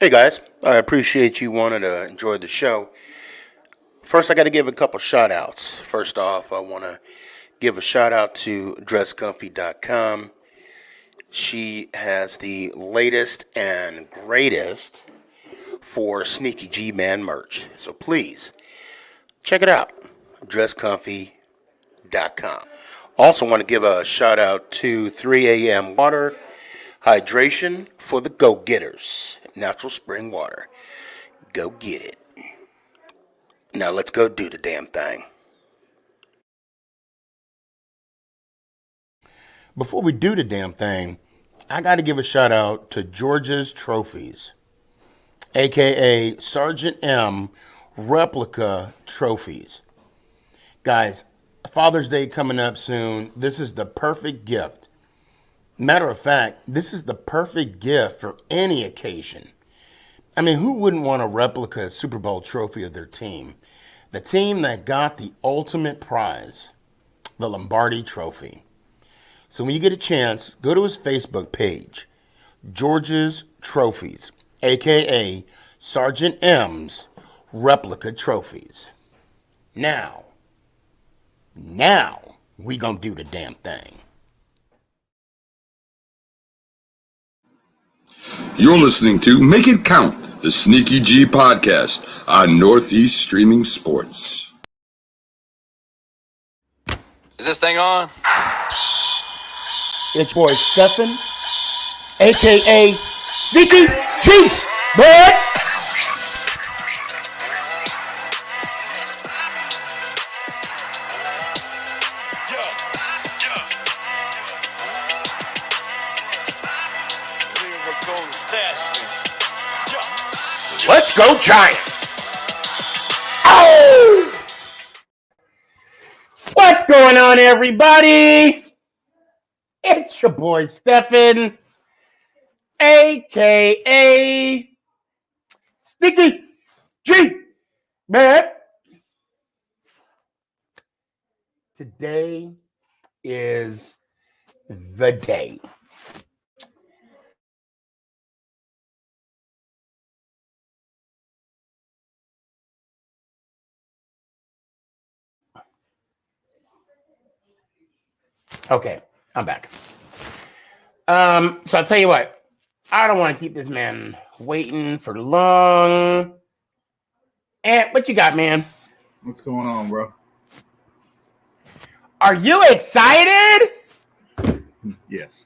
Hey guys, I appreciate you wanting to enjoy the show. First, I got to give a couple shout outs. First off, I want to give a shout out to dresscomfy.com. She has the latest and greatest for SneakyG Man merch. So please check it out. dresscomfy.com. Also, want to give a shout out to 3 a.m. Water Hydration for the Go Getters. Natural spring water. Go get it. Now let's go do the damn thing. Before we do the damn thing, I got to give a shout out to George's Trophies, aka Sergeant M Replica Trophies. Guys, Father's Day coming up soon. This is the perfect gift. Matter of fact, this is the perfect gift for any occasion. I mean, who wouldn't want a replica Super Bowl trophy of their team? The team that got the ultimate prize, the Lombardi Trophy. So when you get a chance, go to his Facebook page, George's Trophies, a.k.a. Sergeant M's Replica Trophies. Now, we gonna do the damn thing. You're listening to Make It Count, the SneakyG podcast on Northeast Streaming Sports. Is this thing on? It's boy Stefan, a.k.a. SneakyG, bud. Let's go Giants! Oh! What's going on, everybody? It's your boy Stefan, a.k.a. SneakyG, man. Today is the day. Okay, I'm back. So I'll tell you what. I don't want to keep this man waiting for long. And what you got, man? What's going on, bro? Are you excited? Yes.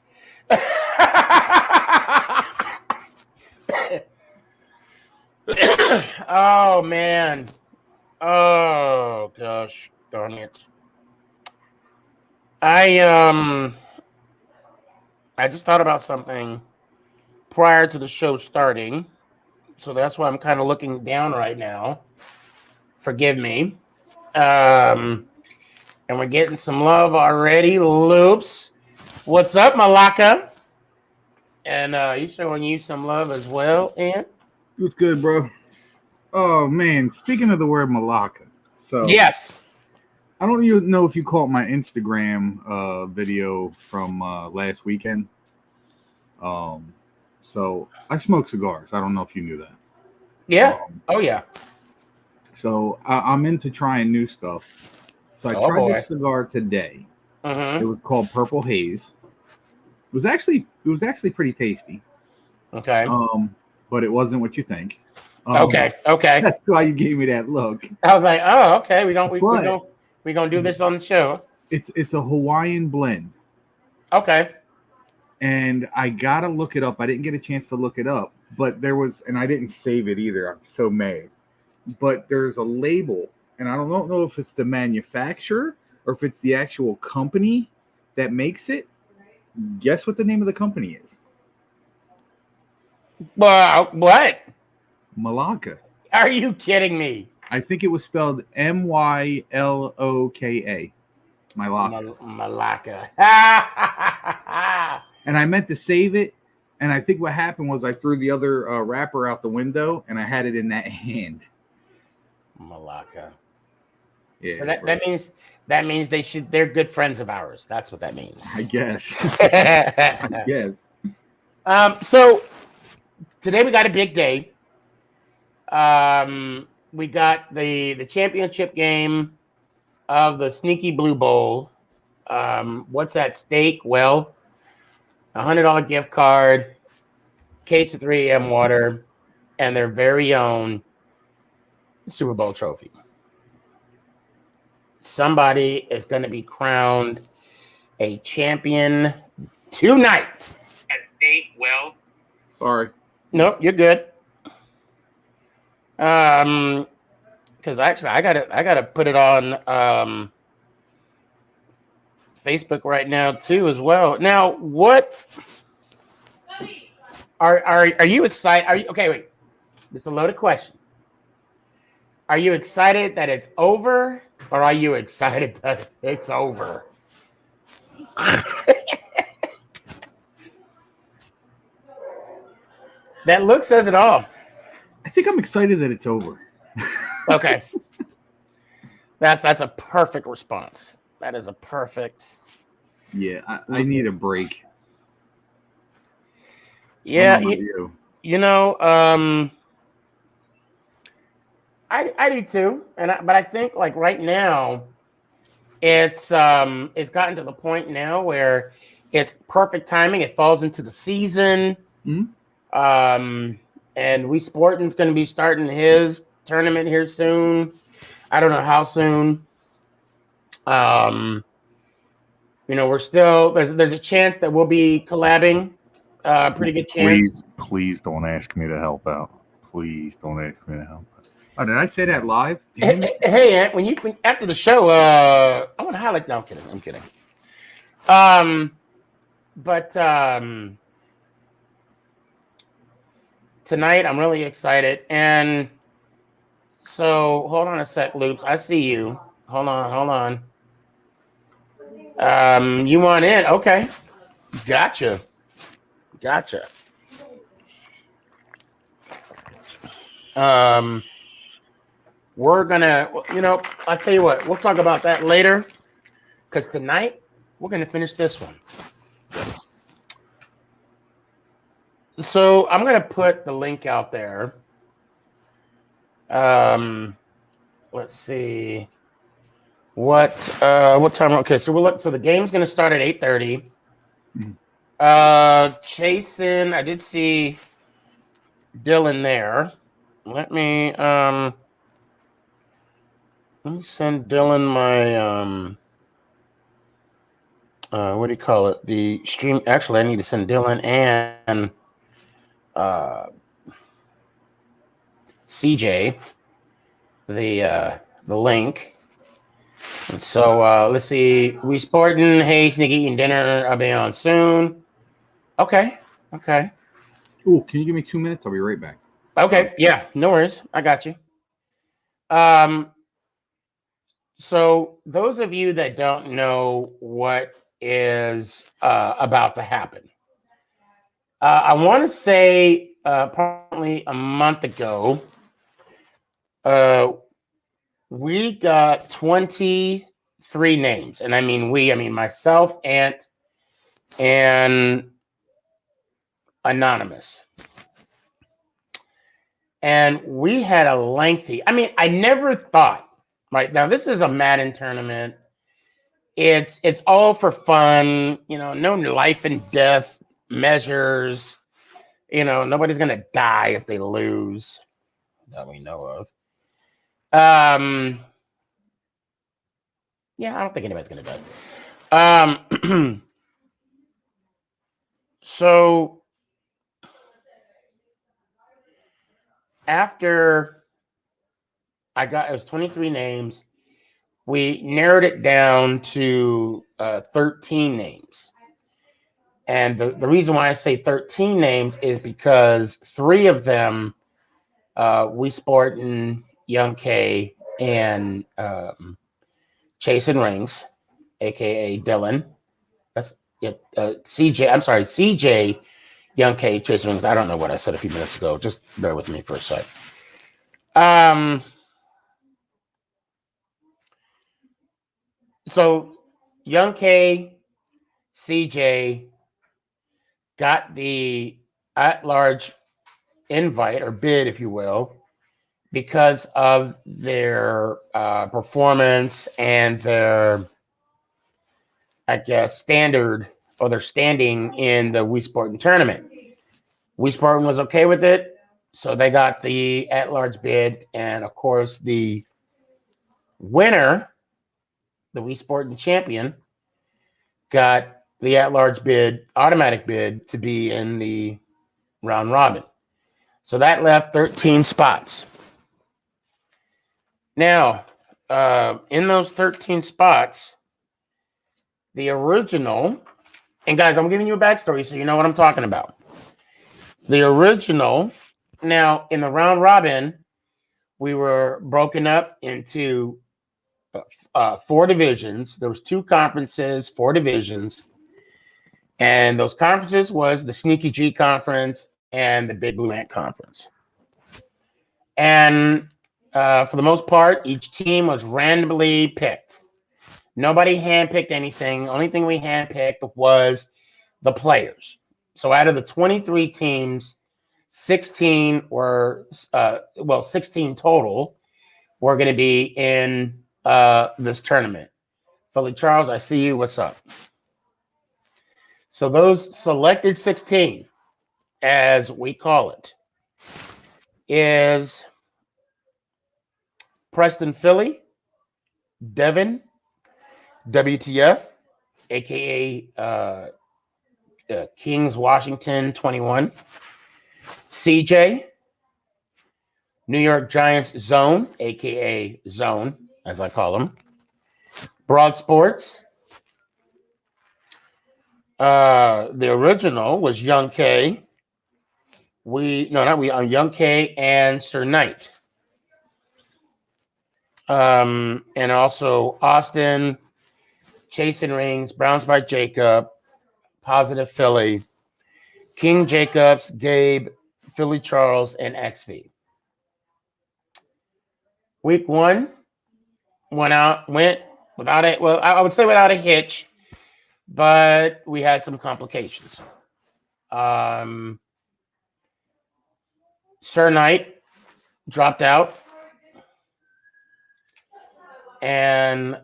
Oh, man. Oh, gosh. Darn it. I just thought about something prior to the show starting, so that's why I'm kind of looking down right now. Forgive me. And we're getting some love already. Loops. What's up, Malaka? And you showing you some love as well, Ant? What's good, bro? Oh, man. Speaking of the word Malaka. So yes. I don't even know if you caught my Instagram video from last weekend. So I smoke cigars. I don't know if you knew that. Yeah. Oh, yeah. So I'm into trying new stuff. So I tried this cigar today. Mm-hmm. It was called Purple Haze. It was actually pretty tasty. Okay. But it wasn't what you think. Okay. That's why you gave me that look. I was like, oh, okay. We're gonna do this on the show. It's a Hawaiian blend. Okay. And I gotta look it up. I didn't get a chance to look it up, but there was, and I didn't save it either. I'm so mad. But there's a label, and I don't know if it's the manufacturer or if it's the actual company that makes it. Guess what the name of the company is? Well, what? Malaka. Are you kidding me? I think it was spelled Myloka. Malaka. And I meant to save it, and I think what happened was I threw the other wrapper out the window, and I had it in that hand. Malaka. Yeah. So that means they're good friends of ours. That's what that means. I guess. I guess. So today we got a big day. We got the championship game of the Sneaky Blue Bowl. What's at stake? Well, $100 gift card, case of 3M water, and their very own Super Bowl trophy. Somebody is going to be crowned a champion tonight at stake. Well, Sorry. nope, you're good. Because actually, I gotta put it on Facebook right now too as well. Now, what are you excited? Are you okay? Wait, this is a loaded question. Are you excited that it's over, or are you excited that it's over? That look says it all. I think I'm excited that it's over. Okay. That's a perfect response. That is a perfect. Yeah, I need a break. Yeah, you. I do too, but I think like right now, it's gotten to the point now where it's perfect timing. It falls into the season. Mm-hmm. And We Sporting's going to be starting his tournament here soon. I don't know how soon. We're still there's a chance that we'll be collabing. Pretty good chance. Please don't ask me to help out. Please don't ask me to help out. Oh, did I say that live? Damn it. Hey, Ant, when after the show, I want to highlight. No, I'm kidding. But tonight I'm really excited, and so hold on a sec, Loops. I see you. Hold on. You want in? Okay, gotcha. We're gonna, I'll tell you what, we'll talk about that later, because tonight we're gonna finish this one. So I'm gonna put the link out there. Let's see what time. Okay, so so the game's gonna start at 8:30. Chasen, I did see Dylan there. Let me send Dylan my what do you call it? The stream. Actually, I need to send Dylan and CJ the link. And so let's see. We Sporting, hey, Sneaky eating dinner. I'll be on soon. Okay. Oh, can you give me 2 minutes? I'll be right back. Okay. Yeah, no worries. I got you. So those of you that don't know what is about to happen, I want to say probably a month ago, we got 23 names, and I mean myself, Ant, and Anonymous. And we had a lengthy, I never thought, right? Now, this is a Madden tournament. It's all for fun, no life and death measures. Nobody's going to die if they lose that we know of. Yeah, I don't think anybody's going to die. So after it was 23 names, we narrowed it down to 13 names. And the reason why I say 13 names is because 3 of them, We Sporting, Young K, and Chasing Rings, aka Dylan. That's it. CJ. I'm sorry, CJ, Young K, Chasing Rings. I don't know what I said a few minutes ago. Just bear with me for a sec. So Young K, CJ got the at-large invite or bid, if you will, because of their performance and their, I guess, standard or their standing in the Wii Sporting tournament. Wii Sporting was okay with it, so they got the at-large bid, and of course the winner, the Wii Sporting champion, got the at-large bid, automatic bid, to be in the round robin. So that left 13 spots. Now, in those 13 spots, the original, and guys, I'm giving you a backstory so you know what I'm talking about. The original, now in the round robin, we were broken up into 4 divisions. There was 2 conferences, 4 divisions. And those conferences was the SneakyG conference and the Big Blue Ant conference. And for the most part, each team was randomly picked. Nobody handpicked anything. The only thing we handpicked was the players. So out of the 23 teams, 16 were, 16 total were going to be in this tournament. Philly Charles, I see you. What's up? So those selected 16, as we call it, is Preston Philly, Devin, WTF, aka Kings Washington 21, CJ, New York Giants Zone, aka Zone, as I call them, Broad Sports. The original was Young K. Young K and Sir Knight. And also Austin, Chasing Rings, Browns by Jacob, Positive Philly, King Jacobs, Gabe, Philly Charles, and XV. Week 1 went without a, well, I would say without a hitch, but we had some complications. Sir Knight dropped out, and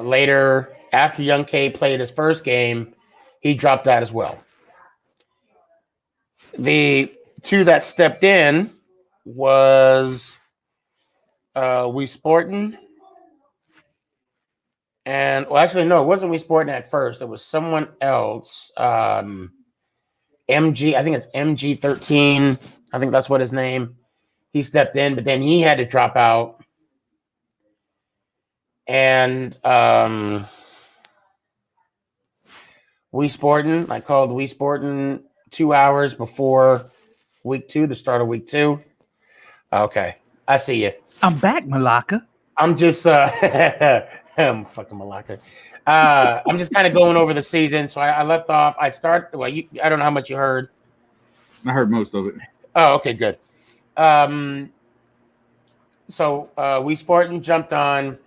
later, after Young K played his first game, he dropped out as well. The 2 that stepped in was Wii Sporting, and well, actually, no, it wasn't Wii Sporting at first. It was someone else. MG, I think it's MG13. I think that's what his name. He stepped in, but then he had to drop out. And Wii Sporting, I called Wii Sporting 2 hours before week 2, the start of week 2. Okay, I see you. I'm back, Malaka. I'm just I'm fucking Malaka. I'm just kind of going over the season. So I left off. I don't know how much you heard. I heard most of it. Oh, okay, good. So Wii Sporting jumped on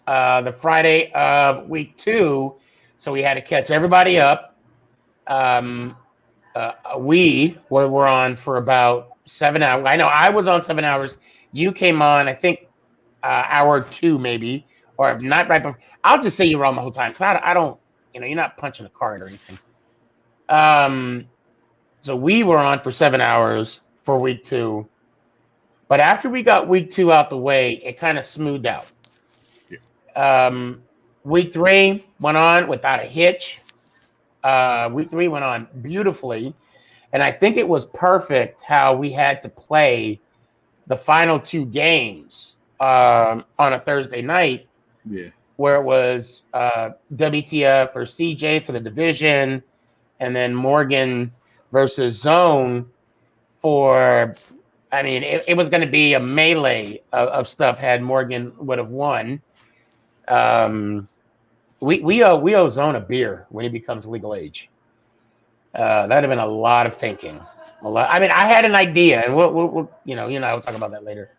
the Friday of week 2, so we had to catch everybody up. We were on for about 7 hours. I know I was on 7 hours. You came on, I think, hour 2 maybe, or not right before. I'll just say you were on the whole time. So I don't, you're not punching a card or anything. So we were on for 7 hours for week 2. But after we got week 2 out the way, it kind of smoothed out. Yeah. Week 3 went on without a hitch. Week 3 went on beautifully. And I think it was perfect how we had to play the final 2 games on a Thursday night. Yeah. Where it was WTF or CJ for the division, and then Morgan versus Zone for, it was going to be a melee of stuff had Morgan would have won. We owe Zone a beer when he becomes legal age. That'd have been a lot of thinking. I had an idea, and we'll we'll talk about that later.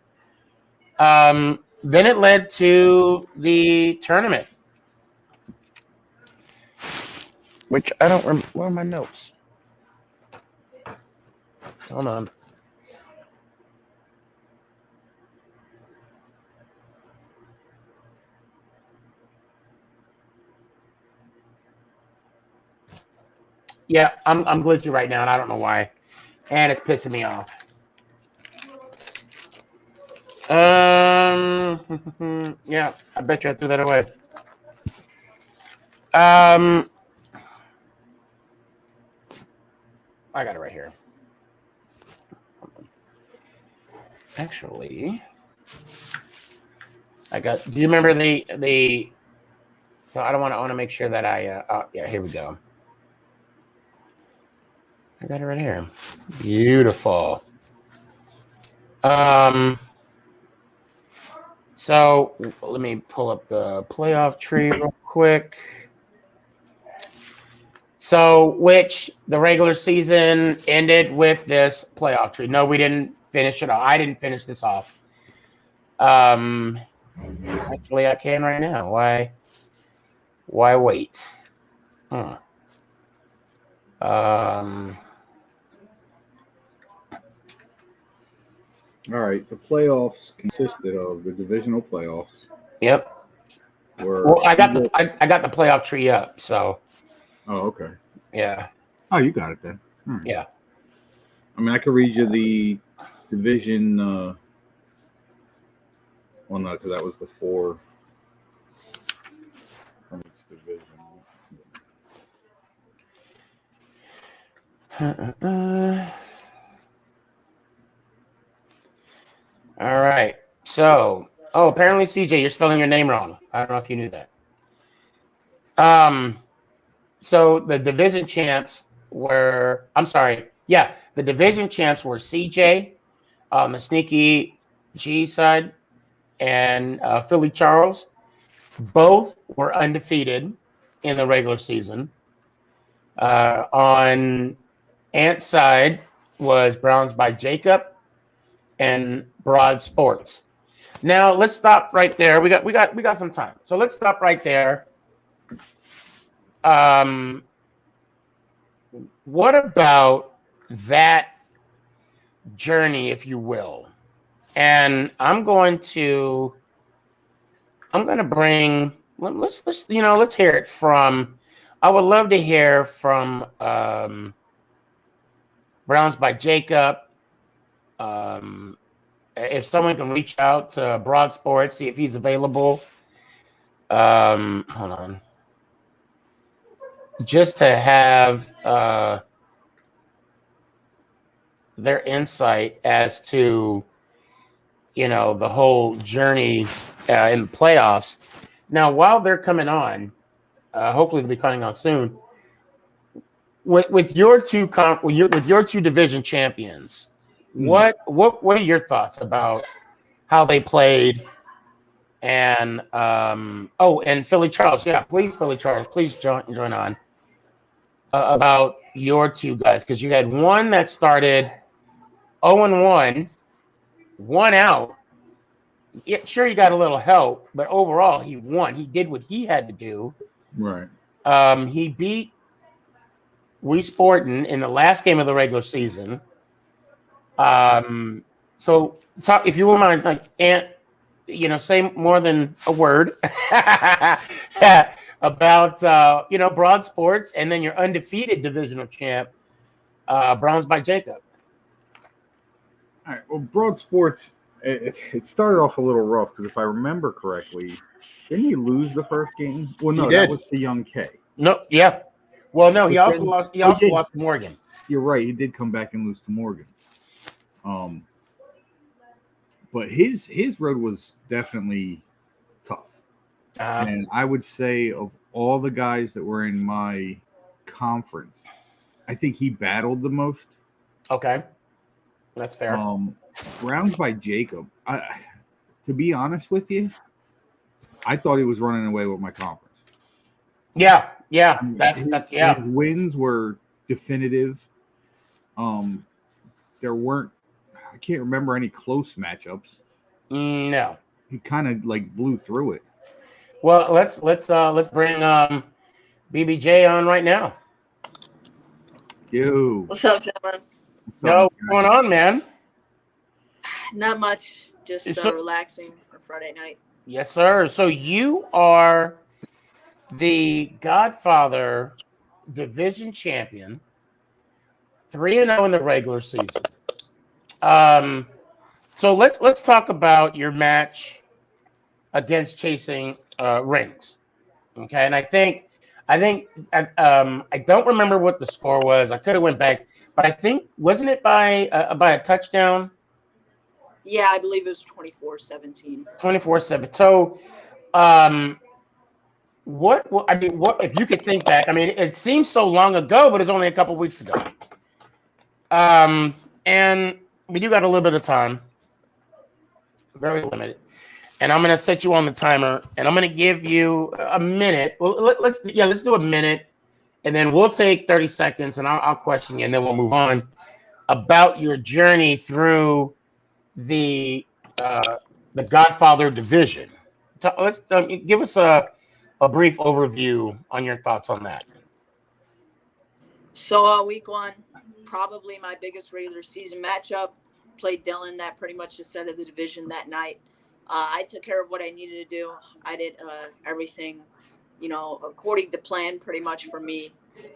Then it led to the tournament. which I don't remember. Where are my notes? Hold on. Yeah, I'm glitchy right now, and I don't know why. And it's pissing me off. Yeah, I bet you I threw that away. I got it right here. Actually, I got. Do you remember the? So I want to make sure that I. Oh yeah, here we go. I got it right here. Beautiful. So let me pull up the playoff tree real quick. So, which the regular season ended with this playoff tree. No, we didn't finish it off. I didn't finish this off. Actually, I can right now. Why wait? Huh. All right, the playoffs consisted of the divisional playoffs. Yep. Where I got the playoff tree up. So. Oh, okay. Yeah. Oh, you got it then. Yeah. I mean, I could read you the division. Well, no, because that was the 4 from each division. All right. So, apparently, CJ, you're spelling your name wrong. I don't know if you knew that. So the division champs were. I'm sorry. Yeah, the division champs were CJ, the SneakyG side, and Philly Charles. Both were undefeated in the regular season. On Ant's side was Browns by Jacob and Broad Sports. Now let's stop right there. We got some time, so let's stop right there. What about that journey, if you will? And I'm going to bring. Let's hear it from. I would love to hear from Browns by Jacob. If someone can reach out to Broad Sports, see if he's available. Hold on. Just to have their insight as to, the whole journey in the playoffs. Now, while they're coming on, hopefully they'll be coming on soon. With your two division champions, what are your thoughts about how they played? And and Philly Charles, yeah, please, Philly Charles, please join on about your two guys, because you had one that started 0-1, one out. Yeah, sure, you got a little help, but overall he won. He did what he had to do. Right. He beat We Sportin in the last game of the regular season. So talk, if you wouldn't mind, like, Ant, say more than a word about Broad Sports, and then your undefeated divisional champ, Browns by Jacob. All right. Well, Broad Sports, it started off a little rough because if I remember correctly, didn't he lose the first game? Well, no, that was the Young K. No, yeah. Well, no, he also lost. He also lost to Morgan. You're right. He did come back and lose to Morgan. But his road was definitely tough. And I would say of all the guys that were in my conference, I think he battled the most. Okay. That's fair. Browns by Jacob. To be honest with you, I thought he was running away with my conference. Yeah. That's His wins were definitive. There weren't. I can't remember any close matchups. No. He kind of blew through it. Well, let's bring BBJ on right now. Yo. What's up, gentlemen? Yo, what's going on, man? Not much. Just So- relaxing on Friday night. Yes, sir. So you are the Godfather division champion, 3-0 in the regular season. So let's talk about your match against Chasing Rings. Okay, and I don't remember what the score was. I could have went back, but I think wasn't it by a touchdown? Yeah, I believe it was 24-17. 24-7. So, what if you could think back? I mean, it seems so long ago, but it's only a couple weeks ago. And we do got a little bit of time, very limited. And I'm gonna set you on the timer, and I'm gonna give you a minute. Well, let's do a minute, and then we'll take 30 seconds, and I'll question you, and then we'll move on about your journey through the Godfather division. Let's give us a brief overview on your thoughts on that. So week one, probably my biggest regular season matchup. Played Dylan. That pretty much decided the division that night. I took care of what I needed to do. I did everything, according to plan, pretty much for me,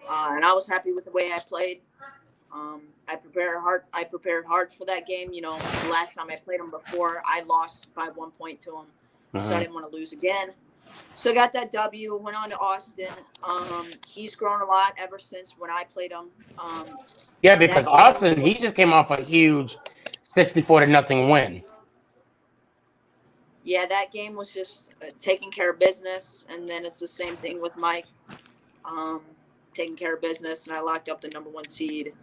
and I was happy with the way I played. I prepared hard for that game. The last time I played him before, I lost by 1 point to him, so I didn't want to lose again. So I got that W. Went on to Austin. He's grown a lot ever since when I played him. Yeah, because Austin, he just came off a huge 64-0 win. Yeah, that game was just taking care of business, and then it's the same thing with Mike, taking care of business, and I locked up the number 1 seed.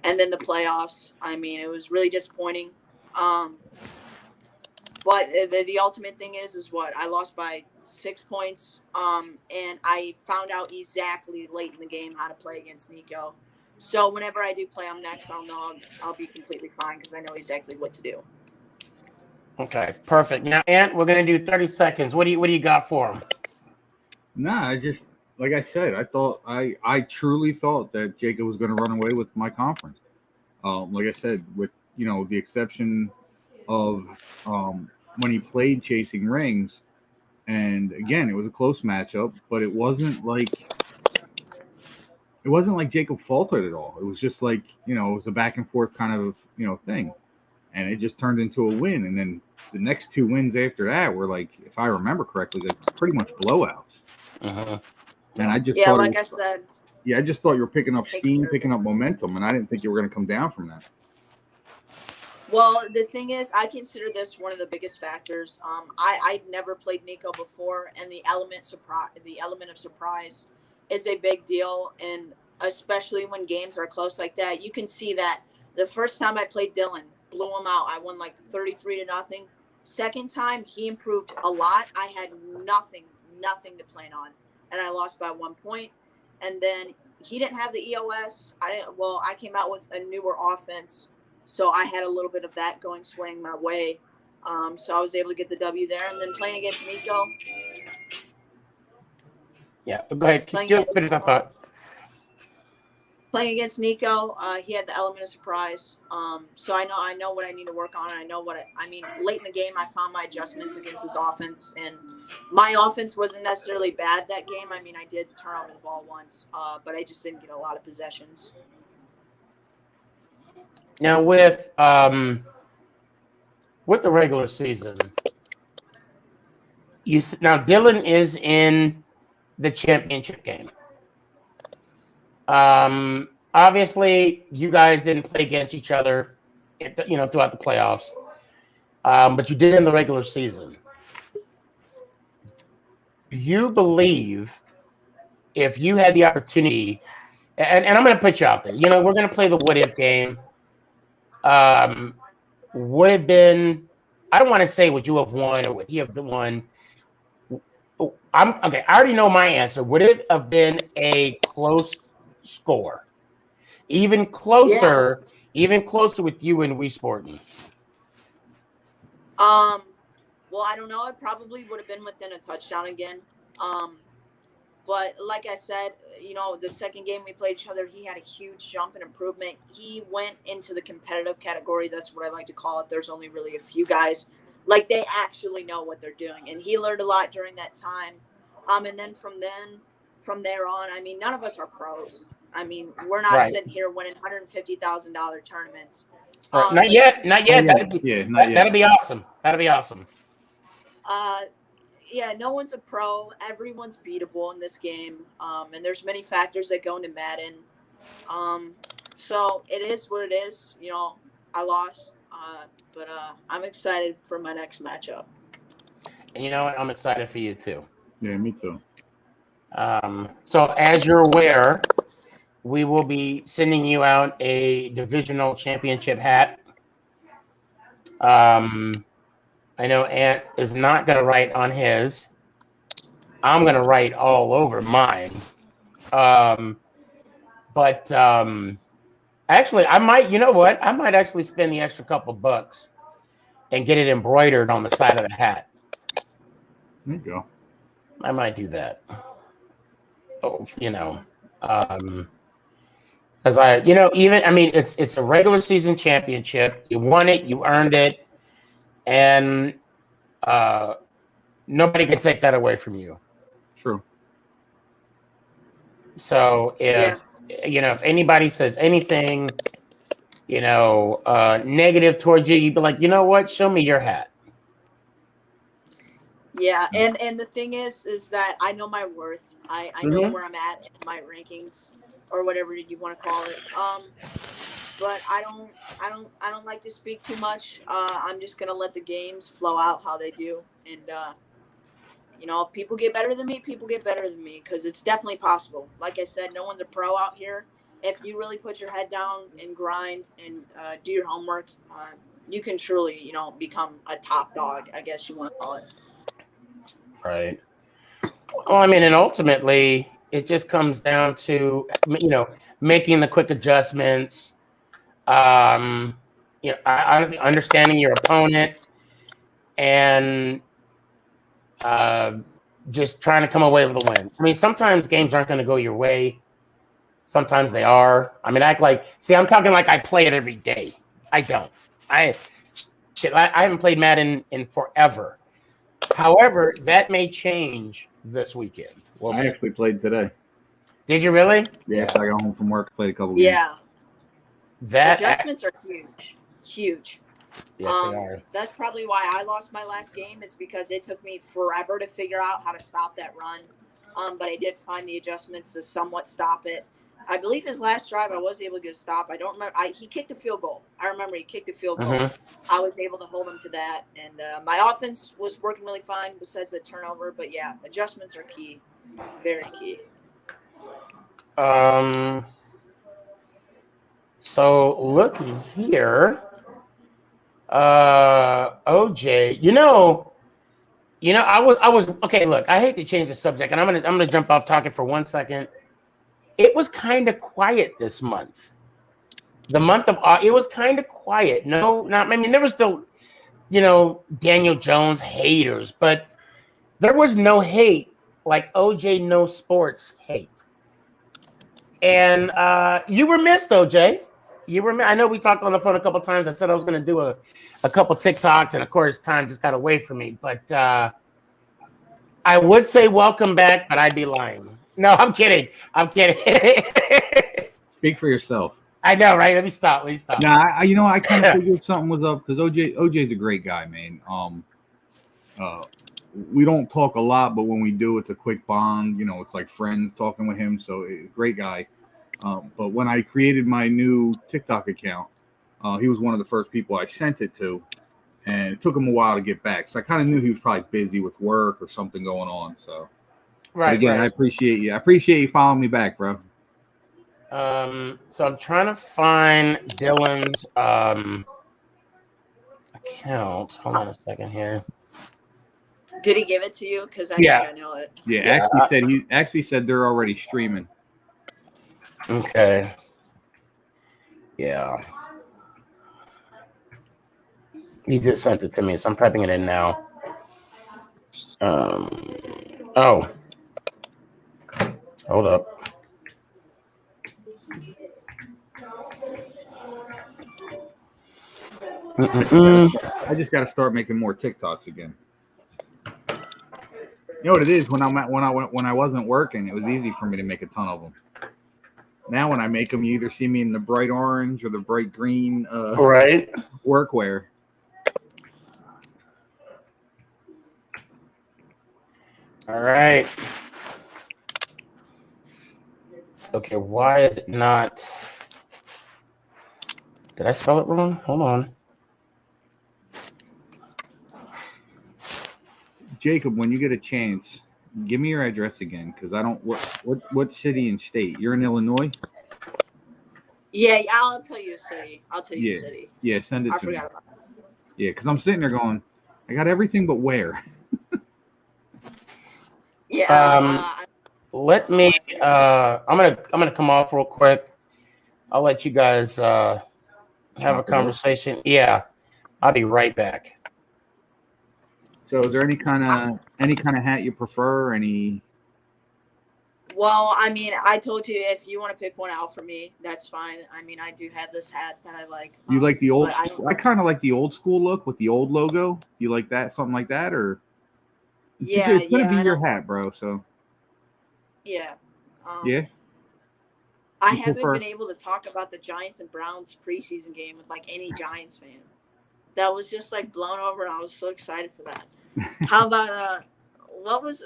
And then the playoffs, I mean, it was really disappointing. But the ultimate thing is what? I lost by 6 points, and I found out exactly late in the game how to play against Nico. So whenever I do play him next, I'll know I'll be completely fine because I know exactly what to do. Okay, perfect. Now, Ant, we're gonna do 30 seconds. What do you got for him? Nah, I just like I said, I truly thought that Jacob was going to run away with my conference. Like I said, with the exception of when he played Chasing Rings, and again it was a close matchup, but it wasn't like Jacob faltered at all. It was just like it was a back and forth kind of thing, and it just turned into a win. And then the next 2 wins after that were like, if I remember correctly, like pretty much blowouts. And I just thought, like I said, I just thought you were picking up steam, picking up momentum, and I didn't think you were going to come down from that. Well, the thing is, I consider this one of the biggest factors. I'd never played Nico before, and the element of surprise is a big deal, and especially when games are close like that. You can see that the first time I played Dylan, blew him out. I won like 33-0. Second time, he improved a lot. I had nothing to plan on, and I lost by 1 point. And then he didn't have the EOS. I came out with a newer offense, so I had a little bit of that swaying my way. So I was able to get the W there. And then playing against Nico. Yeah, go ahead. Finish that thought. Playing against Nico, he had the element of surprise. So I know what I need to work on. I know late in the game, I found my adjustments against his offense, and my offense wasn't necessarily bad that game. I mean, I did turn over the ball once, but I just didn't get a lot of possessions. Now with the regular season, Dylan is in the championship game. Obviously, you guys didn't play against each other, throughout the playoffs, but you did in the regular season. Do you believe if you had the opportunity, and I'm going to put you out there, we're going to play the what if game. Would have been, I don't want to say would you have won or would he have won. I already know my answer. Would it have been a close score? Even closer with you and Wii Sporting. Well, I don't know. It probably would have been within a touchdown again. But like I said, the second game we played each other, he had a huge jump in improvement. He went into the competitive category. That's what I like to call it. There's only really a few guys, like they actually know what they're doing. And he learned a lot during that time. And then from there on, I mean, none of us are pros. I mean, we're not Right. sitting here winning $150,000 tournaments. Right. Not yet. Not yet. Not yet. That'll be awesome. That'll be awesome. Yeah, no one's a pro. Everyone's beatable in this game. And there's many factors that go into Madden. So it is what it is. I lost. But I'm excited for my next matchup. And you know what? I'm excited for you too. Yeah, me too. So as you're aware, we will be sending you out a divisional championship hat. I know Ant is not going to write on his. I'm going to write all over mine. But actually, I might, you know what? I might actually spend the extra couple bucks and get it embroidered on the side of the hat. There you go. I might do that. Oh, because it's a regular season championship. You won it, you earned it, and nobody can take that away from you. True. So if anybody says anything, negative towards you, you'd be like, you know what? Show me your hat. Yeah, and the thing is that I know my worth. I know where I'm at in my rankings or whatever you want to call it. But I don't like to speak too much. I'm just gonna let the games flow out how they do, and if people get better than me, people get better than me, because it's definitely possible. Like I said, no one's a pro out here. If you really put your head down and grind and do your homework, you can truly, become a top dog, I guess you want to call it. Right. Well, I mean, and ultimately, it just comes down to, making the quick adjustments. Honestly, understanding your opponent, and just trying to come away with a win. I mean, sometimes games aren't going to go your way. Sometimes they are. I mean, I'm talking like I play it every day. I don't. I haven't played Madden in forever. However, that may change this weekend. I actually played today. Did you really? Yeah, I got home from work, played a couple games. Yeah. That adjustments are huge. Yes, they are. That's probably why I lost my last game, is because it took me forever to figure out how to stop that run. But I did find the adjustments to somewhat stop it. I believe his last drive I was able to get a stop. I don't remember. He kicked a field goal. I remember he kicked a field goal. I was able to hold him to that. And my offense was working really fine besides the turnover. But, yeah, adjustments are key. Very key. So, looky here. OJ, I was okay. Look, I hate to change the subject, and I'm gonna jump off talking for 1 second. It was kind of quiet this month. The month of it was kind of quiet. There was still, Daniel Jones haters, but there was no hate like OJ No Sports hate. And you were missed, OJ. I know we talked on the phone a couple times. I said I was going to do a couple TikToks, and of course, time just got away from me. But I would say welcome back, but I'd be lying. No, I'm kidding. Speak for yourself. I know, right? Let me stop. Yeah, I kind of figured something was up, because OJ's a great guy, man. We don't talk a lot, but when we do, it's a quick bond. It's like friends talking with him. So great guy. But when I created my new TikTok account, he was one of the first people I sent it to, and it took him a while to get back. So I kind of knew he was probably busy with work or something going on. So, right. But again, right. I appreciate you. I appreciate you following me back, bro. So I'm trying to find Dylan's account. Hold on a second here. Did he give it to you? Because I think I know it. Yeah, he actually said they're already streaming. Okay. Yeah. He just sent it to me, so I'm typing it in now. Oh. Hold up. I just got to start making more TikToks again. You know what it is? When I wasn't working, it was easy for me to make a ton of them. Now when I make them, you either see me in the bright orange or the bright green Right. workwear. All right. Okay, why is it not? Did I spell it wrong? Hold on. Jacob, when you get a chance, give me your address again, because I don't. What city and state? You're in Illinois. Yeah, I'll tell you a city. I'll tell you Yeah. a city. Yeah, send it I to me. forgot about that. Yeah, because I'm sitting there going, I got everything but where. Yeah. Let me. I'm gonna come off real quick. I'll let you guys have a conversation. Yeah, I'll be right back. So, is there any kind of hat you prefer? Any? Well, I mean, I told you if you want to pick one out for me, that's fine. I mean, I do have this hat that I like. You like the old? But I kind of like the old school look with the old logo. You like that? Something like that, or? Yeah, It's gonna be I your know. hat, bro. So. Yeah. Yeah. I You haven't prefer- been able to talk about the Giants and Browns preseason game with like any Giants fans. That was just like blown over. I was so excited for that. How about what was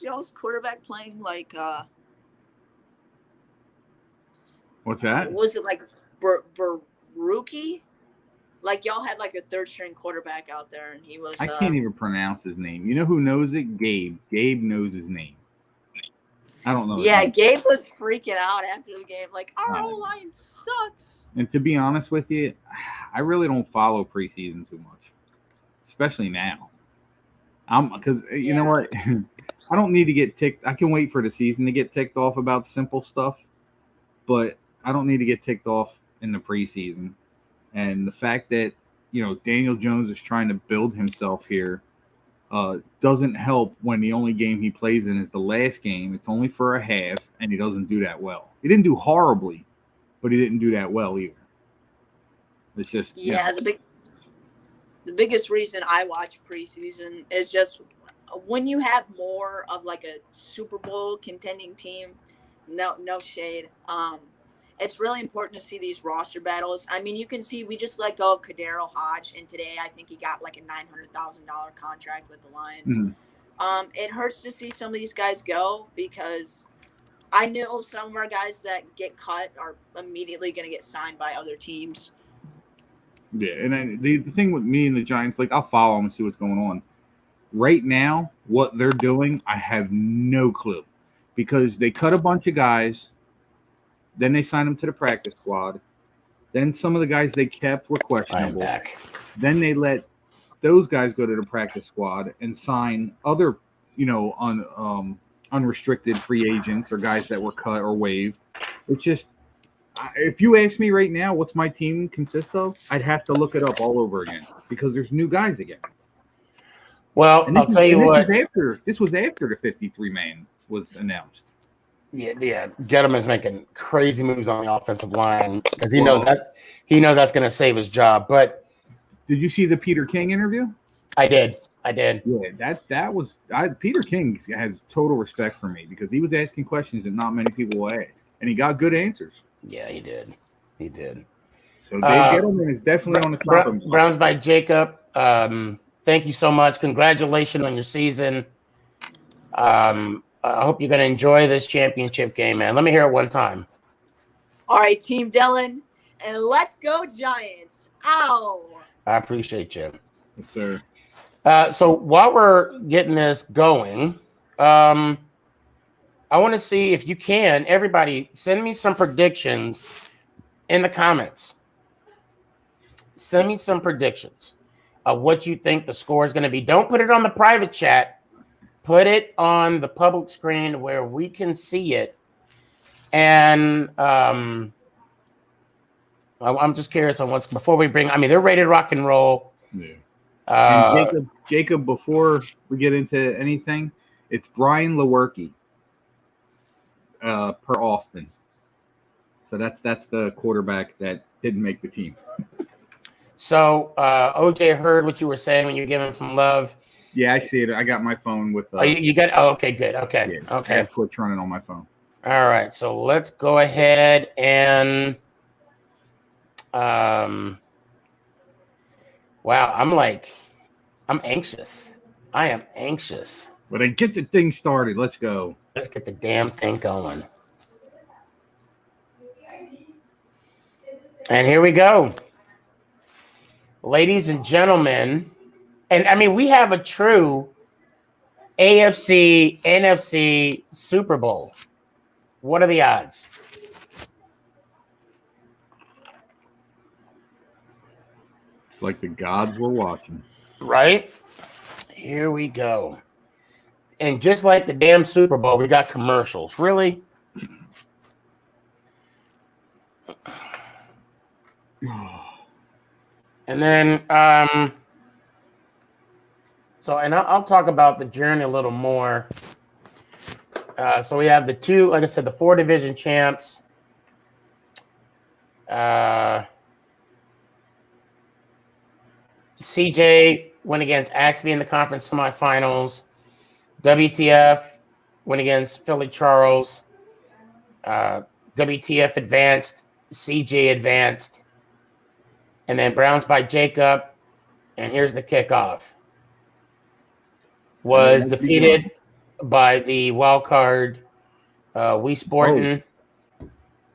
y'all's quarterback playing like? What's that? Was it like Baruki? Like y'all had like a third string quarterback out there, and he was. I can't even pronounce his name. You know who knows it? Gabe. Gabe knows his name. I don't know. Yeah, Gabe was freaking out after the game, like our O-line sucks. And to be honest with you, I really don't follow preseason too much, especially now. Because you know what, I don't need to get ticked. I can wait for the season to get ticked off about simple stuff, but I don't need to get ticked off in the preseason. And the fact that Daniel Jones is trying to build himself here doesn't help when the only game he plays in is the last game. It's only for a half, and he doesn't do that well. He didn't do horribly, but he didn't do that well either. It's just the biggest reason I watch preseason is just when you have more of like a Super Bowl contending team. No shade. It's really important to see these roster battles. I mean, you can see we just let go of Kadero Hodge, and today I think he got like a $900,000 contract with the Lions. Mm-hmm. It hurts to see some of these guys go because I know some of our guys that get cut are immediately going to get signed by other teams. Yeah, and the thing with me and the Giants, like I'll follow them and see what's going on. Right now, what they're doing, I have no clue because they cut a bunch of guys. Then they signed them to the practice squad. Then some of the guys they kept were questionable. Then they let those guys go to the practice squad and sign other, unrestricted free agents or guys that were cut or waived. It's just, if you ask me right now, what's my team consist of? I'd have to look it up all over again because there's new guys again. Well, I'll tell you what. This was after the 53-man was announced. Yeah. Gettleman's making crazy moves on the offensive line because he knows that's going to save his job. But did you see the Peter King interview? I did. Yeah, that was Peter King has total respect for me because he was asking questions that not many people will ask, and he got good answers. Yeah, he did. So Dave Gettleman is definitely on the top of Browns by Jacob. Thank you so much. Congratulations on your season. I hope you're going to enjoy this championship game, man. Let me hear it one time. All right, Team Dylan, and let's go Giants. Ow! I appreciate you. Yes, sir. So while we're getting this going, I want to see if you can, everybody, send me some predictions in the comments. Send me some predictions of what you think the score is going to be. Don't put it on the private chat. Put it on the public screen where we can see it. And I'm just curious on what's before we bring. I mean, they're ready to rock and roll. Yeah. And Jacob, before we get into anything, it's Brian Lewerke. per Austin. So that's the quarterback that didn't make the team. So OJ heard what you were saying when you were giving some love. Yeah, I see it. I got my phone with. You got? Oh, okay, good. Okay, yeah, okay. I have Twitch running on my phone. All right, so let's go ahead and. Wow, I'm anxious. I am anxious. But then get the thing started. Let's go. Let's get the damn thing going. And here we go. Ladies and gentlemen, and I mean, we have a true AFC, NFC Super Bowl. What are the odds? It's like the gods were watching. Right? Here we go. And just like the damn Super Bowl, we got commercials. Really? And then, I'll talk about the journey a little more. So we have the two, like I said, the 4 division champs. CJ went against Axby in the conference semifinals. WTF went against Philly Charles. WTF advanced. CJ advanced. And then Browns by Jacob. And here's the kickoff. Was defeated by the wild card Wee Sportin.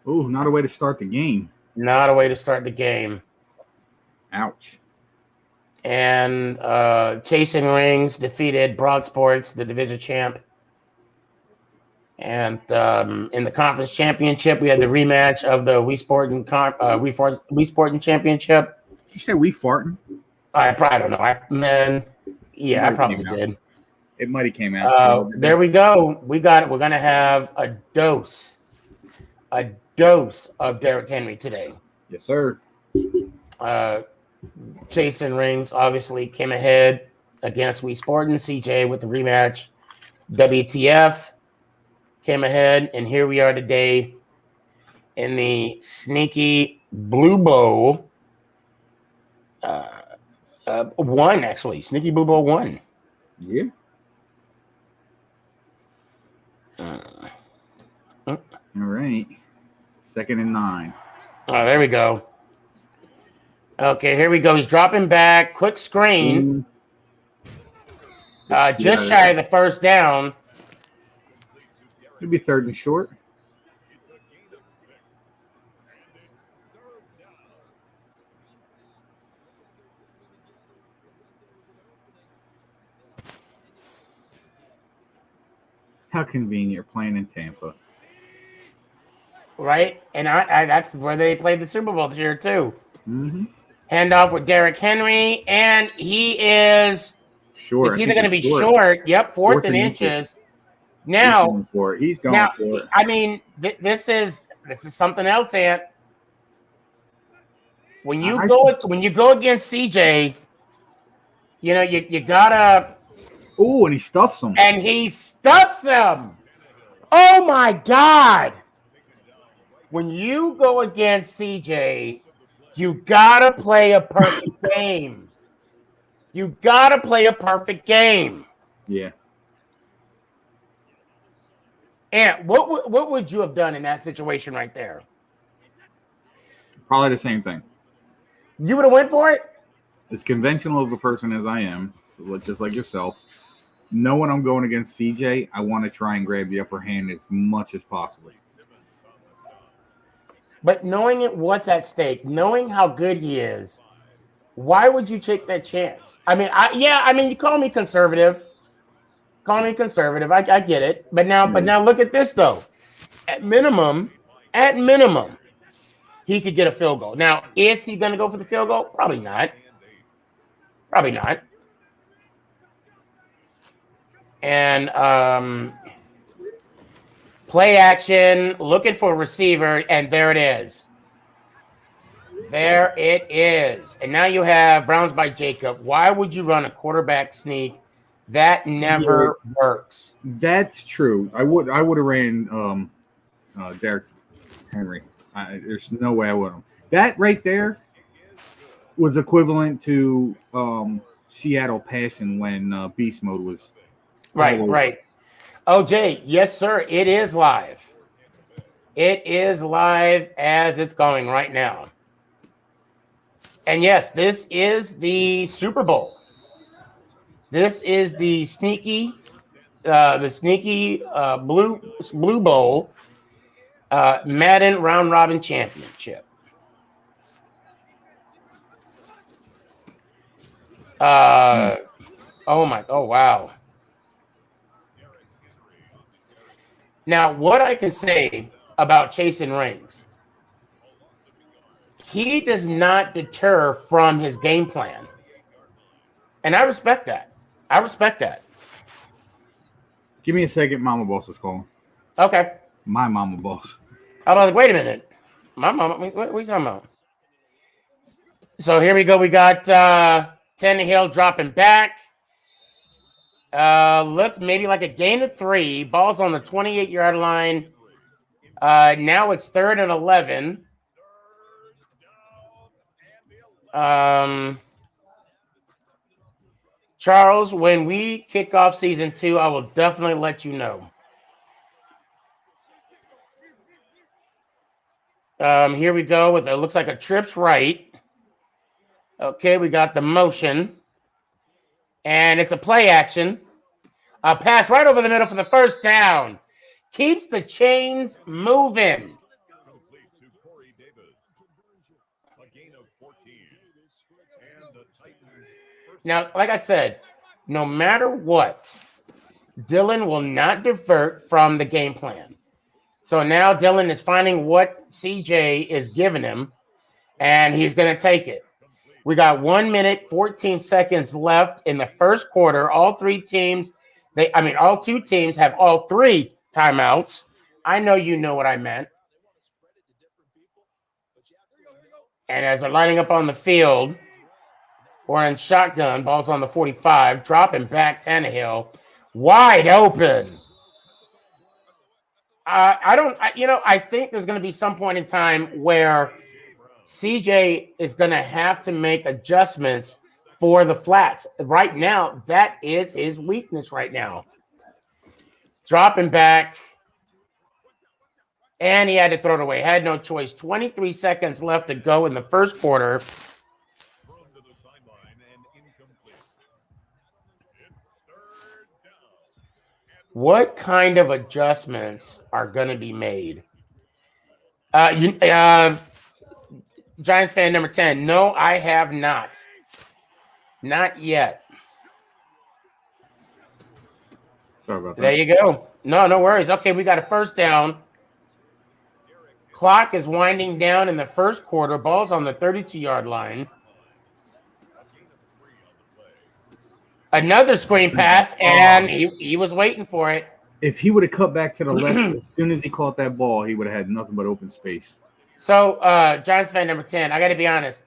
Oh, not a way to start the game. Not a way to start the game. Ouch. And Chasing Rings defeated Broad Sports, the division champ. And in the conference championship, we had the rematch of the Wee Sportin championship. Did you say we farting? I probably don't know. I probably did. It might have came out. There we go. We got it. We're gonna have a dose of Derrick Henry today. Yes, sir. Chasing Rings obviously came ahead against Wee Sportin. CJ with the rematch. WTF came ahead, and here we are today in the Sneaky Blue Bowl. One actually, Sneaky Blue Bowl 1. Yeah. All right. 2nd and 9. Oh, there we go. Okay, here we go. He's dropping back. Quick screen. Just shy of the first down. It'll be 3rd and short. How convenient playing in Tampa. Right? And I that's where they played the Super Bowl this year, too. Mm-hmm. Handoff with Derrick Henry, and he is short. It's either going to be short. Yep, fourth and inches. Now he's going for it. I mean, this is something else, Ant. When you go against CJ, you know you gotta. Oh, and he stuffs him. And he stuffs him. Oh my God! When you go against CJ, you gotta play a perfect game. You gotta play a perfect game. Yeah. And what would you have done in that situation right there? Probably the same thing. You would have went for it? As conventional of a person as I am, so just like yourself, knowing I'm going against CJ, I want to try and grab the upper hand as much as possible. But knowing what's at stake, knowing how good he is, why would you take that chance? I mean, you call me conservative. I get it. But now look at this though. At minimum, he could get a field goal. Now, is he going to go for the field goal? Probably not. And play action, looking for a receiver, and there it is. And now you have Browns by Jacob. Why would you run a quarterback sneak? That never works. That's true. I would have ran Derrick Henry. There's no way I would have. That right there was equivalent to Seattle passing when Beast Mode was Right. OJ, yes, sir. It is live. It is live as it's going right now. And yes, this is the Super Bowl. This is the sneaky Blue Bowl Madden Round Robin Championship. Oh wow. Now, what I can say about chasing rings, he does not deter from his game plan. And I respect that. Give me a second. Mama Boss is calling. Okay. My Mama Boss. I was like, wait a minute. My mama, what are you talking about? So here we go. We got Tannehill dropping back. Looks maybe like a gain of 3. Ball's on the 28-yard line. Now it's 3rd and 11. Charles, when we kick off season 2, I will definitely let you know. Here we go with it looks like a trips right. Okay, we got the motion. And it's a play action. A pass right over the middle for the first down. Keeps the chains moving. Now, like I said, no matter what, Dylan will not divert from the game plan. So now Dylan is finding what CJ is giving him, and he's going to take it. We got 1 minute, 14 seconds left in the first quarter. All two teams have all 3 timeouts. I know you know what I meant. And as they're lining up on the field, we're in shotgun. Ball's on the 45. Dropping back Tannehill. Wide open. I think there's going to be some point in time where CJ is going to have to make adjustments for the flats. Right now, that is his weakness right now. Dropping back. And he had to throw it away. Had no choice. 23 seconds left to go in the first quarter. What kind of adjustments are going to be made? Giants fan number 10. No, I have not. Not yet. Sorry about that. There you go. No worries. Okay, we got a first down. Clock is winding down in the first quarter. Ball's on the 32-yard line. Another screen pass, and he was waiting for it. If he would have cut back to the left as soon as he caught that ball, he would have had nothing but open space. So, Giants fan number 10, I got to be honest.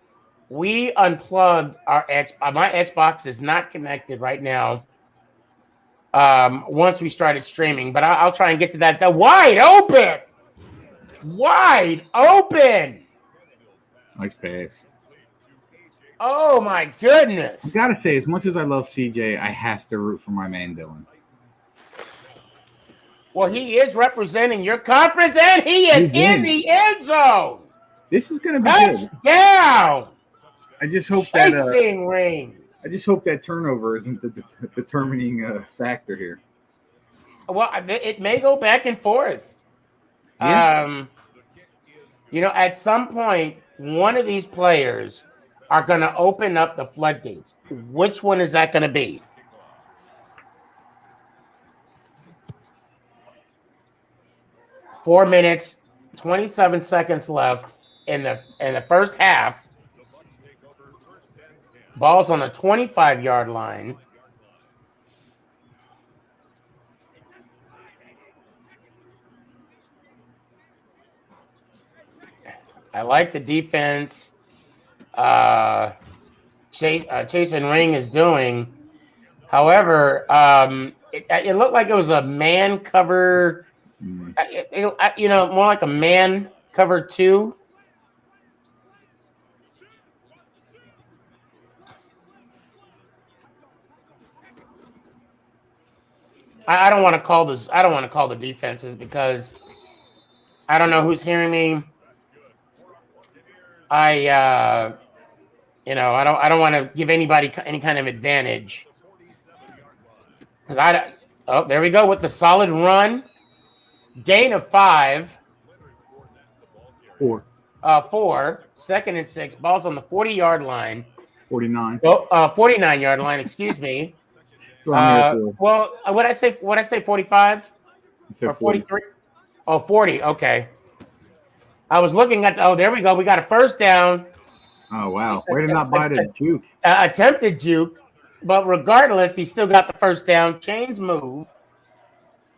We unplugged our Xbox. My Xbox is not connected right now. Once we started streaming, but I'll try and get to that. The wide open. Nice pass. Oh, my goodness. I gotta say, as much as I love CJ, I have to root for my man Dylan. Well, he is representing your conference, and he is in the end zone. This is gonna be good. Touchdown. I just hope that Chasing rings. I just hope that turnover isn't the determining factor here. Well, it may go back and forth. Yeah. At some point, one of these players are going to open up the floodgates. Which one is that going to be? Four minutes, 27 seconds left in the first half. Ball's on the 25-yard line. I like the defense Chasing Ring is doing. However, it looked like it was a man cover More like a man cover 2. I don't want to call this. I don't want to call the defenses because I don't know who's hearing me. I don't want to give anybody any kind of advantage. Oh, there we go with the solid run. Gain of 5. 4. 4. 2nd and 6. Ball's on the 40-yard line. 49. 49-yard line. Excuse me. That's what I'm here for. Well, what I say? 45 You said or 40. 43? Oh, 40. Okay. I was looking at. There we go. We got a first down. Oh, wow. Way to not buy the juke. Attempted juke, but regardless, he still got the first down. Chains move.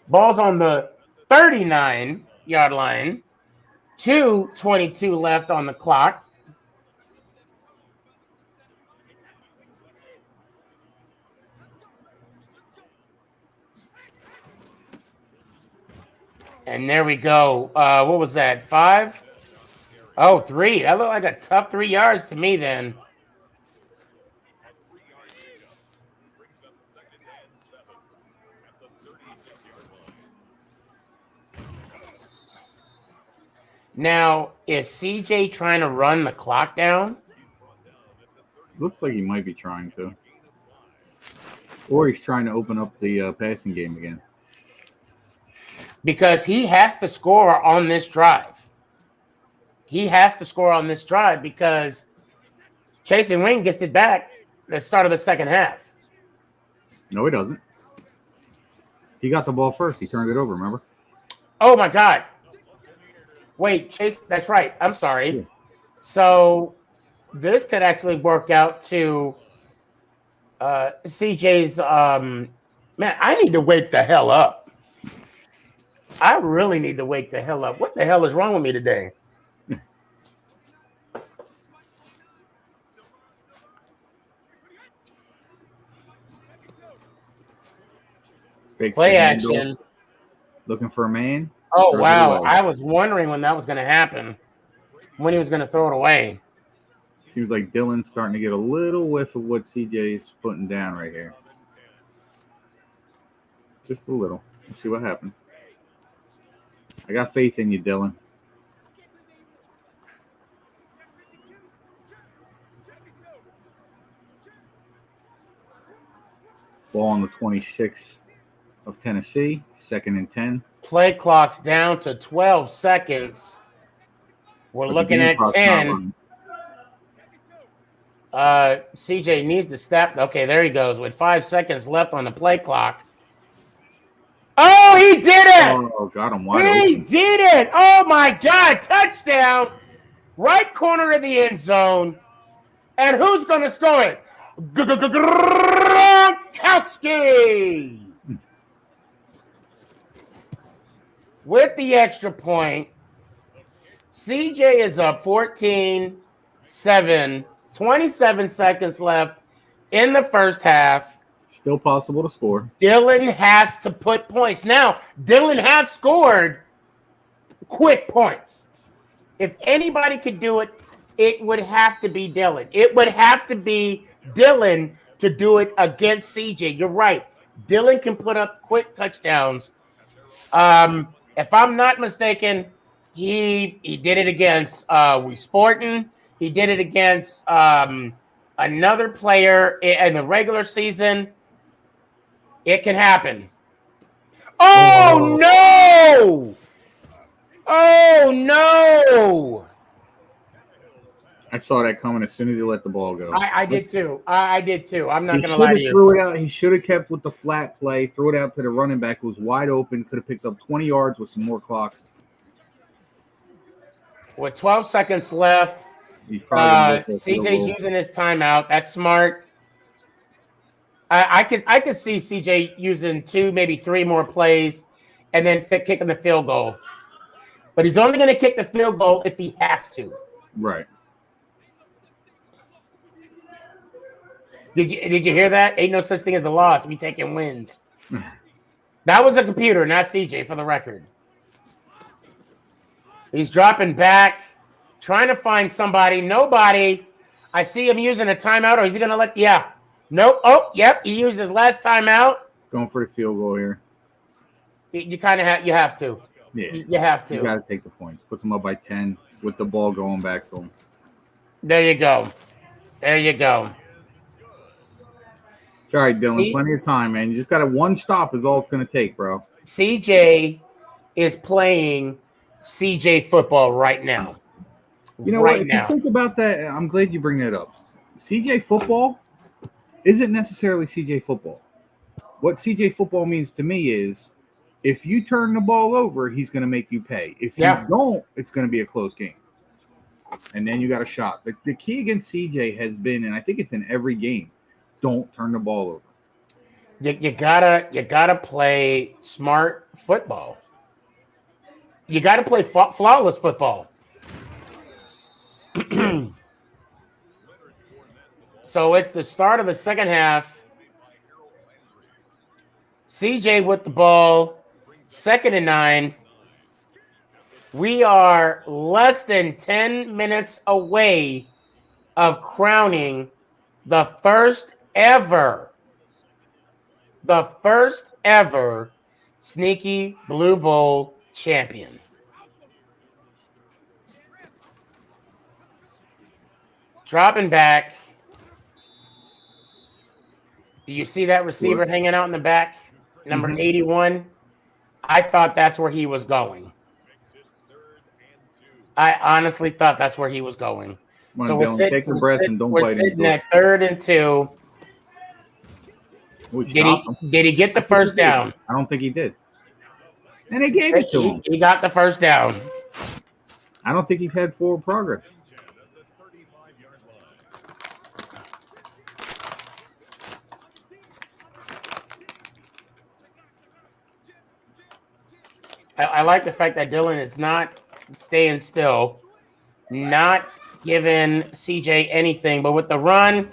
Ball's on the 39-yard line. 2:22 left on the clock. And there we go. What was that? 5? Oh, 3. That looked like a tough 3 yards to me then. Now, is CJ trying to run the clock down? Looks like he might be trying to. Or he's trying to open up the passing game again. Because he has to score on this drive. He has to score on this drive because Chasing Wing gets it back at the start of the second half. No, he doesn't. He got the ball first. He turned it over, remember? Oh, my God. Wait, Chase, that's right. I'm sorry. Yeah. So this could actually work out to CJ's man, I need to wake the hell up. I really need to wake the hell up. What the hell is wrong with me today? Fakes Play the action. handoff. Looking for a man. Oh, Throws it wow. away. I was wondering when that was going to happen, when he was going to throw it away. Seems like Dylan's starting to get a little whiff of what CJ's putting down right here. Just a little. We'll see what happens. I got faith in you, Dylan. Ball on the 26 of Tennessee. 2nd and 10. Play clock's down to 12 seconds. We're But the looking game at clock's not 10. running. CJ needs to step. Okay, there he goes with 5 seconds left on the play clock. Oh, he did it! Oh, got him wide He open. did it! Oh my God! Touchdown! Right corner of the end zone. And who's going to score it? Gronkowski! With the extra point, CJ is up 14-7. 27 seconds left in the first half. Still possible to score. Dylan has to put points. Now, Dylan has scored quick points. If anybody could do it, it would have to be Dylan. It would have to be Dylan to do it against CJ. You're right. Dylan can put up quick touchdowns. If I'm not mistaken, he did it against We Sportin'. He did it against another player in the regular season. It can happen. Oh, no! Oh, no! I saw that coming as soon as he let the ball go. I did too. I did too. I'm not He going to should lie have to you. threw it out. He should have kept with the flat play, threw it out to the running back who was wide open, could have picked up 20 yards with some more clock. With 12 seconds left, He's probably gonna go for a field CJ's goal. using his timeout. That's smart. I could see CJ using 2, maybe 3 more plays and then kicking the field goal. But he's only going to kick the field goal if he has to. Right. Did you hear that? Ain't no such thing as a loss. We taking wins. That was a computer, not CJ, for the record. He's dropping back, trying to find somebody. Nobody. I see him using a timeout, or is he going to let? Yeah. Nope. Oh, yep. He used his last timeout. It's going for the field goal here. You kind of have. You have to. Yeah. You have to. You got to take the points. Puts them up by 10 with the ball going back to him. There you go. There you go. It's all right, Dylan. Plenty of time, man. You just got one stop is all it's going to take, bro. CJ is playing CJ football right now. You know what? If you think about that, I'm glad you bring that up. CJ football isn't necessarily CJ football. What CJ football means to me is if you turn the ball over, he's going to make you pay. If you don't, it's going to be a close game. And then you got a shot. The key against CJ has been, and I think it's in every game, don't turn the ball over. You gotta play smart football. You gotta play flawless football. So it's the start of the second half. CJ with the ball, 2nd and 9. We are less than 10 minutes away of crowning the first ever Sneaky Blue Bowl champion. Dropping back. Do you see that receiver hanging out in the back? Number 81. I thought that's where he was going. I honestly thought that's where he was going. So we're sitting, take your breath and don't bite sitting at 3rd and 2. Did he get the first down? I don't think he did. And they gave it to him. He got the first down. I don't think he had forward progress. I like the fact that Dylan is not staying still, not giving CJ anything, but with the run,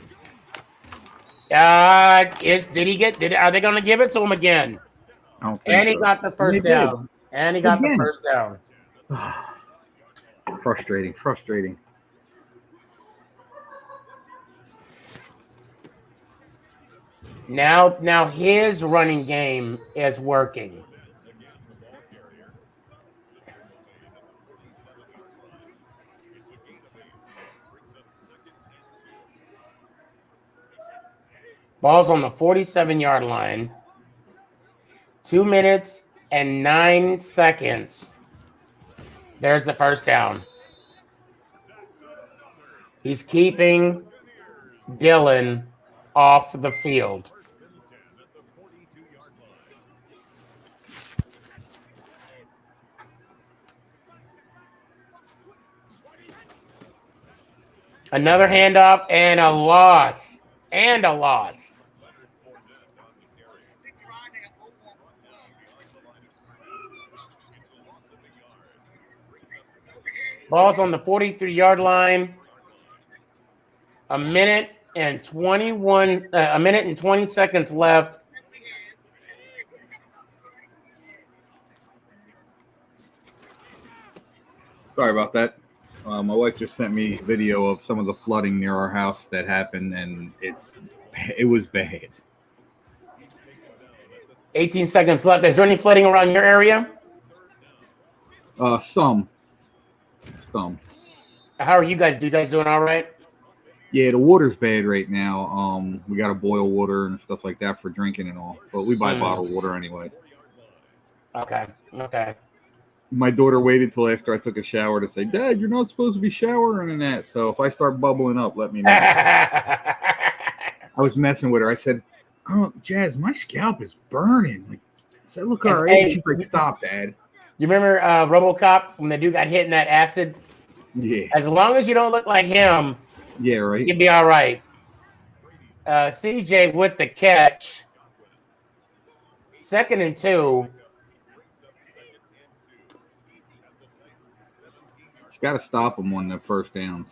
are they going to give it to him again? And he got the first down. And he got the first down. Frustrating. Now his running game is working. Ball's on the 47-yard line. 2 minutes and 9 seconds. There's the first down. He's keeping Dylan off the field. Another handoff and a loss. Ball's on the 43-yard line. A minute and 20 seconds left. Sorry about that. My wife just sent me video of some of the flooding near our house that happened, and it was bad. 18 seconds left. Is there any flooding around your area? Some. How are you guys? You guys doing all right? Yeah, the water's bad right now. We got to boil water and stuff like that for drinking and all, but we buy bottled water anyway. Okay. My daughter waited till after I took a shower to say, "Dad, you're not supposed to be showering in that." So if I start bubbling up, let me know. I was messing with her. I said, "Oh, Jazz, my scalp is burning." Like, I said, "Look, all right." She's like, "Stop, Dad." You remember RoboCop when the dude got hit in that acid? Yeah. As long as you don't look like him, yeah, right. You'd be all right. CJ with the catch. 2nd and 2. Just got to stop him on the first downs.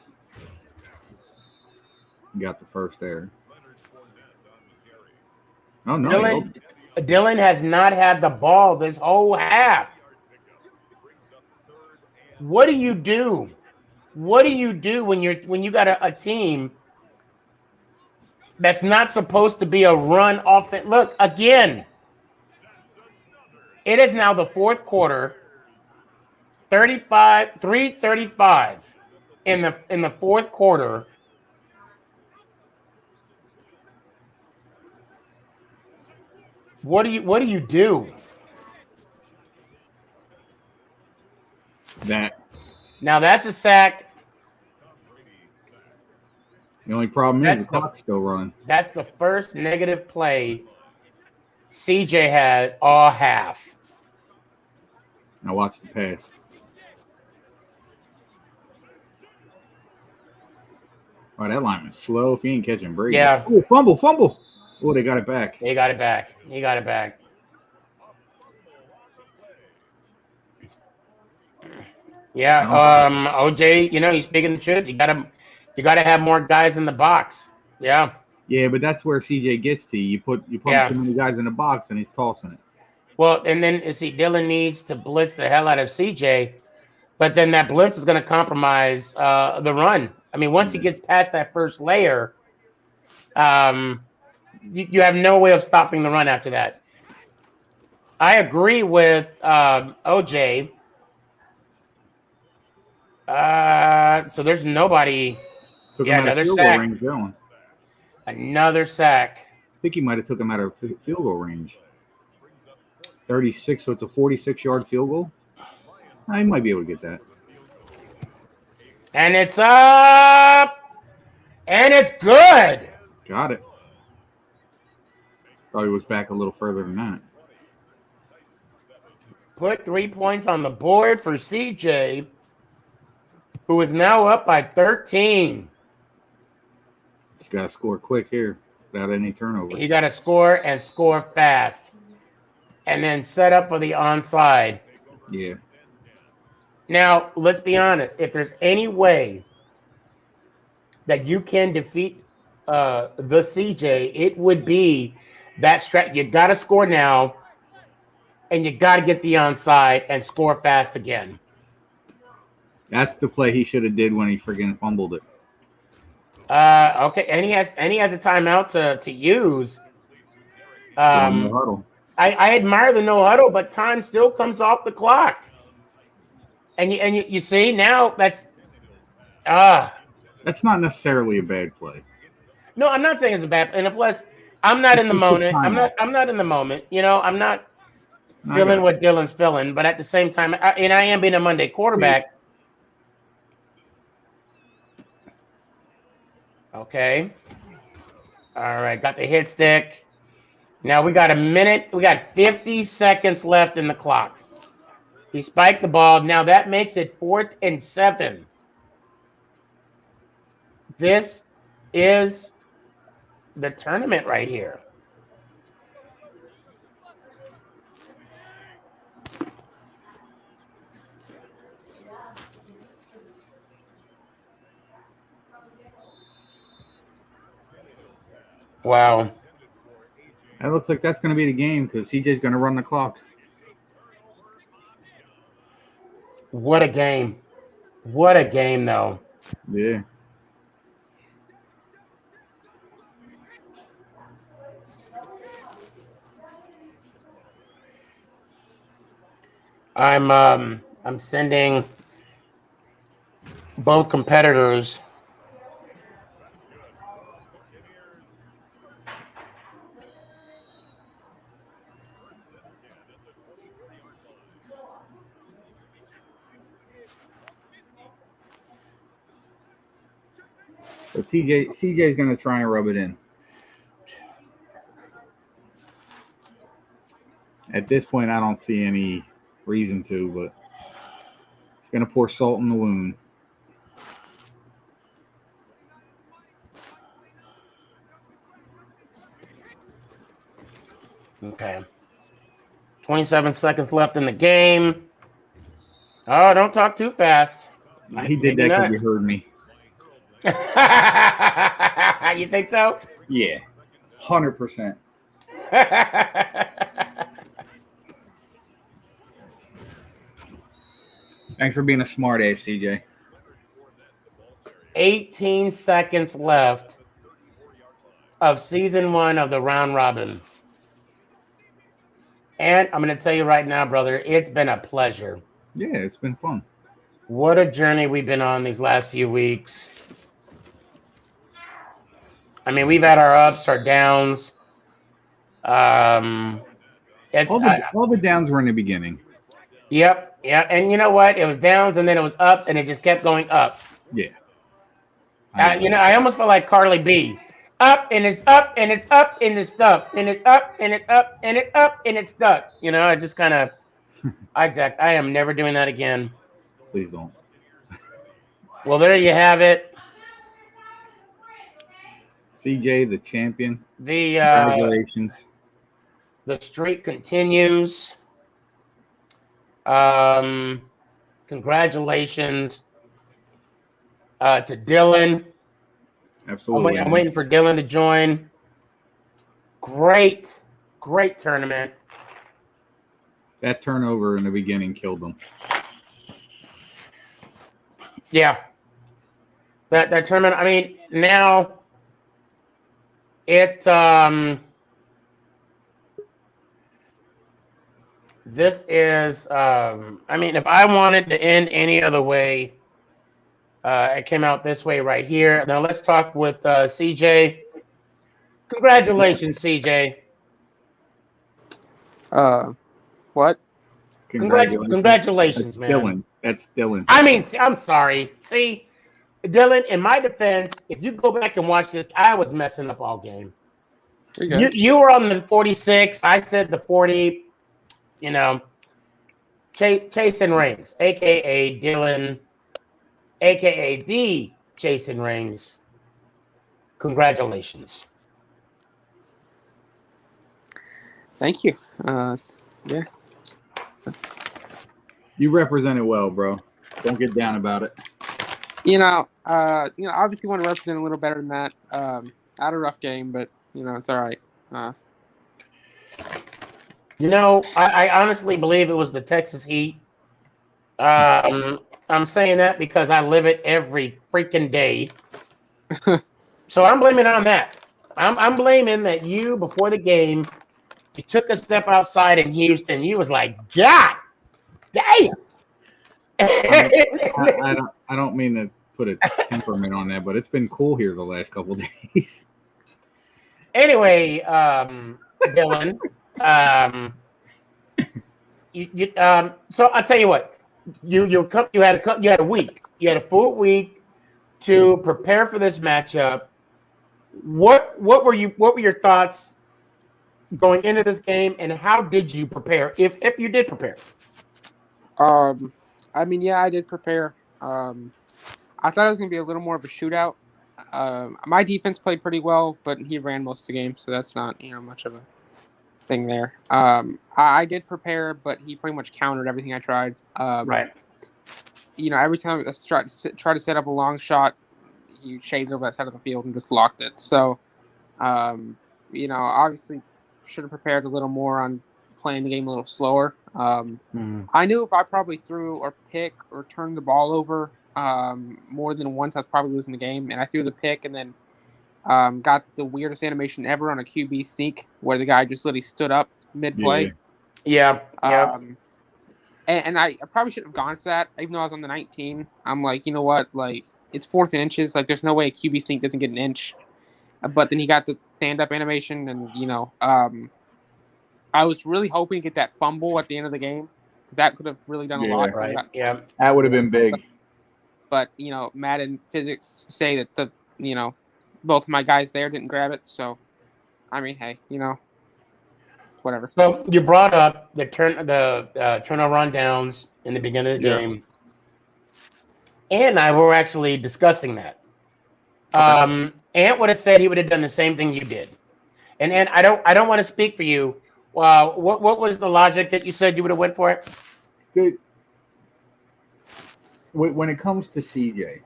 Got the first there. Oh, no. Dylan has not had the ball this whole half. What do you do? What do you do when you got a team that's not supposed to be a run offense? Look, again, it is now the fourth quarter, 3:35 in the fourth quarter. What do you do? That Now that's a sack. the only problem is That's the clock's still running. That's the first negative play CJ had all half. Now watch the pass. Oh, that lineman's slow. If he ain't catching Brady. Yeah. Oh, fumble. Oh, they got it back. He got it back. Yeah, OJ, he's speaking the truth. You gotta have more guys in the box. Yeah. Yeah, but that's where CJ gets to you. You put too many guys in the box and he's tossing it. Well, and then Dylan needs to blitz the hell out of CJ, but then that blitz is going to compromise the run. I mean, once he gets past that first layer, you have no way of stopping the run after that. I agree with OJ. So there's nobody. Another sack. Another sack. I think he might have took him out of field goal range. 36, so it's a 46-yard field goal. I might be able to get that. And it's up. And it's good. Got it. Probably was back a little further than that. Put 3 points on the board for CJ, who is now up by 13. He's got to score quick here without any turnover. You got to score and score fast. And then set up for the onside. Yeah. Now, let's be honest. If there's any way that you can defeat the CJ, it would be that stretch. You got to score now, and you got to get the onside and score fast again. That's the play he should have did when he friggin' fumbled it. Okay, and he has a timeout to use. No huddle. I admire the no huddle, but time still comes off the clock. And you see now that's not necessarily a bad play. No, I'm not saying it's a bad. And plus, I'm not in the moment. I'm not in the moment. I'm not feeling what Dylan's feeling. But at the same time, I am being a Monday quarterback. Okay. All right, got the hit stick. Now we got a minute. We got 50 seconds left in the clock. He spiked the ball. Now that makes it 4th and 7. This is the tournament right here. Wow. That looks like that's going to be the game because CJ's going to run the clock. What a game. What a game, though. Yeah. I'm sending both competitors So CJ's going to try and rub it in. At this point, I don't see any reason to, but it's going to pour salt in the wound. Okay. 27 seconds left in the game. Oh, don't talk too fast. He did that because he heard me. You think so? Yeah. 100%. Thanks for being a smart ass, CJ. 18 seconds left of season 1 of the round robin. And I'm going to tell you right now, brother, it's been a pleasure. Yeah, it's been fun. What a journey we've been on these last few weeks. I mean, we've had our ups, our downs. All the downs were in the beginning. Yep. And you know what? It was downs, and then it was ups, and it just kept going up. Yeah. I almost felt like Carly B. Up, and it's up, and it's up, and it's stuck, and it's up, and it's up, and it's up, and it's stuck. I just kind of hijacked. I am never doing that again. Please don't. Well, there you have it. CJ, the champion. Congratulations. The streak continues. Congratulations to Dylan. Absolutely. I'm waiting for Dylan to join. Great tournament. That turnover in the beginning killed them. Yeah. That tournament, I mean, now it this is I mean, if I wanted to end any other way, it came out this way right here. Now let's talk with CJ. Congratulations, CJ. What? Congratulations, man. Dylan. That's Dylan. I mean, I'm sorry. See, Dylan, in my defense, if you go back and watch this, I was messing up all game. You were on the 46. I said the 40. Chasing Rings, a.k.a. Dylan, a.k.a. the Chasing Rings. Congratulations. Thank you. Yeah. You represented well, bro. Don't get down about it. Obviously want to represent a little better than that. Had a rough game, but it's all right. I honestly believe it was the Texas Heat. I'm saying that because I live it every freaking day. So I'm blaming it on that. I'm blaming that you, before the game, you took a step outside in Houston. You was like, God damn. I don't mean to put a temperament on that, but it's been cool here the last couple of days. Anyway, Dylan, so I'll tell you what, you had a week, you had a full week to prepare for this matchup. What were your thoughts going into this game, and how did you prepare, if you did prepare? I mean, yeah, I did prepare. I thought it was going to be a little more of a shootout. My defense played pretty well, but he ran most of the game, so that's not much of a thing there. I did prepare, but he pretty much countered everything I tried. Right. Every time I try to set up a long shot, he shaded over that side of the field and just blocked it. So, obviously should have prepared a little more on playing the game a little slower. I knew if I probably threw or pick or turned the ball over more than once, I was probably losing the game. And I threw the pick and then got the weirdest animation ever on a QB sneak where the guy just literally stood up mid-play. Yeah. And I probably shouldn't have gone for that, even though I was on the 19. I'm like, you know what? Like, it's 4th and inches. Like, there's no way a QB sneak doesn't get an inch. But then he got the stand-up animation, and, I was really hoping to get that fumble at the end of the game. That could have really done a lot. Right. Yeah. That would have been big. But, Madden physics say that, both of my guys there didn't grab it. So, I mean, hey, whatever. So you brought up the turnover on downs in the beginning of the game. And I were actually discussing that. Okay. Ant would have said he would have done the same thing you did. And I don't want to speak for you. What was the logic that you said you would have went for it? When it comes to CJ,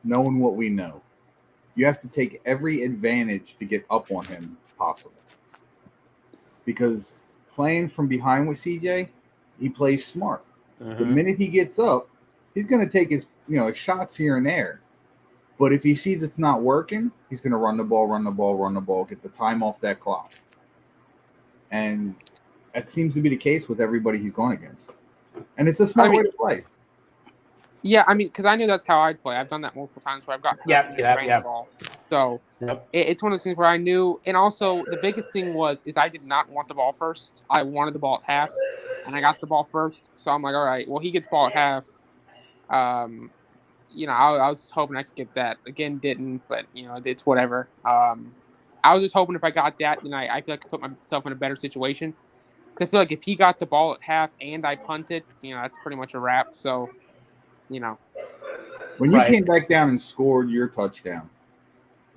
knowing what we know, you have to take every advantage to get up on him possible. Because playing from behind with CJ, he plays smart. The minute he gets up, he's going to take his shots here and there. But if he sees it's not working, he's going to run the ball, get the time off that clock. And that seems to be the case with everybody he's going against. And it's a smart way to play. Yeah, I mean, because I knew that's how I'd play. I've done that multiple times where I've got the ball. So it's one of those things where I knew. And also, the biggest thing is I did not want the ball first. I wanted the ball at half, and I got the ball first. So I'm like, all right, well, he gets ball at half. I was hoping I could get that. Again, didn't, but it's whatever. I was just hoping if I got that, then I feel like I put myself in a better situation. Because I feel like if he got the ball at half and I punted, that's pretty much a wrap. So, when you came back down and scored your touchdown,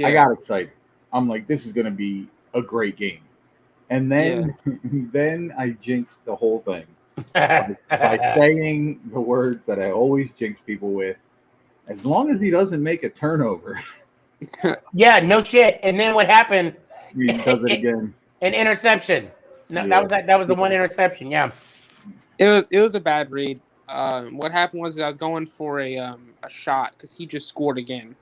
I got excited. I'm like, this is going to be a great game. And then, then I jinxed the whole thing by saying the words that I always jinx people with. As long as he doesn't make a turnover. Yeah, no shit. And then what happened? He does it again. An interception. No, that was the one interception. Yeah. It was a bad read. What happened was I was going for a shot because he just scored again.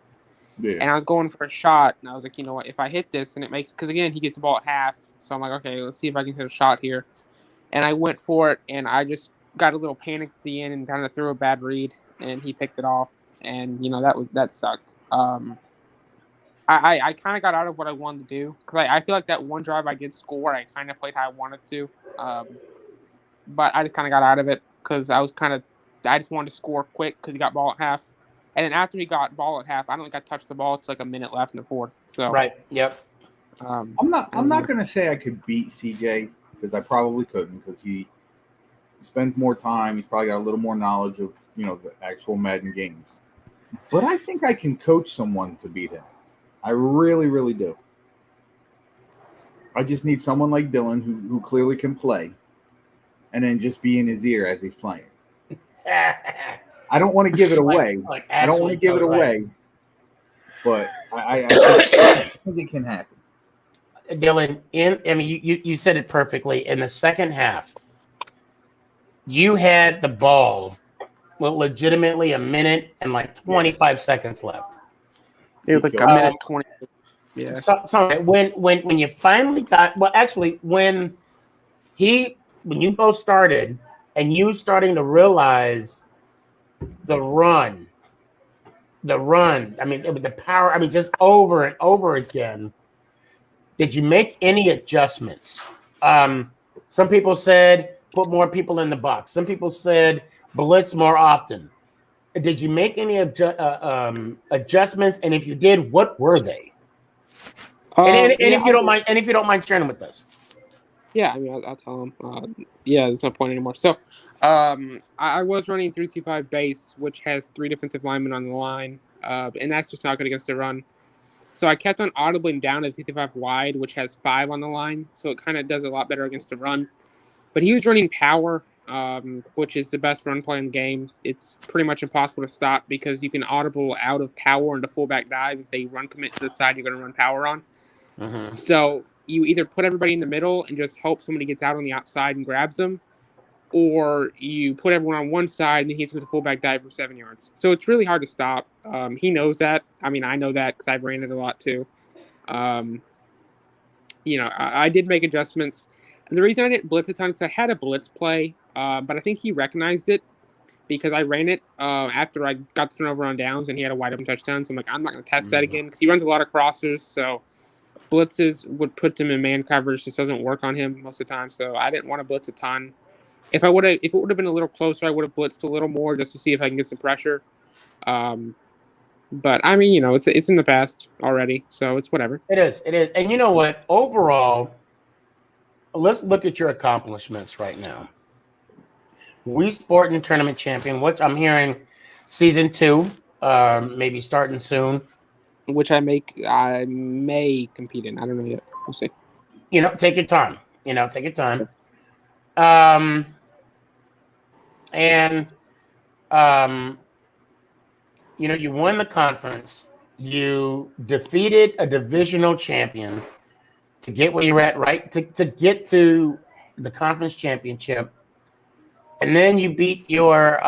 Yeah. And I was going for a shot, and I was like, you know what? If I hit this and it makes, because again he gets the ball at half, so I'm like, okay, let's see if I can hit a shot here. And I went for it, and I just got a little panicked at the end and kind of threw a bad read, and he picked it off. And that sucked. I kind of got out of what I wanted to do because I feel like that one drive I did score, I kind of played how I wanted to, but I just kind of got out of it because I just wanted to score quick because he got ball at half, and then after he got ball at half, I don't think I touched the ball. It's like a minute left in the fourth. So yep. I'm not gonna say I could beat CJ because I probably couldn't because he spends more time. He's probably got a little more knowledge of the actual Madden games. But I think I can coach someone to beat him. I really, really do. I just need someone like Dylan who clearly can play and then just be in his ear as he's playing. I don't want to give it away. I don't want to give it away. But I think it can happen. Dylan, you said it perfectly. In the second half, you had the ball with legitimately a minute and like 25 seconds left. It was like a minute 20. Yeah. So when you finally got, well, actually, when you both started and you starting to realize the run, I mean, it was the power, I mean, just over and over again, did you make any adjustments? Some people said put more people in the box. Some people said blitz more often. Did you make any adjustments? And if you did, what were they? If you don't mind sharing them with us. Yeah, I mean, I'll tell him. There's no point anymore. So, I was running 3-5 base, which has 3 defensive linemen on the line, and that's just not good against the run. So I kept on audibling down to 3-5 wide, which has 5 on the line, so it kind of does a lot better against the run. But he was running power, which is the best run play in the game. It's pretty much impossible to stop because you can audible out of power into fullback dive. If they run commit to the side, you're going to run power on. Mm-hmm. So you either put everybody in the middle and just hope somebody gets out on the outside and grabs them, or you put everyone on one side and then he's with a fullback dive for 7 yards. So it's really hard to stop. He knows that. I mean, I know that because I've ran it a lot too. I did make adjustments. And the reason I didn't blitz a ton is I had a blitz play, but I think he recognized it because I ran it after I got the turnover on downs and he had a wide open touchdown. So I'm like, I'm not going to test that again because he runs a lot of crossers. So blitzes would put him in man coverage. Just doesn't work on him most of the time. So I didn't want to blitz a ton. If it would have been a little closer, I would have blitzed a little more just to see if I can get some pressure. But I mean, it's in the past already, so it's whatever. It is. And you know what? Overall, let's look at your accomplishments right now. Wii Sporting Tournament champion, which I'm hearing season 2, maybe starting soon. Which I may compete in. I don't know yet. We'll see. Take your time. Take your time. You won the conference. You defeated a divisional champion to get where you're at, right? To get to the conference championship. And then you beat your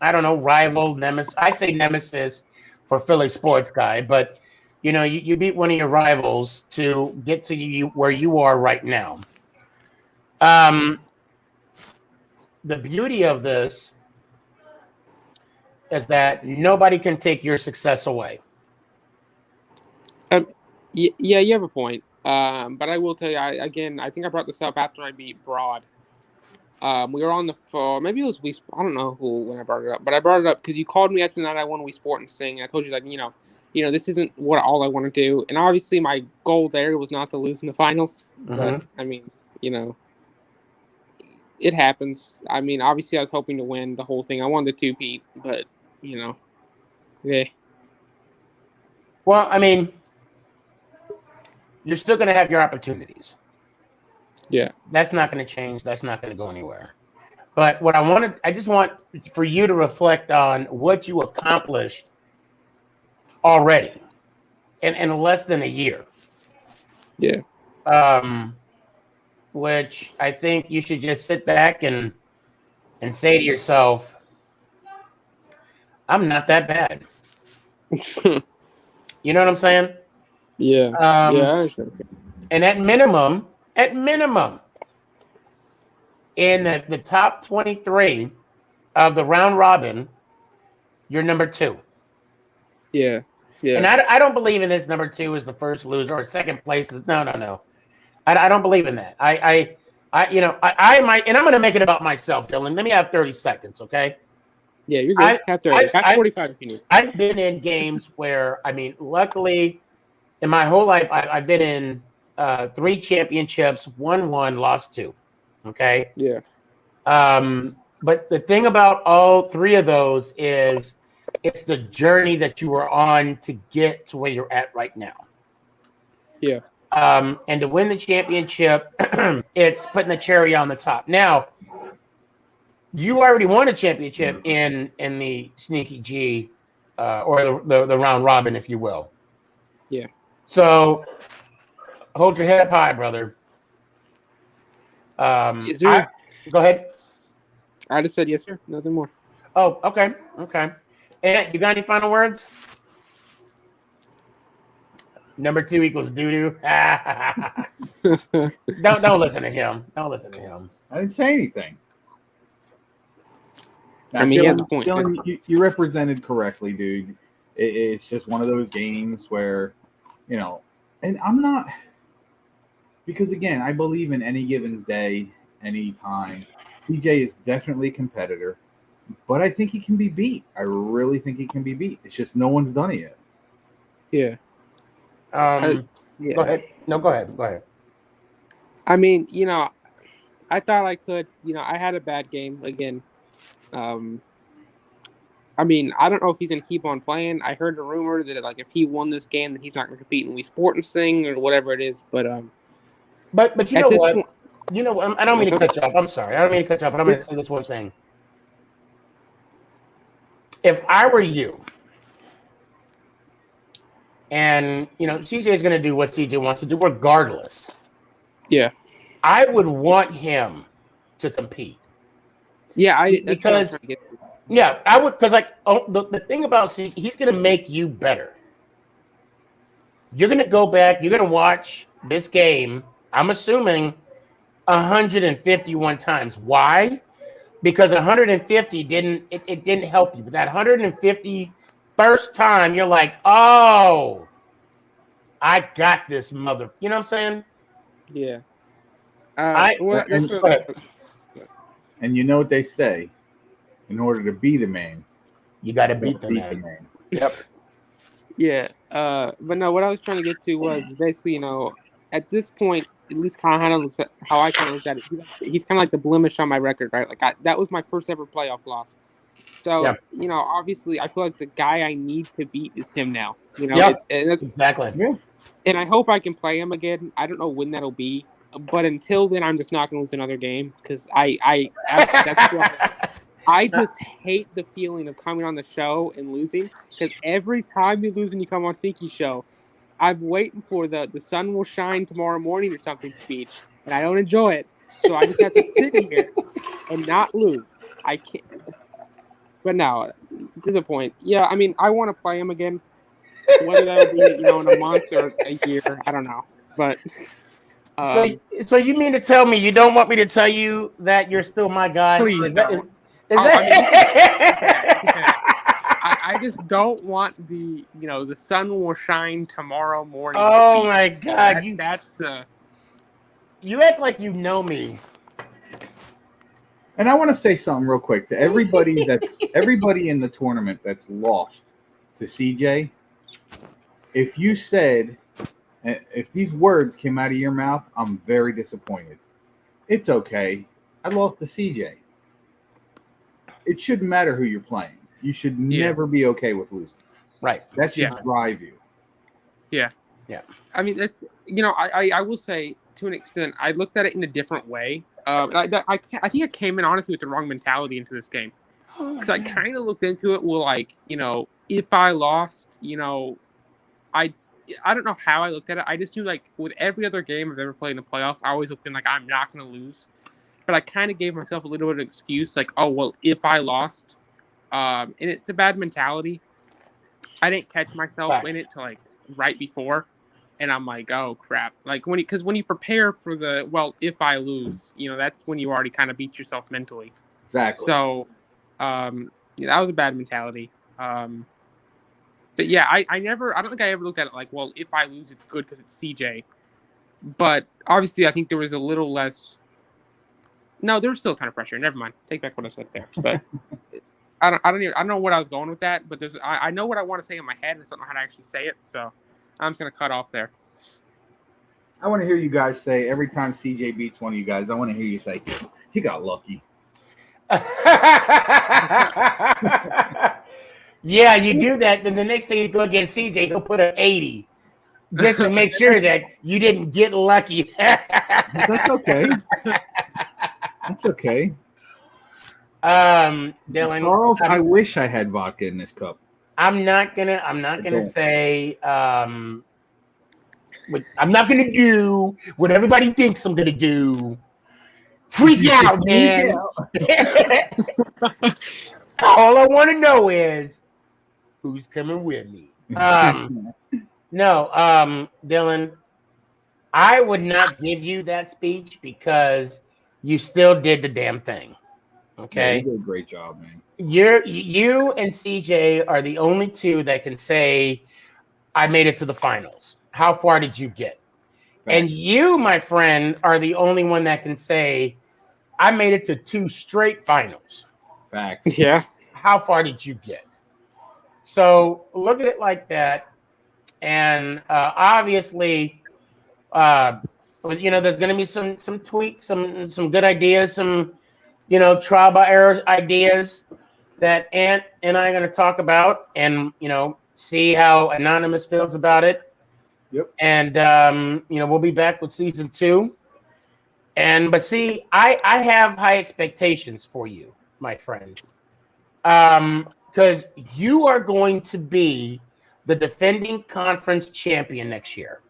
I don't know, rival, nemesis. I say nemesis for Philly sports guy, but you beat one of your rivals to get to you where you are right now. The beauty of this is that nobody can take your success away. Yeah, you have a point. But I will tell you, I think I brought this up after I beat Broad. We were on the phone. Maybe it was Wii. I don't know when I brought it up, but I brought it up because you called me after the night I won Wii Sport and Sing. And I told you this isn't what all I want to do. And obviously, my goal there was not to lose in the finals. But I mean, it happens. I mean, obviously, I was hoping to win the whole thing. I wanted to 2-peat, but yeah. Well, I mean, you're still going to have your opportunities. Yeah. That's not going to change. That's not going to go anywhere. But what I just want for you to reflect on what you accomplished already in less than a year. Yeah. Which I think you should just sit back and say to yourself, I'm not that bad. You know what I'm saying? Yeah. And at minimum, in the top 23 of the round robin, you're number 2. Yeah. And I don't believe in this number 2 is the first loser or second place. No. I don't believe in that. I might, and I'm going to make it about myself, Dylan. Let me have 30 seconds, okay? Yeah, you're good. Have 30. Have 45 if you need. I've been in games where, luckily, in my whole life, I've been in 3 championships, won 1, lost 2. Okay. Yeah. But the thing about all 3 of those is it's the journey that you were on to get to where you're at right now. Yeah. And to win the championship, it's putting the cherry on the top. Now, you already won a championship in the SneakyG or the round robin, if you will. Yeah. So hold your head up high, brother. Go ahead. I just said yes, sir. Nothing more. Oh, okay. And you got any final words? Number 2 equals doo-doo. Don't listen to him. I didn't say anything. Now, he has a point. Dylan, you represented correctly, dude. It's just one of those games where, and I'm not, because again, I believe in any given day, any time. CJ is definitely a competitor, but I think he can be beat. I really think he can be beat. It's just no one's done it yet. Yeah. Yeah. Go ahead. No, go ahead. I mean, I thought I could. I had a bad game again. I mean, I don't know if he's gonna keep on playing. I heard a rumor that if he won this game, then he's not gonna compete in Wii Sport and Sing or whatever it is. But you know what? I don't mean to cut you off. I'm sorry. I don't mean to cut you off, but I'm gonna say this one thing. If I were you, and CJ is gonna do what CJ wants to do, regardless. Yeah, I would want him to compete. Yeah, yeah, I would, because the thing about CJ, he's gonna make you better. You're gonna go back. You're gonna watch this game. I'm assuming 151 times. Why? Because 150 didn't help you. But that 150 first time, you're like, oh, I got this mother. You know what I'm saying? Yeah. And you know what they say? In order to be the man, you got to beat the man. Yep. Yeah. But no, what I was trying to get to was basically, at this point, at least kind of looks at how I kind of looked at it. He's kind of like the blemish on my record, right? That was my first ever playoff loss. So, obviously, I feel like the guy I need to beat is him now. Exactly. Yeah. And I hope I can play him again. I don't know when that'll be, but until then, I'm just not going to lose another game because that's why I just hate the feeling of coming on the show and losing because every time you lose and you come on Sneaky Show, I'm waiting for the sun will shine tomorrow morning or something speech, and I don't enjoy it. So I just have to sit here and not lose. I can't. But now, to the point. Yeah, I mean, I want to play him again. Whether that'll be, in a month or a year, I don't know. But So you mean to tell me you don't want me to tell you that you're still my guy? please Is that don't. is I that? mean, you can ask. I just don't want the sun will shine tomorrow morning. Oh speech. my God! You act like you know me. And I want to say something real quick to everybody everybody in the tournament that's lost to CJ. If you said, if these words came out of your mouth, I'm very disappointed. It's okay. I lost to CJ. It shouldn't matter who you're playing. You should never be okay with losing. Right. That should drive you. Yeah. Yeah. I mean, it's I will say to an extent, I looked at it in a different way. I think I came in honestly with the wrong mentality into this game because I kind of looked into it. Well, like if I lost, I don't know how I looked at it. I just knew like with every other game I've ever played in the playoffs, I always looked in like I'm not going to lose. But I kind of gave myself a little bit of an excuse, like, oh well, if I lost, and it's a bad mentality. I didn't catch myself in it till like right before. And I'm like, oh crap! Like when you prepare for if I lose, that's when you already kind of beat yourself mentally. Exactly. So, that was a bad mentality. But yeah, I don't think I ever looked at it like, well, if I lose, it's good because it's CJ. But obviously, I think there was a little less. No, there was still a ton of pressure. Never mind. Take back what I said there. But I don't know what I was going with that. But I know what I want to say in my head. I just don't know how to actually say it. So. I'm just going to cut off there. I want to hear you guys say, every time CJ beats one of you guys, I want to hear you say, he got lucky. Yeah, you do that. Then the next thing you go against CJ, he'll put an 80 just to make sure that you didn't get lucky. That's okay. That's okay. Dylan. Charles, I wish I had vodka in this cup. I'm not gonna say I'm not gonna do what everybody thinks I'm gonna do. Freak out, man. All I want to know is who's coming with me. No, Dylan, I would not give you that speech because you still did the damn thing. Okay, yeah, you did a great job, man. You and CJ are the only two that can say I made it to the finals. How far did you get? Facts. And you, my friend, are the only one that can say I made it to 2 straight finals. Facts. Yeah. How far did you get? So look at it like that. And obviously, there's going to be some tweaks, some good ideas, some trial by error ideas that Ant and I are going to talk about, and see how Anonymous feels about it. Yep. And we'll be back with season 2. But see, I have high expectations for you, my friend, because you are going to be the defending conference champion next year.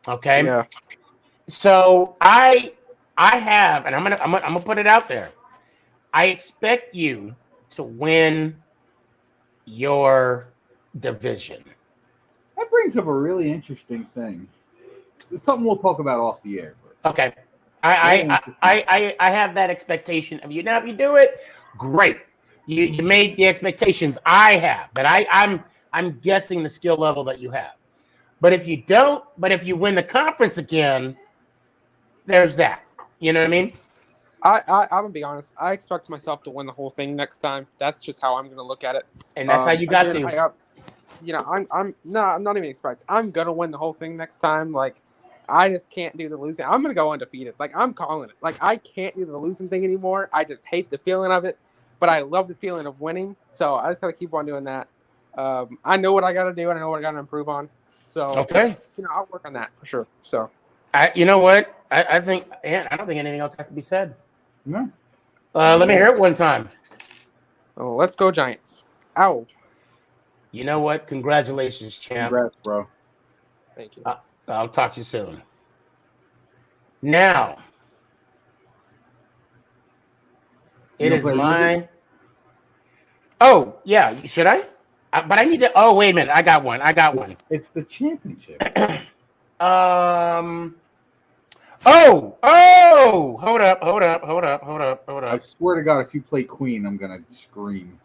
Okay. Yeah. So I have, and I'm gonna put it out there. I expect you to win your division. That brings up a really interesting thing. It's something we'll talk about off the air. But okay. I have that expectation of you. Now, if you do it, great. You made the expectations I have, but I'm guessing the skill level that you have. But if you don't, if you win the conference again, there's that. You know what I mean? I'm gonna be honest. I expect myself to win the whole thing next time. That's just how I'm gonna look at it. And that's how you got to. I'm not even expect. I'm gonna win the whole thing next time. Like, I just can't do the losing. I'm gonna go undefeated. Like, I'm calling it. Like, I can't do the losing thing anymore. I just hate the feeling of it, but I love the feeling of winning. So I just gotta keep on doing that. I know what I gotta do, and I know what I gotta improve on. So okay, I'll work on that for sure. So, you know what? I think I don't think anything else has to be said. No. Let me hear it one time. Oh, let's go Giants! Ow. You know what? Congratulations, champ. Congrats, bro. Thank you. I'll talk to you soon. Now, it is my Oh, yeah. Should I? But I need to. Oh, wait a minute. I got one. It's the championship. Oh. Hold up. I swear to God, if you play Queen, I'm gonna scream.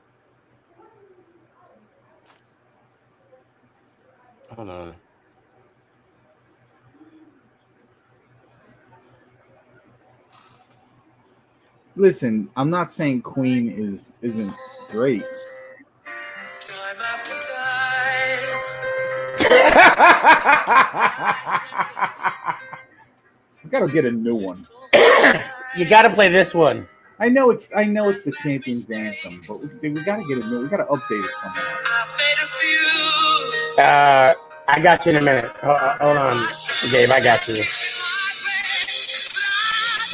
Hold on. Listen, I'm not saying Queen isn't great. Time after time. I gotta get a new one. You got to play this one. I know it's the Champions Anthem, but we gotta get a new. We gotta update it somehow. I've made a few. I got you in a minute. Hold on, Gabe. I got you.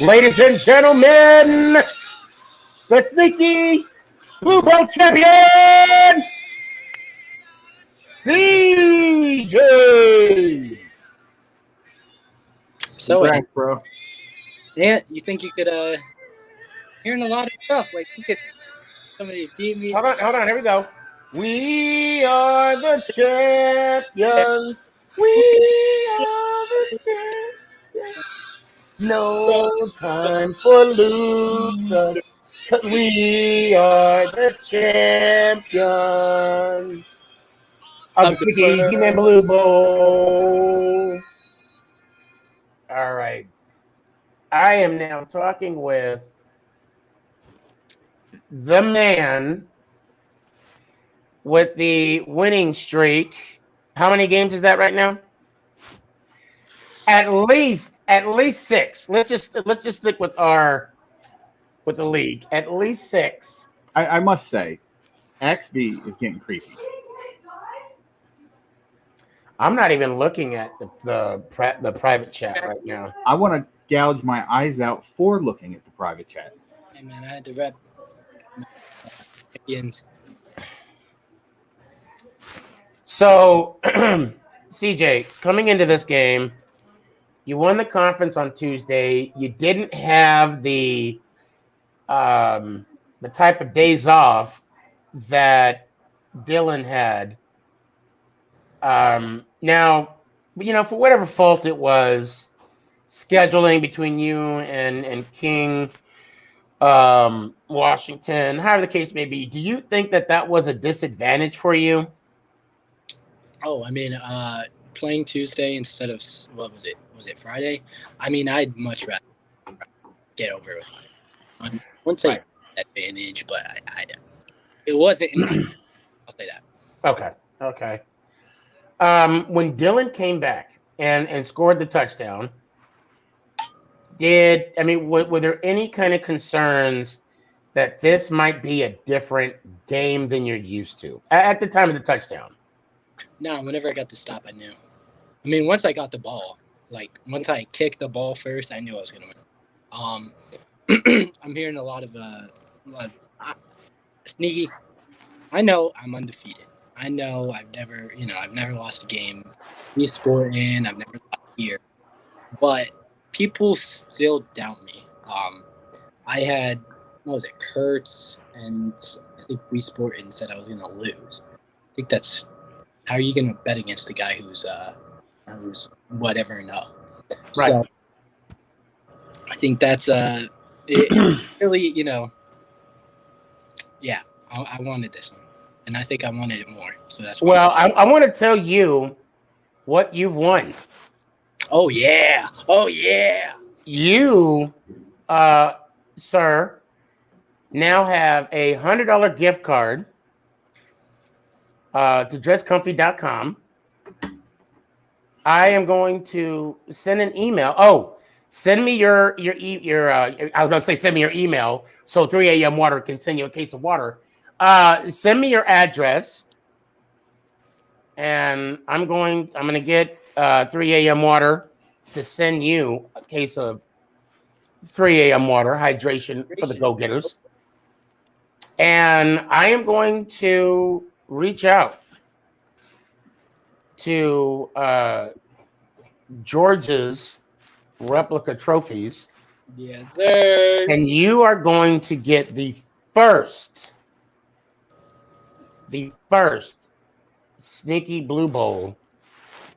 Ladies and gentlemen, the Sneaky Blue Belt Champion, CJ. So, Congrats, bro. yeah, you think you could hearing a lot of stuff like you could somebody beat me? Hold on. Here we go. We are the champions. We are the champions. No time for losers. 'Cause we are the champions of the Sneaky G-Man Blue Bowl. All right. I am now talking with the man with the winning streak. How many games is that right now? At least 6. Let's just stick with the league. At least 6. I must say, XB is getting creepy. I'm not even looking at the private chat right now. I want to gouge my eyes out for looking at the private chat. Hey man, I had to rep champions. So, CJ, coming into this game, you won the conference on Tuesday. You didn't have the type of days off that Dylan had. Now, for whatever fault it was, scheduling between you and King, Washington, however the case may be, do you think that was a disadvantage for you? Oh, I mean, playing Tuesday instead of what was it? Was it Friday? I mean, I'd much rather get over it. Once I advantage, but I it wasn't. I'll say that. Okay. When Dylan came back and scored the touchdown, were there any kind of concerns that this might be a different game than you're used to at the time of the touchdown? No, whenever I got the stop, I knew. I mean, once I got the ball, like once I kicked the ball first, I knew I was gonna win. I'm hearing a lot of Sneaky. I know I'm undefeated. I know I've never lost a game. He's sporting. I've never lost here, but people still doubt me. I had Kurtz and I think We Sport and said I was gonna lose. I think that's how are you gonna bet against a guy who's whatever no. Right. So I think that's it really yeah. I wanted this one, and I think I wanted it more. So that's why. Well, I want to tell you what you've won. Oh yeah! You, sir, now have a $100 gift card to dresscomfy.com. I am going to send an email. Oh, send me your I was about to say send me your email so 3 a.m. Water can send you a case of water. Send me your address, and I'm gonna get 3 a.m. Water to send you a case of 3 a.m. Water hydration for the go-getters. And I am going to reach out to George's replica trophies. Yes, sir. And you are going to get the first the first Sneaky Blue Bowl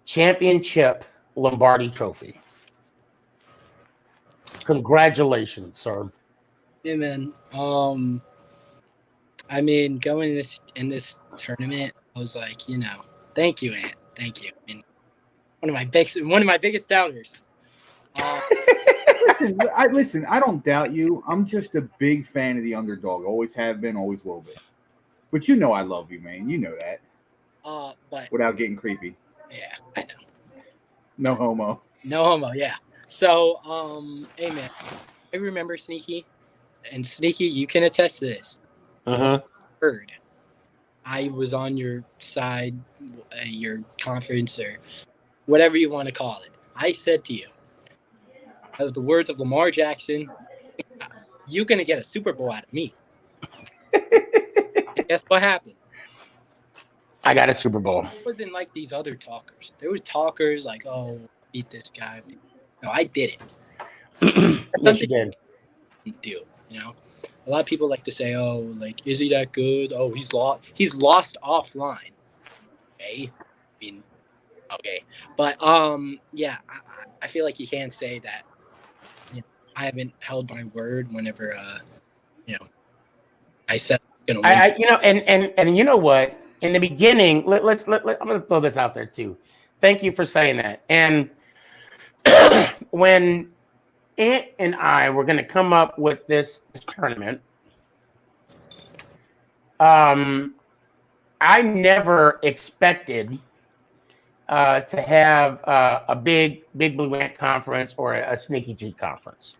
championship Lombardi trophy. Congratulations, sir. Yeah, man. I mean, going in this tournament, I was like, thank you, Ant. Thank you. I mean, one of my biggest doubters. Listen, I don't doubt you. I'm just a big fan of the underdog. Always have been, always will be. But you know I love you, man. You know that. But without getting creepy. Yeah, I know. No homo. No homo, yeah. So, hey man, I remember Sneaky, and Sneaky, you can attest to this. Heard, I was on your side, your conference, or whatever you want to call it. I said to you, of the words of Lamar Jackson, you're gonna get a Super Bowl out of me. And guess what happened? I got a Super Bowl. It wasn't like these other talkers. There were talkers like, "Oh, beat this guy." No, I did it. Yes, you did. Do a lot of people like to say, "Oh, like, is he that good? Oh, he's lost. He's lost offline." Okay, I mean, okay, but yeah, I feel like you can't say that. I haven't held my word whenever I said I'm gonna win. And you know what? In the beginning, I'm going to throw this out there too. Thank you for saying that. And when Ant and I were going to come up with this tournament, I never expected to have a big Blue Ant conference or a SneakyG conference.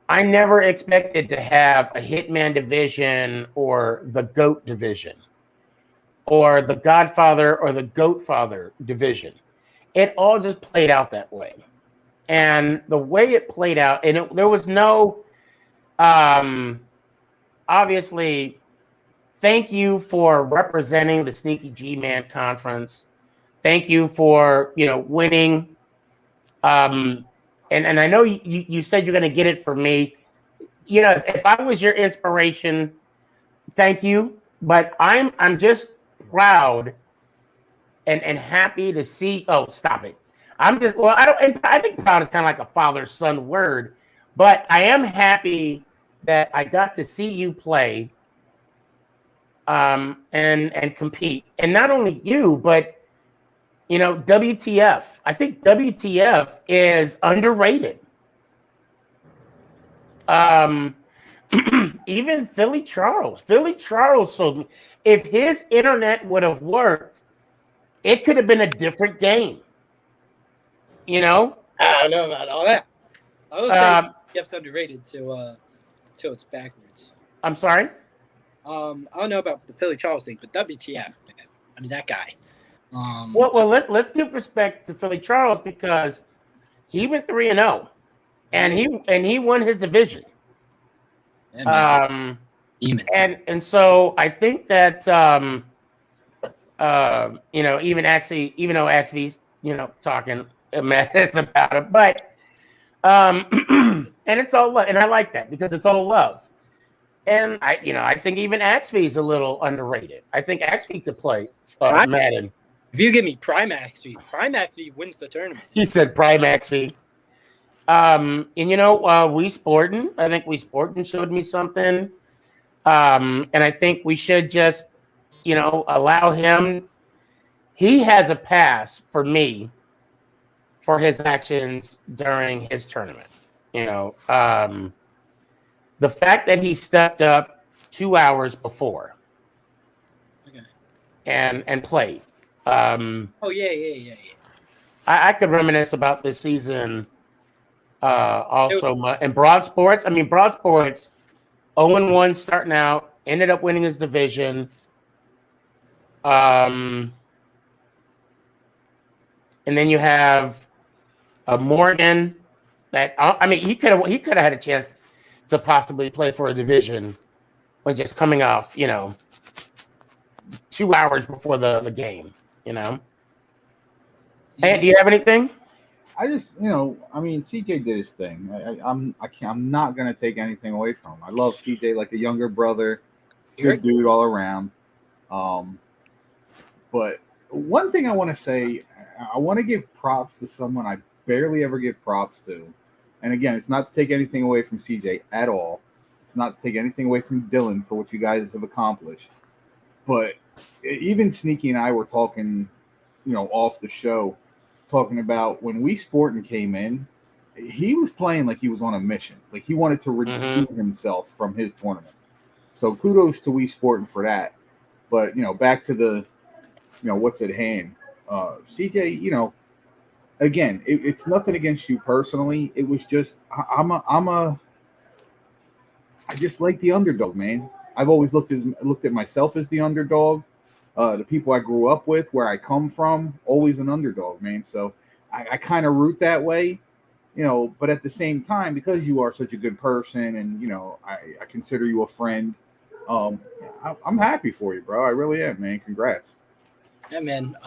I never expected to have a Hitman division or the GOAT division or the Godfather or the Goatfather division. It all just played out that way. And the way it played out, and there was no, obviously, thank you for representing the SneakyG Man conference. Thank you for, winning. And I know you said you're going to get it from me. If I was your inspiration, thank you. But I'm just proud and happy to see. Oh, stop it. I think proud is kind of like a father-son word, but I am happy that I got to see you play and compete. And not only you, but WTF. I think WTF is underrated. Even Philly Charles. So if his internet would have worked, it could have been a different game. I don't know about all that. I would say WTF's underrated till it's backwards. I'm sorry? I don't know about the Philly Charles thing, but WTF, man. I mean, that guy. Well, let's give respect to Philly Charles because he went 3-0, and he won his division. Yeah, and so I think that even though Axie's talking a mess about it, but and it's all love, and I like that because it's all love. And I think even Axie's a little underrated. I think Axie could play Madden. If you give me Prime Axie wins the tournament. He said Prime Axie. And We Sportin'. I think We Sportin' showed me something. And I think we should just, allow him. He has a pass for me for his actions during his tournament. The fact that he stepped up 2 hours before and played. Yeah. I could reminisce about this season also. And Broad Sports, 0-1 starting out, ended up winning his division. And then you have Morgan that he could have had a chance to possibly play for a division when just coming off 2 hours before the game. Hey, do you have anything? I just, CJ did his thing. I'm not gonna take anything away from him. I love CJ like a younger brother, good dude all around. But one thing I want to say, I want to give props to someone I barely ever give props to. And again, it's not to take anything away from CJ at all. It's not to take anything away from Dylan for what you guys have accomplished. But even Sneaky and I were talking, off the show, talking about when Wii Sporting came in, he was playing like he was on a mission. Like he wanted to redeem himself from his tournament. So kudos to Wii Sporting for that. But, back to the, what's at hand. CJ, again, it's nothing against you personally. It was just, I just like the underdog, man. I've always looked at myself as the underdog. The people I grew up with, where I come from, always an underdog, man. So I kind of root that way, but at the same time, because you are such a good person and, I consider you a friend, I'm happy for you, bro. I really am, man. Congrats. Yeah, man.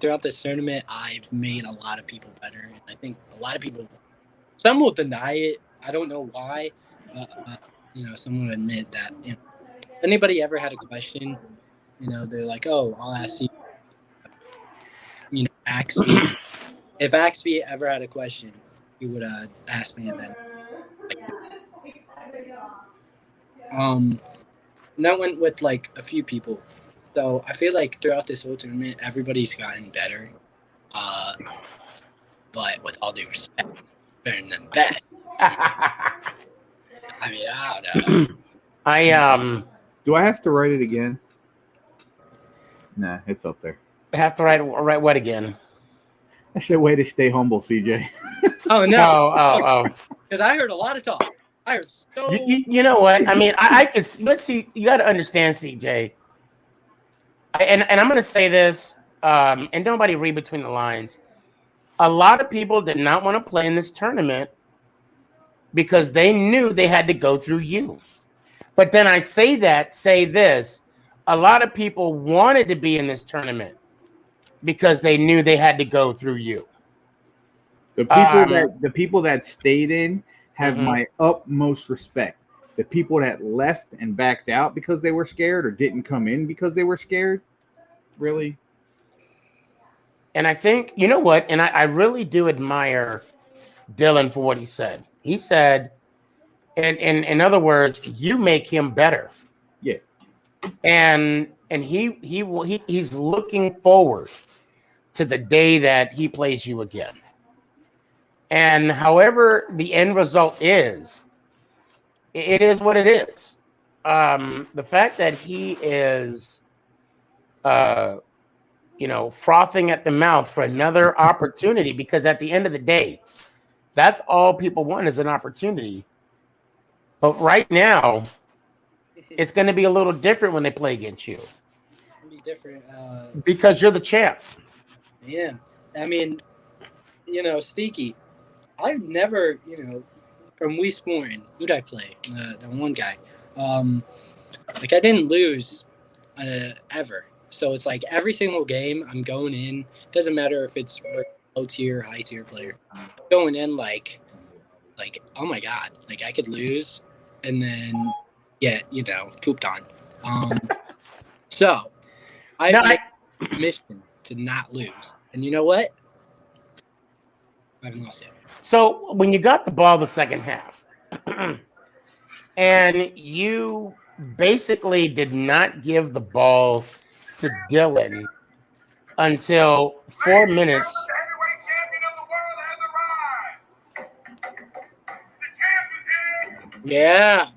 Throughout this tournament, I've made a lot of people better. And I think a lot of people, some will deny it. I don't know why. Some will admit that, if anybody ever had a question, they're like, oh, I'll ask you, Axby. If Axby ever had a question, he would ask me and then. And that went with like a few people. So I feel like throughout this whole tournament, everybody's gotten better. But with all due respect, better than best. I don't know. Do I have to write it again? Nah, it's up there. I have to write what again? I said, way to stay humble, CJ. Oh, no. Oh. Because I heard a lot of talk. I heard so... You know what? I mean, I could... Let's see. You got to understand, CJ. And I'm going to say this, and nobody read between the lines. A lot of people did not want to play in this tournament because they knew they had to go through you. But then I say this, a lot of people wanted to be in this tournament because they knew they had to go through you. The people that stayed in have my utmost respect. The people that left and backed out because they were scared or didn't come in because they were scared, really? And I think, you know what? And I really do admire Dylan for what he said. He said, and in other words, you make him better. Yeah. And he's looking forward to the day that he plays you again. And however the end result is, it is what it is. The fact that he is, frothing at the mouth for another opportunity, because at the end of the day, that's all people want is an opportunity. But right now, it's going to be a little different when they play against you. It'll be different. Because you're the champ. Yeah. I mean, Sneaky, I've never, from Wii Sporting, who'd I play? The one guy. I didn't lose ever. So it's like every single game I'm going in, doesn't matter if it's low tier, high tier player, I'm going in like, oh my God, like I could lose and then get, pooped on. So I made a mission to not lose. And you know what? I haven't lost it. So when you got the ball the second half, and you basically did not give the ball to Dylan until 4 minutes. Yeah.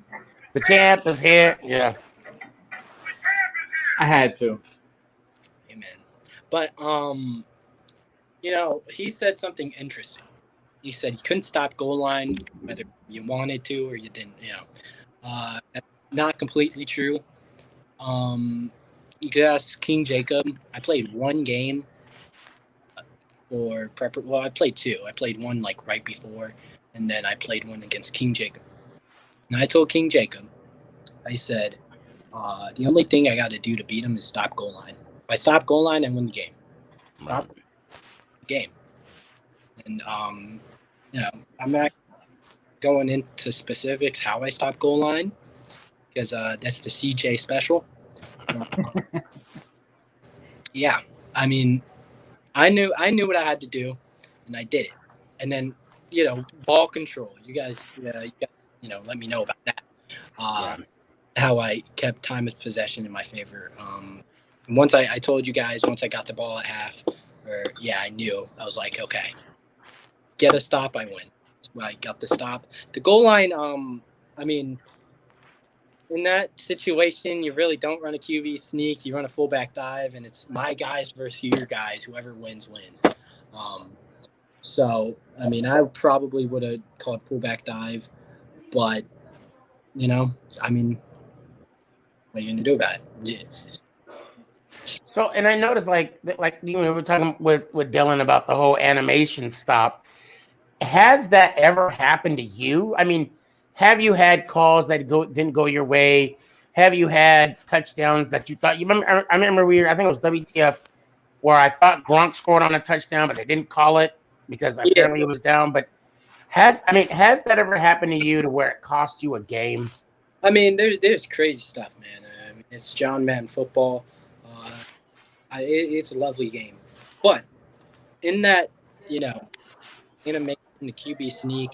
The champ is here. Yeah. I had to. Amen. But he said something interesting. He said you couldn't stop goal line whether you wanted to or you didn't. That's not completely true. You could ask King Jacob. I played one game for prep. Well, I played two. I played one right before, and then I played one against King Jacob. And I told King Jacob, I said, the only thing I got to do to beat him is stop goal line. If I stop goal line, I win the game. Stop the game. And I'm not going into specifics how I stop goal line because that's the CJ special. Yeah, I mean, I knew what I had to do, and I did it. And then, ball control. You guys, let me know about that. How I kept time of possession in my favor. Once I told you guys, once I got the ball at half, I knew. I was like, okay, get a stop, I win. I got the stop. The goal line, I mean, in that situation, you really don't run a QB sneak. You run a fullback dive, and it's my guys versus your guys. Whoever wins, wins. So, I mean, I probably would have called fullback dive, but, I mean, what are you going to do about it? Yeah. So, and I noticed, like we were talking with Dylan about the whole animation stop. Has that ever happened to you? I mean, have you had calls that didn't go your way? Have you had touchdowns that you thought you remember? I remember I think it was WTF, where I thought Gronk scored on a touchdown, but they didn't call it because apparently it was down. But has that ever happened to you to where it cost you a game? I mean, there's crazy stuff, man. I mean, it's John Madden football. It's a lovely game, but in that, making the QB sneak.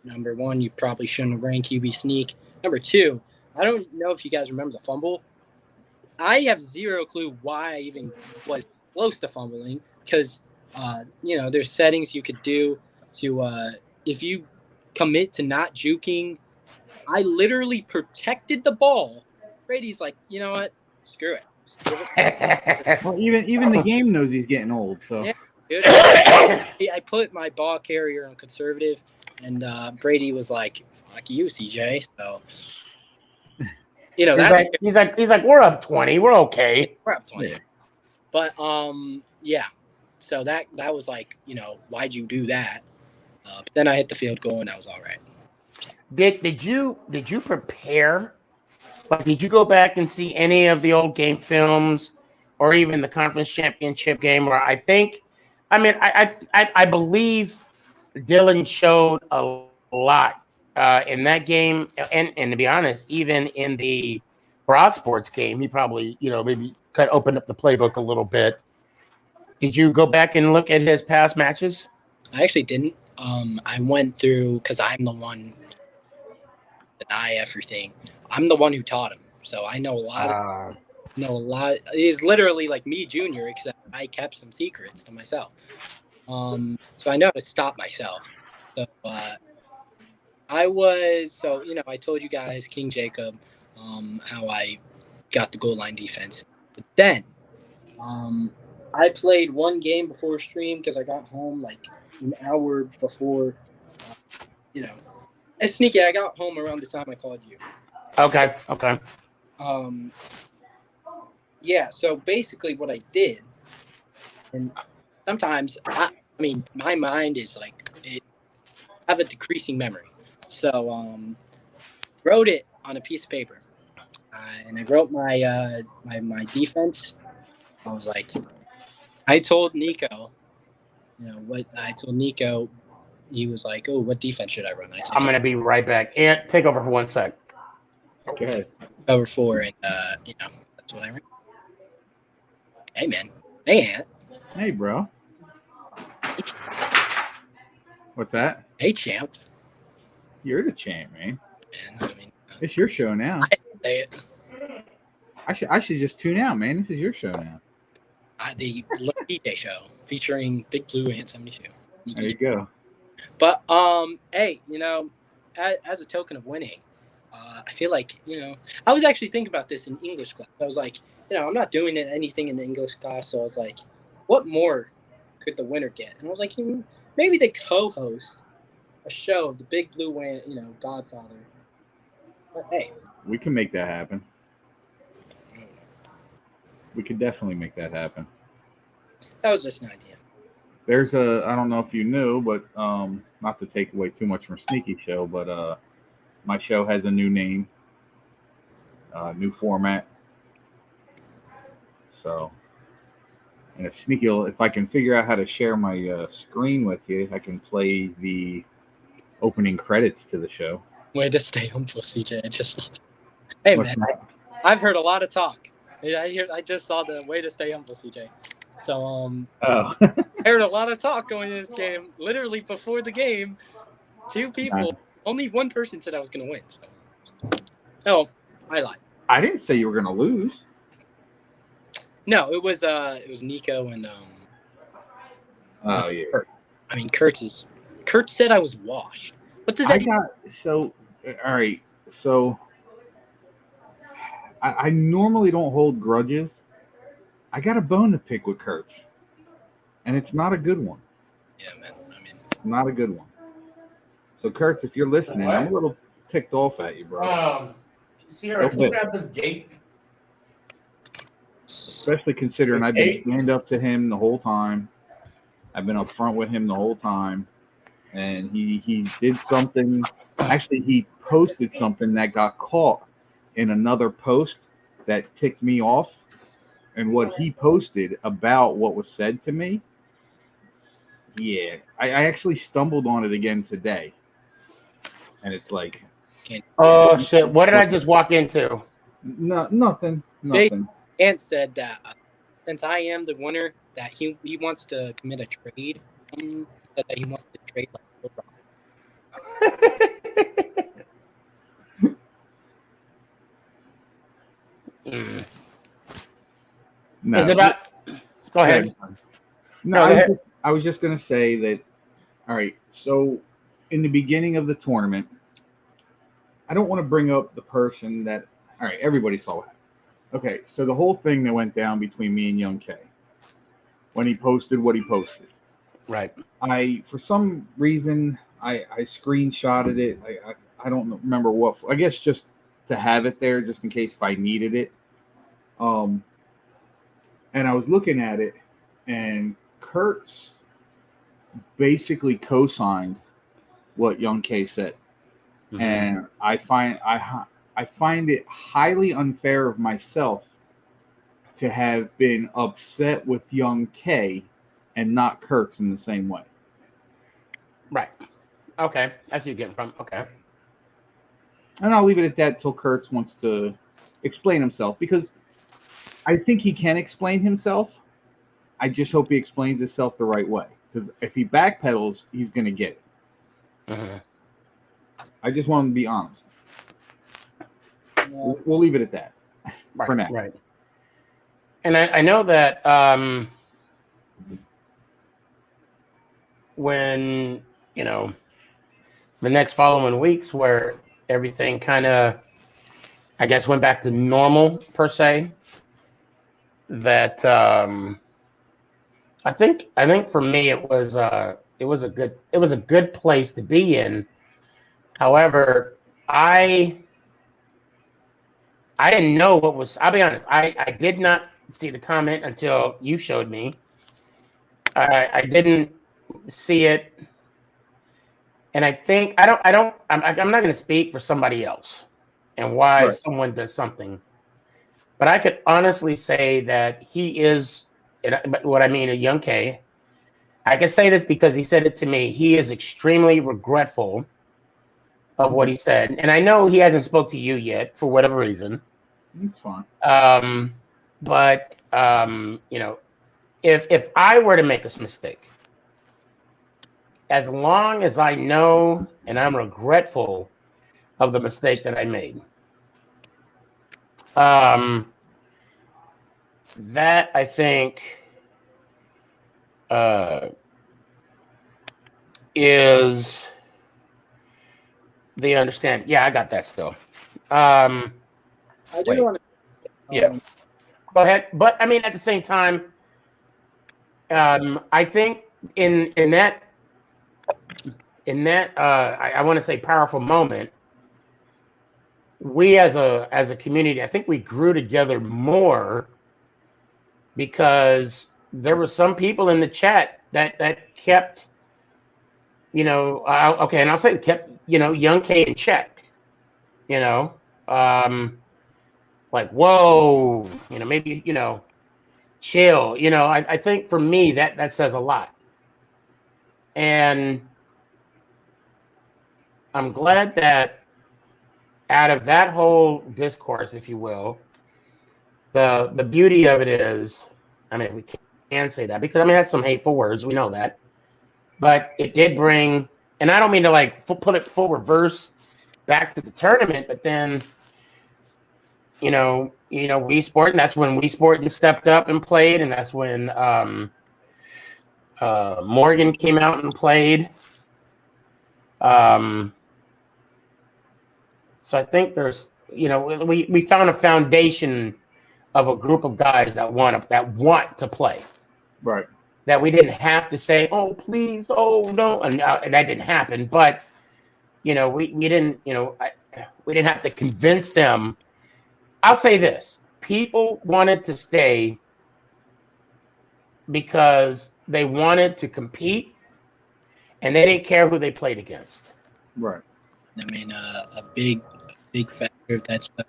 Number one, you probably shouldn't have ran QB sneak. Number two, I don't know if you guys remember the fumble. I have zero clue why I even was close to fumbling because, there's settings you could do to, if you commit to not juking, I literally protected the ball. Brady's like, you know what? Screw it. Well, even the game knows he's getting old. So yeah, dude, I put my ball carrier on conservative, and Brady was like, "Fuck you, CJ." So he's like, we're up 20, we're okay. We're up 20. Yeah. But yeah. So that was like, why'd you do that? But then I hit the field goal, and I was all right. Did you prepare? Like, did you go back and see any of the old game films, or even the conference championship game? Where I believe Dylan showed a lot in that game, and to be honest, even in the Broad Sports game, he probably maybe kind of opened up the playbook a little bit. Did you go back and look at his past matches? I actually didn't. I went through because I'm the one deny everything. I'm the one who taught him, so I know a lot. He's literally like me, Junior, except I kept some secrets to myself. So I know how to stop myself. So I told you guys King Jacob, how I got the goal line defense. But then, I played one game before stream because I got home like an hour before. As Sneaky, I got home around the time I called you. Okay. Yeah. So basically, what I did, and sometimes my mind is like I have a decreasing memory. So wrote it on a piece of paper, and I wrote my my defense. I was like, I told Nico, what I told Nico. He was like, "Oh, what defense should I run?" I'm gonna be right back. And take over for 1 sec. Okay. Cover 4, and that's what I ran. Hey, man. Hey, Ant. Hey, bro. What's that? Hey, champ. You're the champ, man. Man, it's your show now. I should just tune out, man. This is your show now. The DJ show featuring Big Blue and 72. There you go. But hey, as a token of winning, I feel like I was actually thinking about this in English class. I was like, I'm not doing anything in the English class, so I was like, what more could the winner get? And I was like, maybe they co-host a show of the Big Blue and Godfather. But hey, we can make that happen. We could definitely make that happen. That was just an idea. There's I don't know if you knew, but not to take away too much from Sneaky Show, but my show has a new name, new format. So, and if I can figure out how to share my screen with you, I can play the opening credits to the show. Way to stay humble, CJ. Hey, man, I've heard a lot of talk. Yeah, I just saw the way to stay humble, CJ. So Oh, I heard a lot of talk going in this game. Literally before the game, two people, only one person said I was gonna win. So, I lied. I didn't say you were gonna lose. No, it was Nico and Oh yeah. Kurt. I mean, Kurt said I was washed. What does that? All right. So I normally don't hold grudges. I got a bone to pick with Kurtz, and it's not a good one. Yeah, man. I mean, Not a good one. So Kurtz, if you're listening, I'm a little ticked off at you, bro. Sierra, can you grab this gate? Especially considering I've been stand up to him the whole time. I've been up front with him the whole time. And he did something. Actually, he posted something that got caught in another post that ticked me off. And what he posted about what was said to me, yeah, I actually stumbled on it again today. And it's like, oh shit! What did I just walk into? Nothing. Ant said that since I am the winner, that he wants to commit a trade. That he wants to trade No. Is it about? Go ahead. No, I was just gonna say that. All right, so in the beginning of the tournament, I don't want to bring up the person that. All right, everybody saw it. Okay, so the whole thing that went down between me and Young K when he posted what he posted. Right. For some reason, I screenshotted it. I don't remember what. I guess just to have it there, just in case if I needed it. And I was looking at it, and Kurtz basically co-signed what Young K said, and I find it highly unfair of myself to have been upset with Young K and not Kurtz in the same way. Right. Okay. That's what you're getting from. Okay. And I'll leave it at that till Kurtz wants to explain himself, because I think he can explain himself. I just hope he explains himself the right way, because if he backpedals, he's going to get it. I just want him to be honest. We'll leave it at that for now. Right. And I know that when, the next following weeks where everything kind of, I guess, went back to normal per se, that I think for me it was a good place to be in. However, I didn't know what was. I'll be honest. I did not see the comment until you showed me. I didn't see it, and I think I'm not going to speak for somebody else and why someone does something. But I could honestly say that he is, what I mean, a Young K. I can say this because he said it to me. He is extremely regretful of what he said. And I know he hasn't spoke to you yet for whatever reason. It's fine. But if I were to make this mistake, as long as I know and I'm regretful of the mistake that I made, that I think is the understanding. Yeah, I got that still. I do want to. Yeah. Go ahead. But I mean, at the same time, I think in that I want to say powerful moment, we as a community, I think we grew together more because there were some people in the chat that kept, and I'll say kept, Young K in check, like, whoa, maybe, chill, I think for me that says a lot. And I'm glad that out of that whole discourse, if you will, the beauty of it is, I mean, we can say that because I mean that's some hateful words. We know that, but it did bring, and I don't mean to like put it full reverse back to the tournament, but then Wii Sport, and that's when Wii Sport stepped up and played, and that's when Morgan came out and played. So I think there's, we found a foundation of a group of guys that want to play. Right. That we didn't have to say, oh please, oh no, and that didn't happen. But we didn't, we didn't have to convince them. I'll say this: people wanted to stay because they wanted to compete, and they didn't care who they played against. Right. I mean, a big factor of that stuff.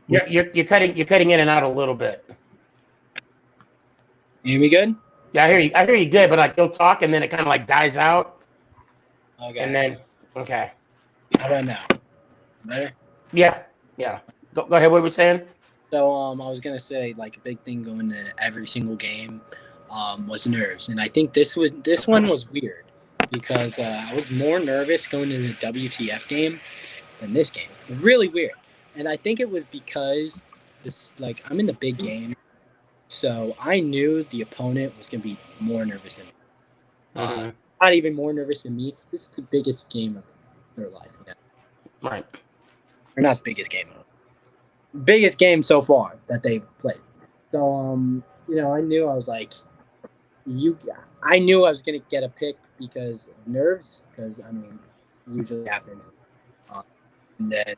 You're cutting in and out a little bit. You hear me good? Yeah, I hear you good, but like you'll talk and then it kind of like dies out. Okay. And then okay. How about now? Better? Yeah. Go ahead. What were you saying? So I was gonna say like a big thing going to every single game was nerves, and I think this one was weird because I was more nervous going to the WTF game than this game. Really weird, and I think it was because I'm in the big game, so I knew the opponent was gonna be more nervous than me. Not even more nervous than me. This is the biggest game of their life. Yeah. Right. Or not the biggest game. Biggest game so far that they've played. So, I knew I was like, I knew I was going to get a pick because of nerves, because, I mean, it usually happens. And then,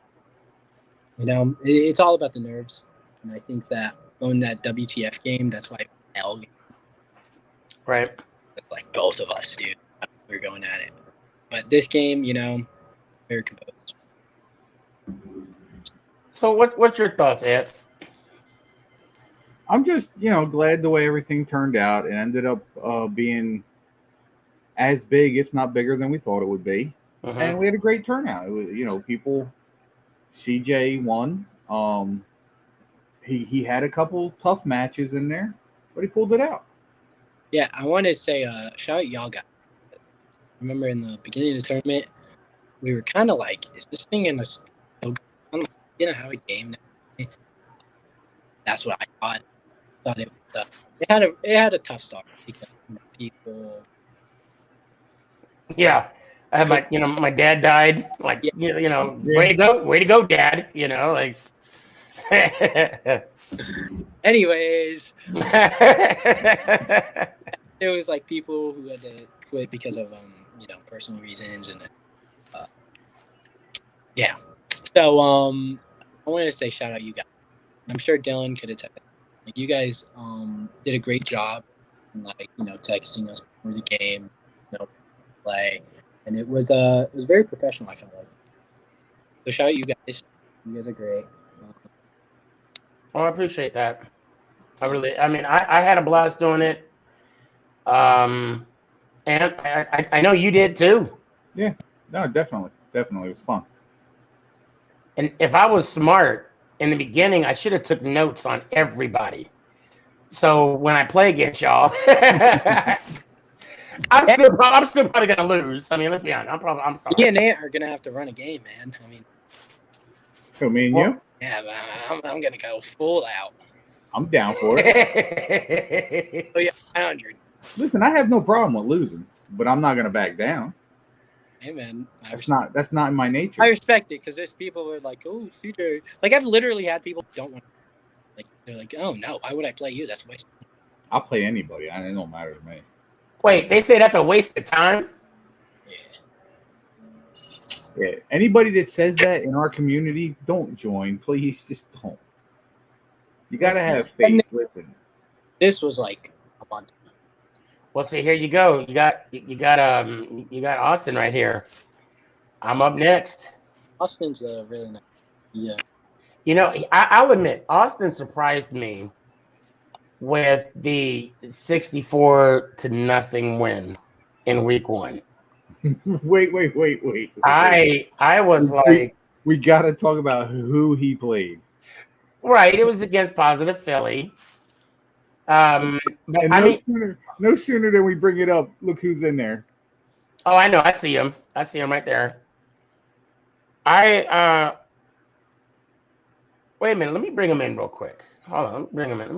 it's all about the nerves. And I think that on that WTF game, that's why L game. Right. It's like both of us, dude. We're going at it. But this game, very composed. So what's your thoughts, Ed? I'm just, glad the way everything turned out. It ended up being as big, if not bigger, than we thought it would be. And we had a great turnout. It was, people. CJ won. He had a couple tough matches in there, but he pulled it out. Yeah, I want to say shout out y'all guys. I remember in the beginning of the tournament, we were kind of like, is this thing in a have a game now? That's what I thought it was. It had a tough start because people. Yeah, I had my dad died. Like way to go, Dad. Like. Anyways, it was like people who had to quit because of personal reasons and yeah. So I wanted to say shout out you guys. I'm sure Dylan could attest. Like you guys did a great job, texting us before the game, play, and it was very professional. I felt like. So shout out you guys. You guys are great. Well, I appreciate that. I had a blast doing it. And I know you did too. Yeah, no, definitely. It was fun. And if I was smart in the beginning, I should have took notes on everybody. So when I play against y'all, I'm still probably gonna lose. I mean, let's be honest. I'm sorry. You and Ant are gonna have to run a game, man. I mean, so me and you? Yeah, I'm gonna go full out. I'm down for it. Oh yeah, 100. Listen, I have no problem with losing, but I'm not gonna back down. Hey man, that's not in my nature. I respect it because there's people who are like, oh, CJ. Like I've literally had people who don't want. Like they're like, oh no, why would I play you? That's a waste. I'll play anybody. It don't matter to me. Wait, they say that's a waste of time? Yeah. Anybody that says that in our community, don't join. Please, just don't. You gotta have faith. Listen. This was like a month. Well, see, here you go. You got Austin right here. I'm up next. Austin's really nice. Yeah. I'll admit, Austin surprised me with the 64-0 win in week 1. Wait. I was like, we got to talk about who he played. right. It was against Positive Philly. But And no sooner than we bring it up, look who's in there. Oh, I know. I see him right there. Wait a minute. Let me bring him in real quick. Hold on. Let me bring him in.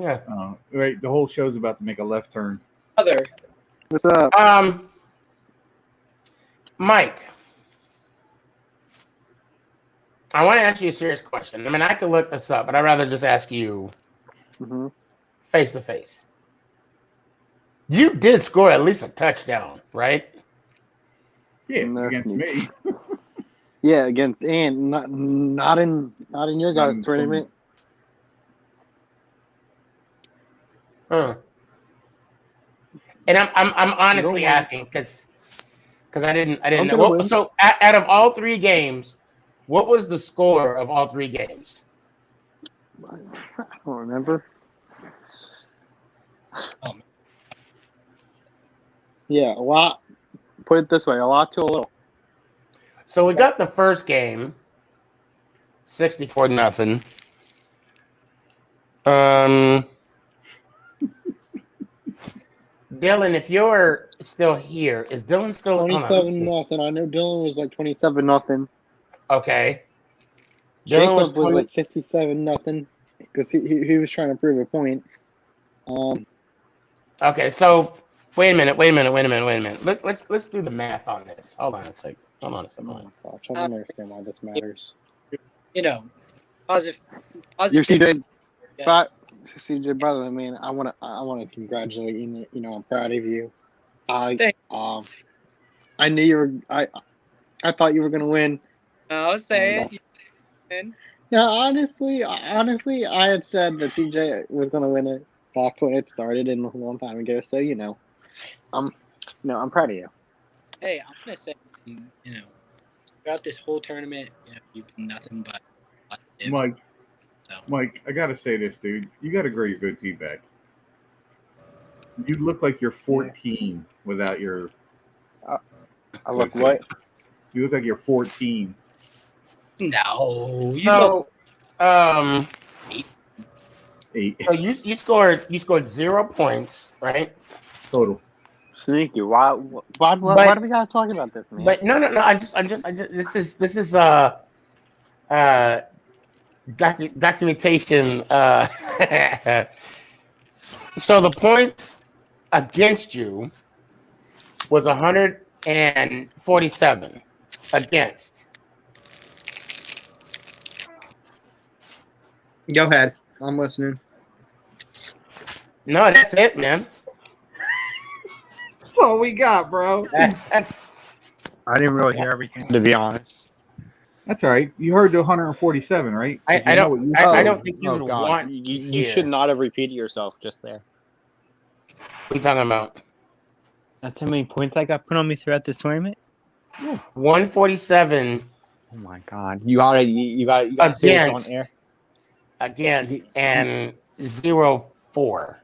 Right. The whole show's about to make a left turn. What's up? Mike, I want to ask you a serious question. I mean, I could look this up, but I'd rather just ask you face to face. You did score at least a touchdown, right? Yeah, against me. Yeah, against and not in your guys' tournament. Huh. And I'm honestly asking because I didn't know. Well, so out of all 3 games, what was the score of all 3 games? I don't remember. Yeah, a lot. Put it this way, a lot to a little. So we got the first game, 64-0. Dylan, if you're still here, is Dylan still 27-0? I know Dylan was like 27-0. Okay. Jacob was like 57-0 because he was trying to prove a point. Okay, so wait a minute. Let's do the math on this. Hold on a second. Oh my gosh, I don't understand why this matters. Positive. You're CJ. Yeah. But CJ, by the way, man, I want to congratulate you. You know, I'm proud of you. I knew you were. I thought you were gonna win. I'll say it. Yeah, honestly, I had said that CJ was gonna win it back when it started and a long time ago. So I'm proud of you. Hey, I'm gonna say, throughout this whole tournament, you've been nothing but positive. Mike, I gotta say this, dude. You gotta grow your goatee back. You look like you're 14 without your. I look what? You look like you're 14. No. So, 8. So you scored 0 points, right? Total. Sneaky. Why do we gotta talk about this, man? But no. I'm just. This is documentation. So the points against you was 147 against. Go ahead. I'm listening. No, that's it, man. That's all we got, bro. That's. I didn't really hear everything, to be honest. That's all right. You heard the 147, right? I don't think you would want. You should not have repeated yourself just there. What are you talking about? That's how many points I got put on me throughout this tournament. 147. Oh my god! You got to say this on air. Against and 0-4.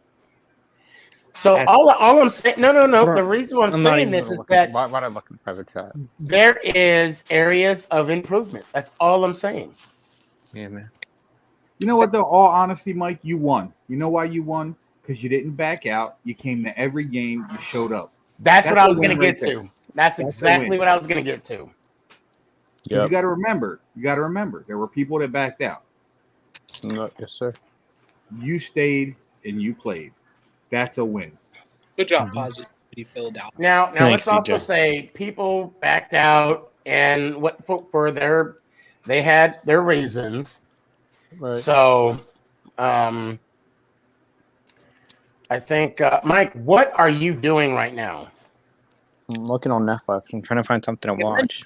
So all I'm saying, no. Bro, the reason why I'm saying this is that why I look in private chat? There is areas of improvement. That's all I'm saying. Yeah, man. You know what, though? All honesty, Mike, you won. You know why you won? Because you didn't back out. You came to every game. You showed up. That's what I was going to get to. That's exactly what I was going to get to. Yep. You got to remember. There were people that backed out. Yes, sir. You stayed and you played. That's a win. Good job, Positivity filled out. Now let's also say people backed out and what for they had their reasons. Right. So, I think Mike, what are you doing right now? I'm looking on Netflix. I'm trying to find something to watch.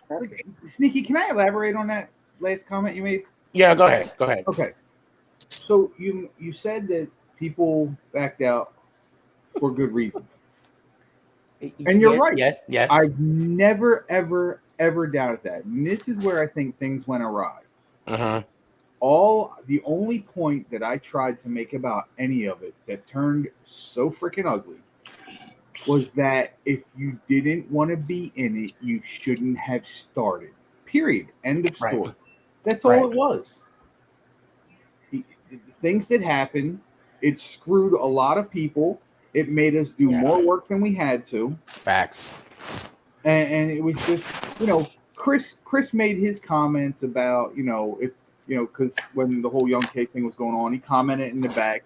Sneaky, can I elaborate on that last comment you made? Yeah, go ahead. Okay. So you said that people backed out for good reasons. And you're right. Yes. I've never, ever, ever doubted that. And this is where I think things went awry. Uh-huh. The only point that I tried to make about any of it that turned so freaking ugly was that if you didn't want to be in it, you shouldn't have started. Period. End of Right. story. That's all Right. it was. The things that happened, it screwed a lot of people. It made us do Yeah. more work than we had to. Facts. And it was just, Chris made his comments about, it's, because when the whole Young K thing was going on, he commented in the back,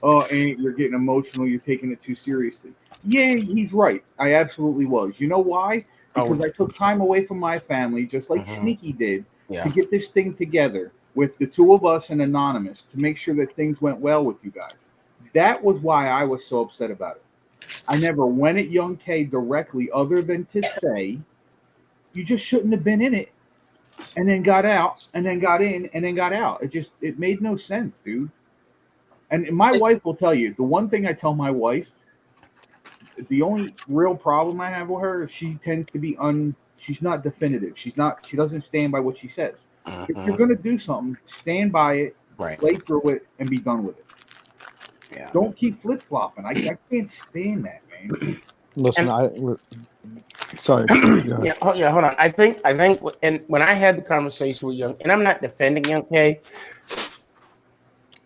oh, you're getting emotional, you're taking it too seriously. Yeah, he's right. I absolutely was. You know why? Because I took time away from my family, just like Sneaky did, to get this thing together with the two of us and Anonymous to make sure that things went well with you guys. That was why I was so upset about it. I never went at Young K directly, other than to say, you just shouldn't have been in it, and then got out, and then got in, and then got out. It made no sense, dude. And my wife will tell you, the one thing I tell my wife, the only real problem I have with her is she tends to be she's not definitive. She doesn't stand by what she says. If you're gonna do something, stand by it, play through it, and be done with it. Yeah. Don't keep flip flopping. I can't stand that, man. Listen, sorry. Hold on. I think, and when I had the conversation with Young, and I'm not defending Young K,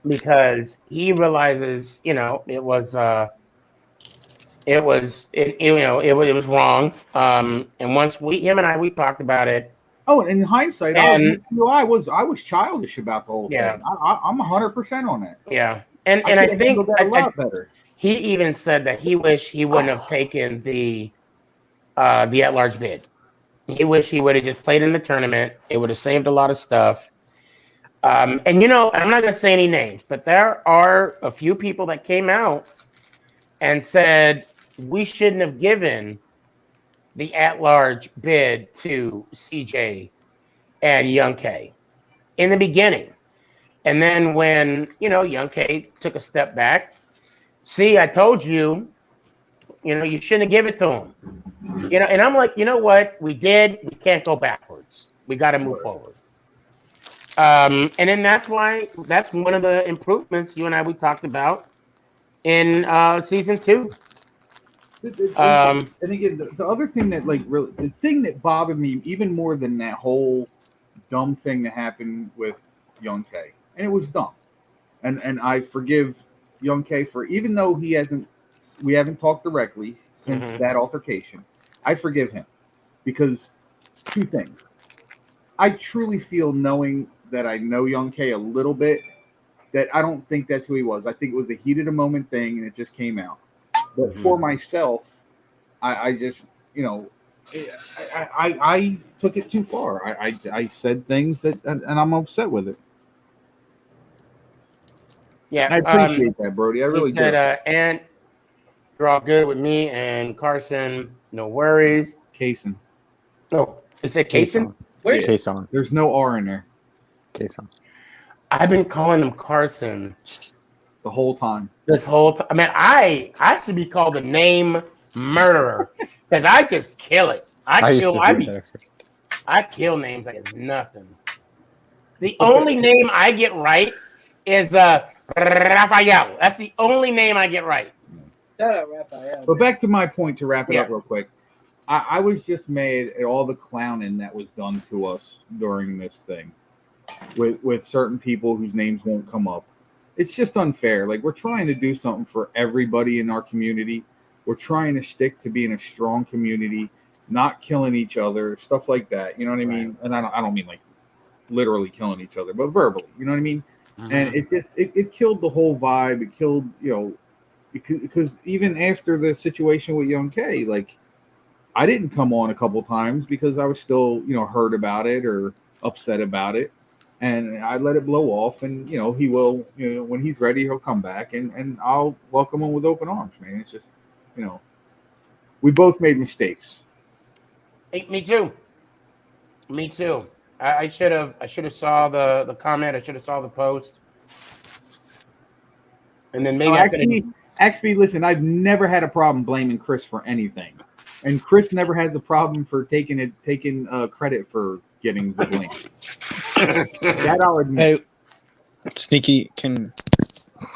because he realizes, it was wrong. And once him and I talked about it. Oh, and in hindsight, I was childish about the whole thing. I'm 100% on that. Yeah. And I think that a lot better. He even said that he wished he wouldn't have taken the at-large bid. He wished he would have just played in the tournament. It would have saved a lot of stuff. And I'm not going to say any names, but there are a few people that came out and said we shouldn't have given the at-large bid to CJ and Young K in the beginning. And then when, Young K took a step back, see, I told you, you shouldn't have given it to him. And I'm like, you know what? We did. We can't go backwards. We got to move forward. And then that's one of the improvements you and we talked about in season 2. And again, the other thing that really, the thing that bothered me even more than that whole dumb thing that happened with Young K, and it was dumb, and I forgive Young K for, even though we haven't talked directly since that altercation, I forgive him because 2 things. I truly feel, knowing that I know Young K a little bit, that I don't think that's who he was. I think it was a heat of the moment thing, and it just came out. But for myself, I just, I took it too far. I said things that, and I'm upset with it. Yeah, and I appreciate that, Brody. I really do. And you're all good with me and Carson. No worries. Kaysen. Oh, is it Kaysen? Where's Kaysen? There's no R in there. Kaysen. I've been calling him Carson the whole time. This whole time. I mean, I should be called a name murderer because I just kill it. I kill names like it's nothing. The only name I get right is Raphael. That's the only name I get right. Shout out Raphael. But back to my point, to wrap it up real quick. I was just mad at all the clowning that was done to us during this thing with certain people whose names won't come up. It's just unfair. Like, we're trying to do something for everybody in our community. We're trying to stick to being a strong community, not killing each other, stuff like that. You know what I mean? And I don't mean like literally killing each other, but verbally. You know what I mean? And it just it killed the whole vibe. It killed, because even after the situation with Young K, like, I didn't come on a couple times because I was still, hurt about it or upset about it. And I let it blow off, and he will, when he's ready, he'll come back, and I'll welcome him with open arms, man. It's just, we both made mistakes. Hey, me too. I should have saw the comment. I should have saw the post, and then maybe actually, listen. I've never had a problem blaming Chris for anything, and Chris never has a problem for taking credit for getting the blame. That I'll admit. Hey, Sneaky, can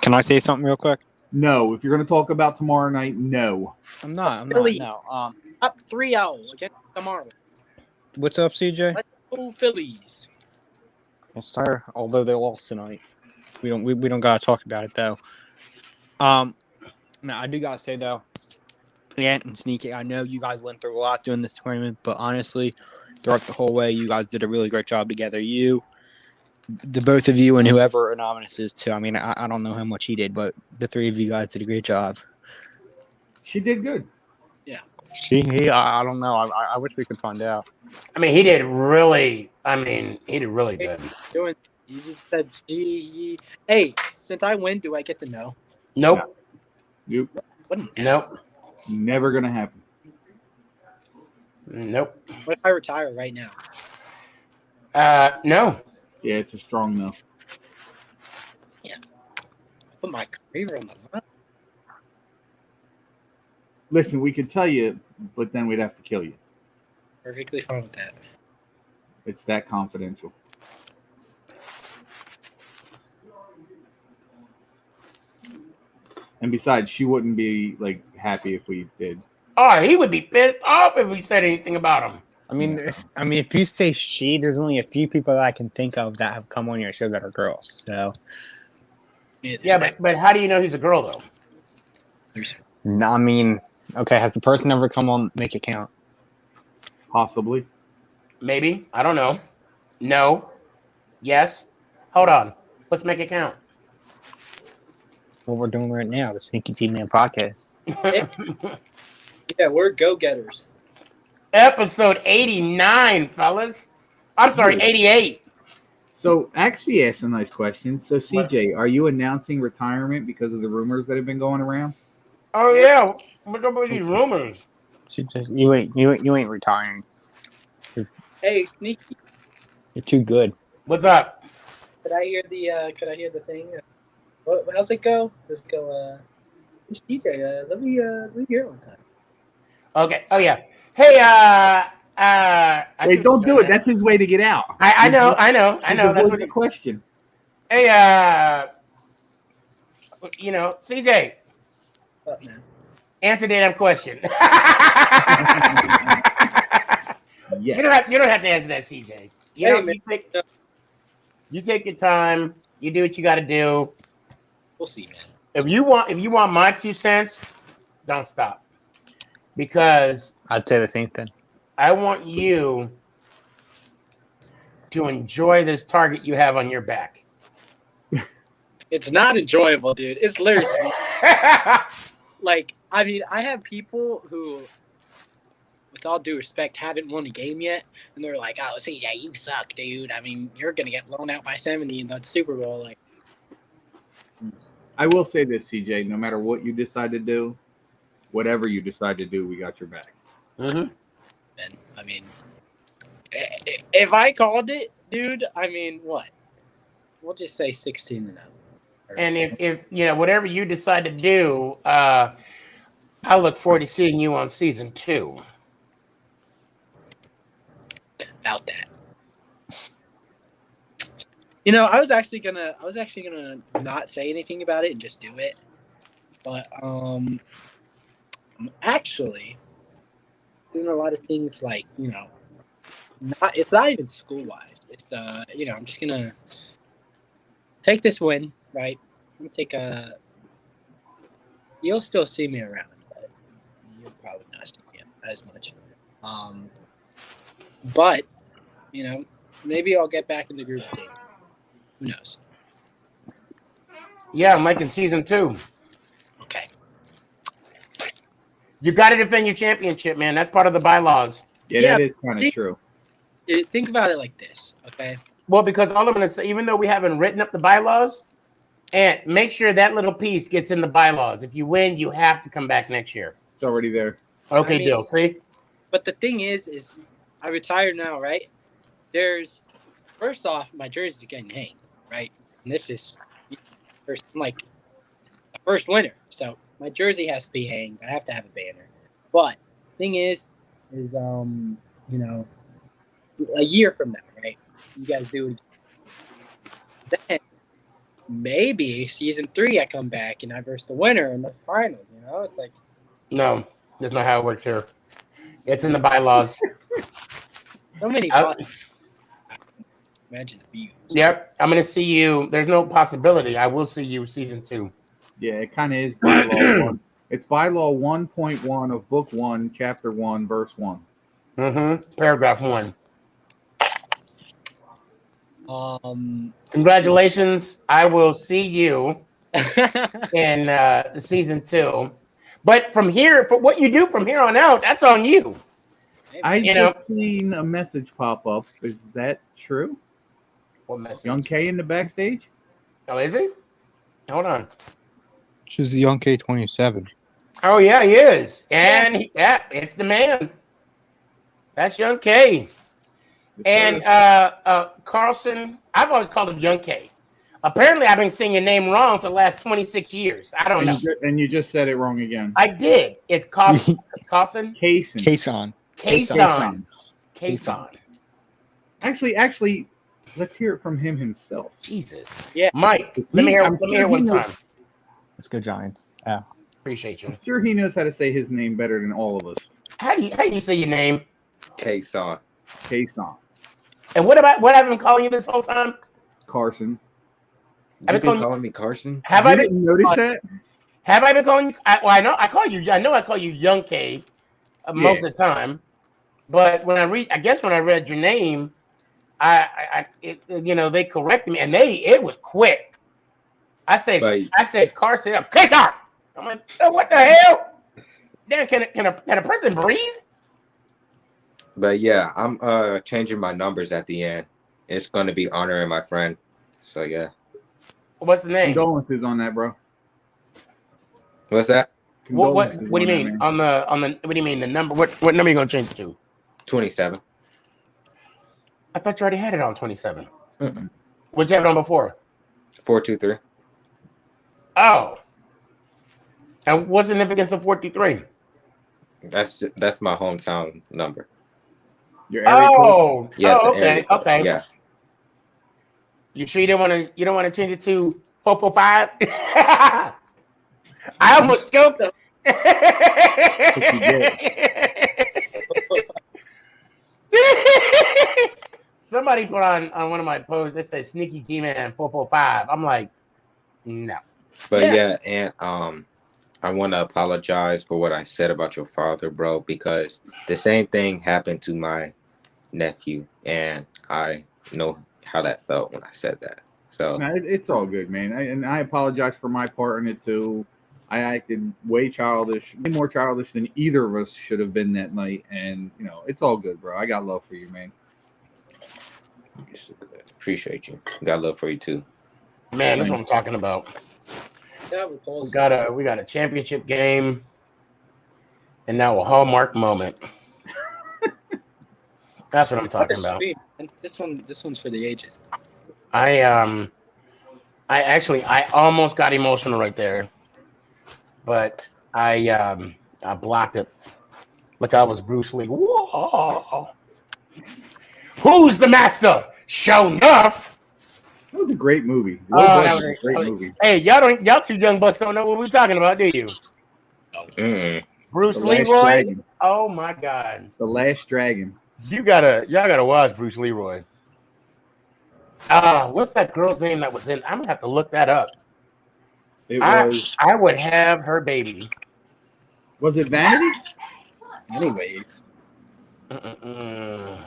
I say something real quick? No, if you're going to talk about tomorrow night, no. I'm not. Philly. No. Up 3-0 against tomorrow. What's up, CJ? Let's go Phillies. Well, sir, although they lost tonight, we don't gotta talk about it though. Now I do gotta say though, yeah, and Sneaky, I know you guys went through a lot during this tournament, but honestly, throughout the whole way, you guys did a really great job together. The both of you, and whoever Anonymous is too. I mean, I don't know how much he did, but the three of you guys did a great job. She did good. Yeah. I don't know. I wish we could find out. I mean, he did really good. You just said G. Hey, since I win, do I get to know? Nope. Nope. Nope. Never going to happen. Nope. What if I retire right now? No. Yeah, it's a strong no. Yeah. Put my career on the line. Listen, we could tell you, but then we'd have to kill you. Perfectly fine with that. It's that confidential. And besides, she wouldn't be like happy if we did. Oh, he would be pissed off if we said anything about him. I mean, if you say she, there's only a few people that I can think of that have come on your show that are girls. So, yeah, but how do you know he's a girl though? no, I mean, okay, has the person ever come on Make It Count? Possibly. Maybe. I don't know. No. Yes. Hold on. Let's make it count. What we're doing right now, the SneakyG Man podcast. Yeah, we're go-getters. Episode 89, fellas. I'm sorry, 88. So, actually asked a nice question. So, CJ, are you announcing retirement because of the rumors that have been going around? Oh, yeah. What's up with these rumors? You ain't retiring. Hey, Sneaky. You're too good. What's up? Could I hear the thing? How's it go? Let's go. DJ, let me hear it one time. Okay. Oh yeah. Hey. Wait, don't do it. That's his way to get out. I know. That's what the question. Hey. CJ. What, man? Answer the damn question. Yes. You don't have to answer that, CJ. You take your time. You do what you got to do. We'll see, man. If you want my 2 cents, don't stop. Because I'd say the same thing. I want you to enjoy this target you have on your back. It's not enjoyable, dude. It's literally like, I mean, I have people who, with all due respect, haven't won a game yet, and they're like, "Oh, CJ, you suck, dude. I mean, you're gonna get blown out by 70 in the Super Bowl." Like, I will say this, CJ. No matter what you decide to do, whatever you decide to do, we got your back. Mm-hmm. And I mean, if I called it, dude, I mean, what? We'll just say 16-0. And if whatever you decide to do, I look forward to seeing you on season 2. About that. I was actually gonna not say anything about it and just do it, but I'm actually doing a lot of things like it's not even school wise. It's I'm just gonna take this win, right? I'm gonna you'll still see me around, but you'll probably not see me as much. But maybe I'll get back in the group thing. Who knows? Yeah, I'm making season 2. Okay. You got to defend your championship, man. That's part of the bylaws. Yeah, that is kind of true. Think about it like this, okay? Well, because all I'm going to say, even though we haven't written up the bylaws, and make sure that little piece gets in the bylaws. If you win, you have to come back next year. It's already there. Okay, deal. See? But the thing is I retired now, right? First off, my jersey's getting hanged, right? And this is the first winner. So my jersey has to be hanged. I have to have a banner. But thing is a year from now, right? You guys do it again. Then maybe season 3 I come back and I verse the winner in the finals. You know, it's like No, that's not how it works here. It's in the bylaws. so many I- possibilities. Imagine the view. Yep, I'm gonna see you. There's no possibility. I will see you season 2. Yeah, it kind of is bylaw 1. It's bylaw 1.1 of book 1, chapter 1, verse 1. Paragraph 1. Congratulations. I will see you in season 2. But from here, for what you do from here on out, that's on you. I just seen a message pop up. Is that true? What message? Young K in the backstage? Oh, is he? Hold on. She's the Young K27. Oh, yeah, he is. And it's the man. That's Young K. And Carlson, I've always called him Young K. Apparently, I've been saying your name wrong for the last 26 years. I don't know. And you just said it wrong again. I did. It's Carlson. Kayson. Kayson. Actually, let's hear it from him himself. Jesus. Yeah. Mike, let me hear one time. Let's go Giants. Yeah. Appreciate you. I'm sure he knows how to say his name better than all of us. How do you say your name? Kayson. And what have I been calling you this whole time? Carson. You've been calling me Carson? Have I didn't notice that? Have I been calling you? I know I call you Young K most of the time. But when I read your name, they corrected me and it was quick. I said Carson. Kayson. I'm like, oh, what the hell? Damn, can a person breathe? But yeah, I'm changing my numbers at the end. It's going to be honoring my friend. So yeah. What's the name? Condolences on that, bro. What's that? What do you mean on the? What do you mean the number? What number are you gonna change it to? 27. I thought you already had it on 27. What'd you have it on before? 423. Oh. And what's the significance of 43? That's my hometown number. Your area code? Yeah. Okay. Yeah. You sure you don't want to change it to 445? I almost choked him. Somebody put on one of my posts that said SneakyG Man 445. I'm like, no. But yeah, and I want to apologize for what I said about your father, bro, because the same thing happened to my nephew, and I know how that felt when I said that. So no, it's all good, man. I apologize for my part in it too. I acted way more childish than either of us should have been that night, and it's all good, bro. I got love for you, man. Appreciate you. Got love for you too, man. That's what I'm talking about. That was awesome. We got a championship game, and now a hallmark moment. That's what I'm talking about. This one's for the ages. I almost got emotional right there, but I blocked it like I was Bruce Lee. Whoa! Who's the master? Show enough. That was a great movie. That was a great movie. Hey, y'all two young bucks don't know what we're talking about, do you? Bruce Leroy. Oh my God. The Last Dragon. Y'all gotta watch Bruce Leroy. What's that girl's name that was in? I'm gonna have to look that up. I would have her baby. Was it Vanity? Anyways. I'm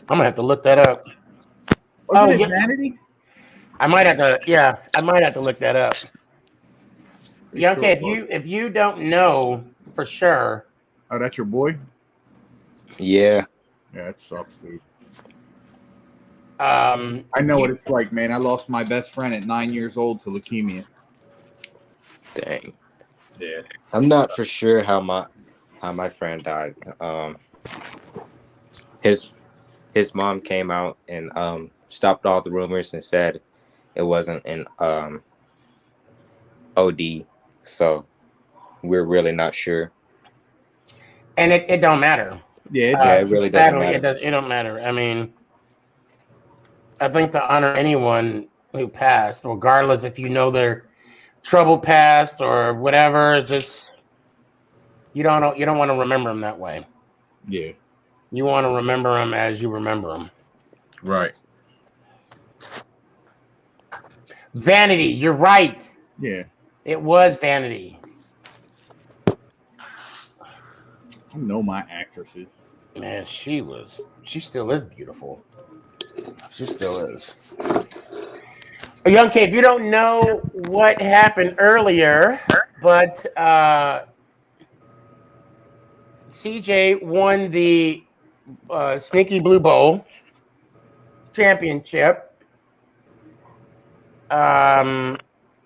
gonna have to look that up. Was it Vanity? I might have to look that up. Yeah, okay. If you don't know for sure. Oh, that's your boy? Yeah. Yeah, it sucks, dude. I know what it's like, man. I lost my best friend at 9 years old to leukemia. Dang. Yeah. I'm not for sure how my friend died. His mom came out and stopped all the rumors and said it wasn't an OD. So we're really not sure. And it don't matter. Yeah, it really doesn't matter. It don't matter. I mean, I think to honor anyone, who passed, regardless if you know their trouble past or whatever. Just you don't want to remember them that way. Yeah. You want to remember them as you remember them. Right. Vanity, you're right. Yeah. It was Vanity. I know my actresses. Man, she still is beautiful. She still is. Young K, if you don't know what happened earlier, but CJ won the Sneaky Blue Bowl championship.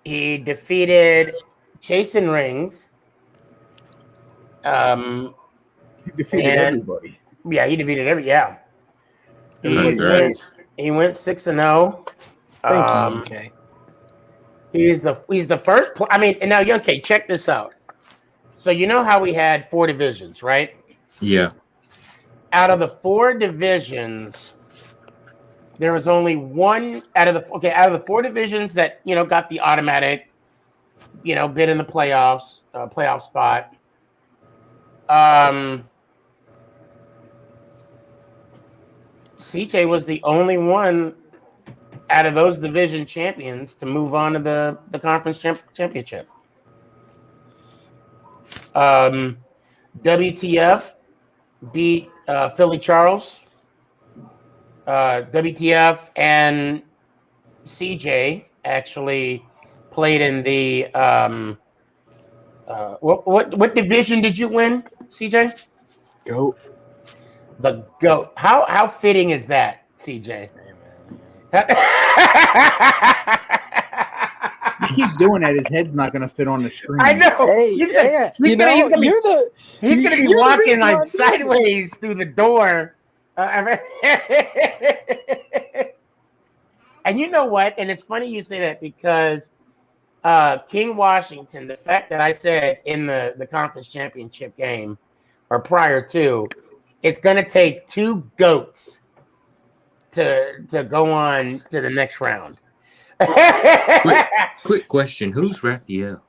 He defeated Chasin Rings. He defeated everybody. Yeah, he defeated every. Yeah, Congrats. he went 6-0. Thank you, okay. He's the first. And now Young K, check this out. So you know how we had 4 divisions, right? Yeah. Out of the 4 divisions, there was only one out of the 4 divisions that got the automatic, bid in the playoffs, playoff spot. CJ was the only one out of those division champions to move on to the conference championship. WTF beat Philly Charles. WTF and CJ actually played in the what division did you win, CJ? Goat. The GOAT. How fitting is that, CJ? He keeps doing that. His head's not going to fit on the screen. I know. Hey, He's gonna be walking like sideways through the door. And you know what? And it's funny you say that because King Washington, the fact that I said in the conference championship game or prior to, it's going to take 2 GOATs to go on to the next round. Quick question. Who's Raphael?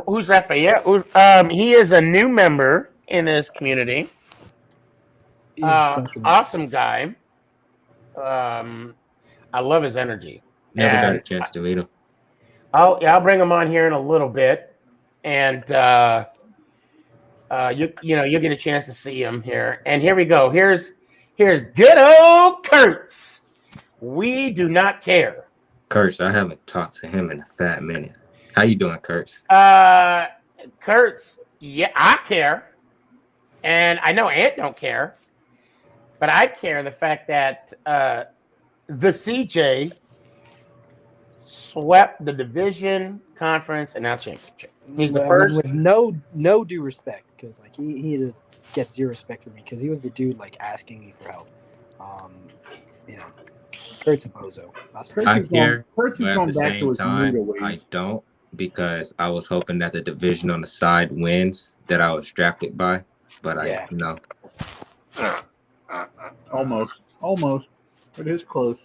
Who's Raphael? He is a new member in this community. Awesome guy. I love his energy. Never got a chance to meet him. I'll bring him on here in a little bit, and you'll get a chance to see him here. And here we go. Here's good old Kurtz. We do not care. Kurtz, I haven't talked to him in a fat minute. How you doing, Kurtz? Kurtz, yeah, I care. And I know Ant don't care. But I care the fact that the CJ swept the division, conference, and now championship. He's the first. With no due respect, because like he just gets zero respect from me because he was the dude like asking me for help. Kurt's a bozo. I care, Kurtz is but going at the back to same his time, Muda ways. I don't, because I was hoping that the division on the side wins that I was drafted by, but Almost. It is close.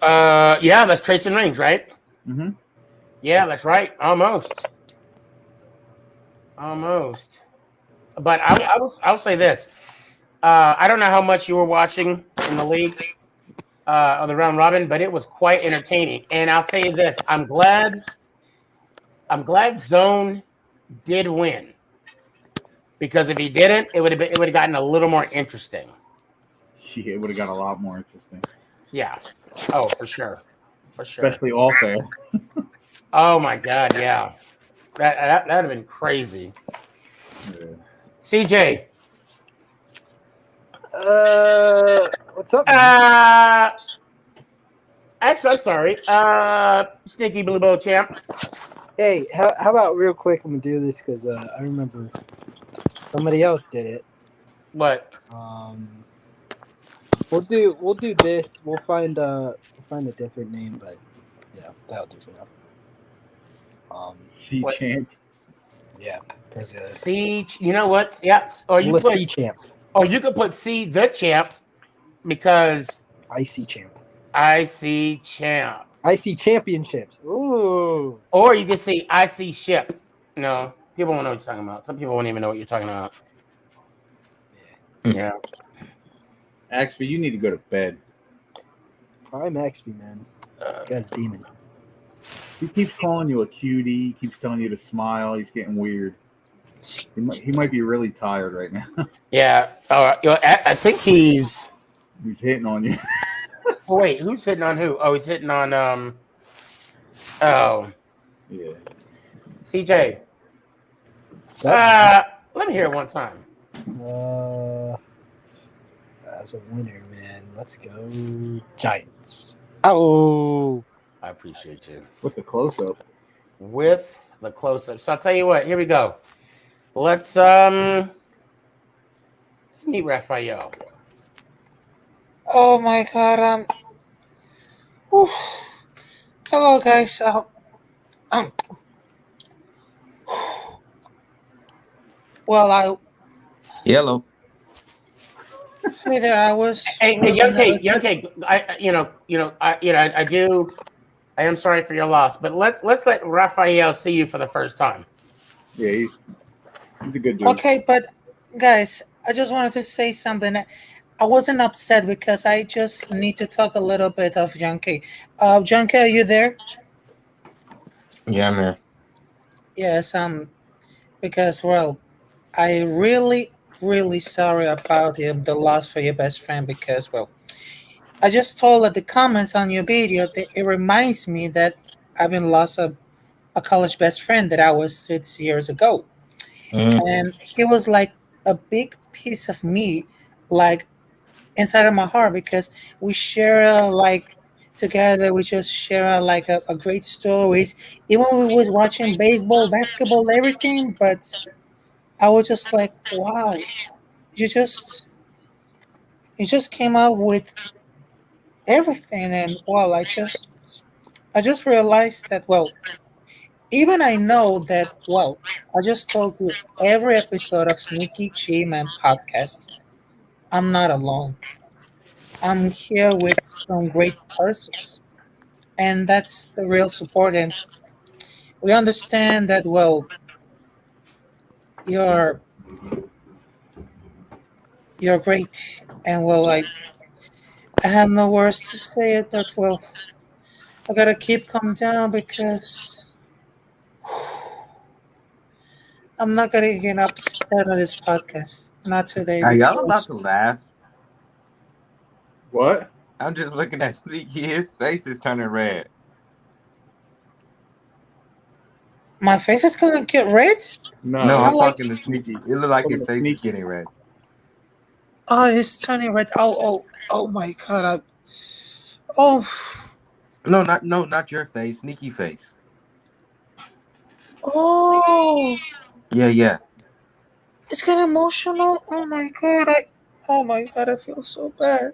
Yeah, that's Tracing Rings, right? Mm-hmm. Yeah, that's right. Almost. But I'll say this. I don't know how much you were watching in the league of the round robin, but it was quite entertaining. And I'll tell you this: I'm glad Zone did win, because if he didn't, it would have gotten a little more interesting. Yeah, it would have got a lot more interesting. Yeah. Oh, for sure. Especially all fail. Oh my God, yeah. That would have been crazy. Yeah. CJ. What's up? Actually, I'm sorry. Sneaky Blue Bowl champ. Hey, how about real quick? I'm gonna do this because I remember somebody else did it. What? We'll do this. We'll find a different name, but yeah, that'll do for now. C champ. Yeah. C. You know what? Yeah. Or you put C champ. Or you could put C the champ, because IC champ. IC champ. IC championships. Ooh. Or you could say IC ship. No, people won't know what you're talking about. Some people won't even know what you're talking about. Yeah. Axby, you need to go to bed. Prime Axby, man. Guy's demon. He keeps calling you a cutie. He keeps telling you to smile. He's getting weird. He might be really tired right now. Yeah. I think he's hitting on you. Oh, wait, who's hitting on who? Oh, he's hitting on Oh. Yeah. CJ. Let me hear it one time. As a winner, man. Let's go Giants. Oh. I appreciate you. With the close-up. So I'll tell you what, here we go. Let's meet Raphael. Oh my God! Hello, guys. Well, Yellow. Hey there, I was. Hey, young Kate. I am sorry for your loss, but let's let Raphael see you for the first time. Yeah, he's a good dude. Okay, but guys, I just wanted to say something. I wasn't upset because I just need to talk a little bit of Junkie. Junkie, are you there? Yeah, I'm here. Yes, because I really sorry about the loss for your best friend because I just told at the comments on your video that it reminds me that I've been lost a college best friend that I was 6 years ago. And he was like a big piece of me, like inside of my heart, because we share together. We just share a great stories. Even when we was watching baseball, basketball, everything. But I was just like, wow, you just came out with everything, and I just realized that even I know that I just told you every episode of SneakyG Man podcast, I'm not alone. I'm here with some great persons, and that's the real support. And we understand that you're great, and I have no words to say it, but I gotta keep calm down because I'm not gonna get upset on this podcast. Not today. Are y'all about to laugh? What? I'm just looking at Sneaky. His face is turning red. My face is gonna get red? No, I'm talking to Sneaky. It looked like his face is getting red. Oh, it's turning red. Oh my God. No, not your face. Sneaky face. Oh. Yeah. It's getting emotional. Oh my God. I feel so bad.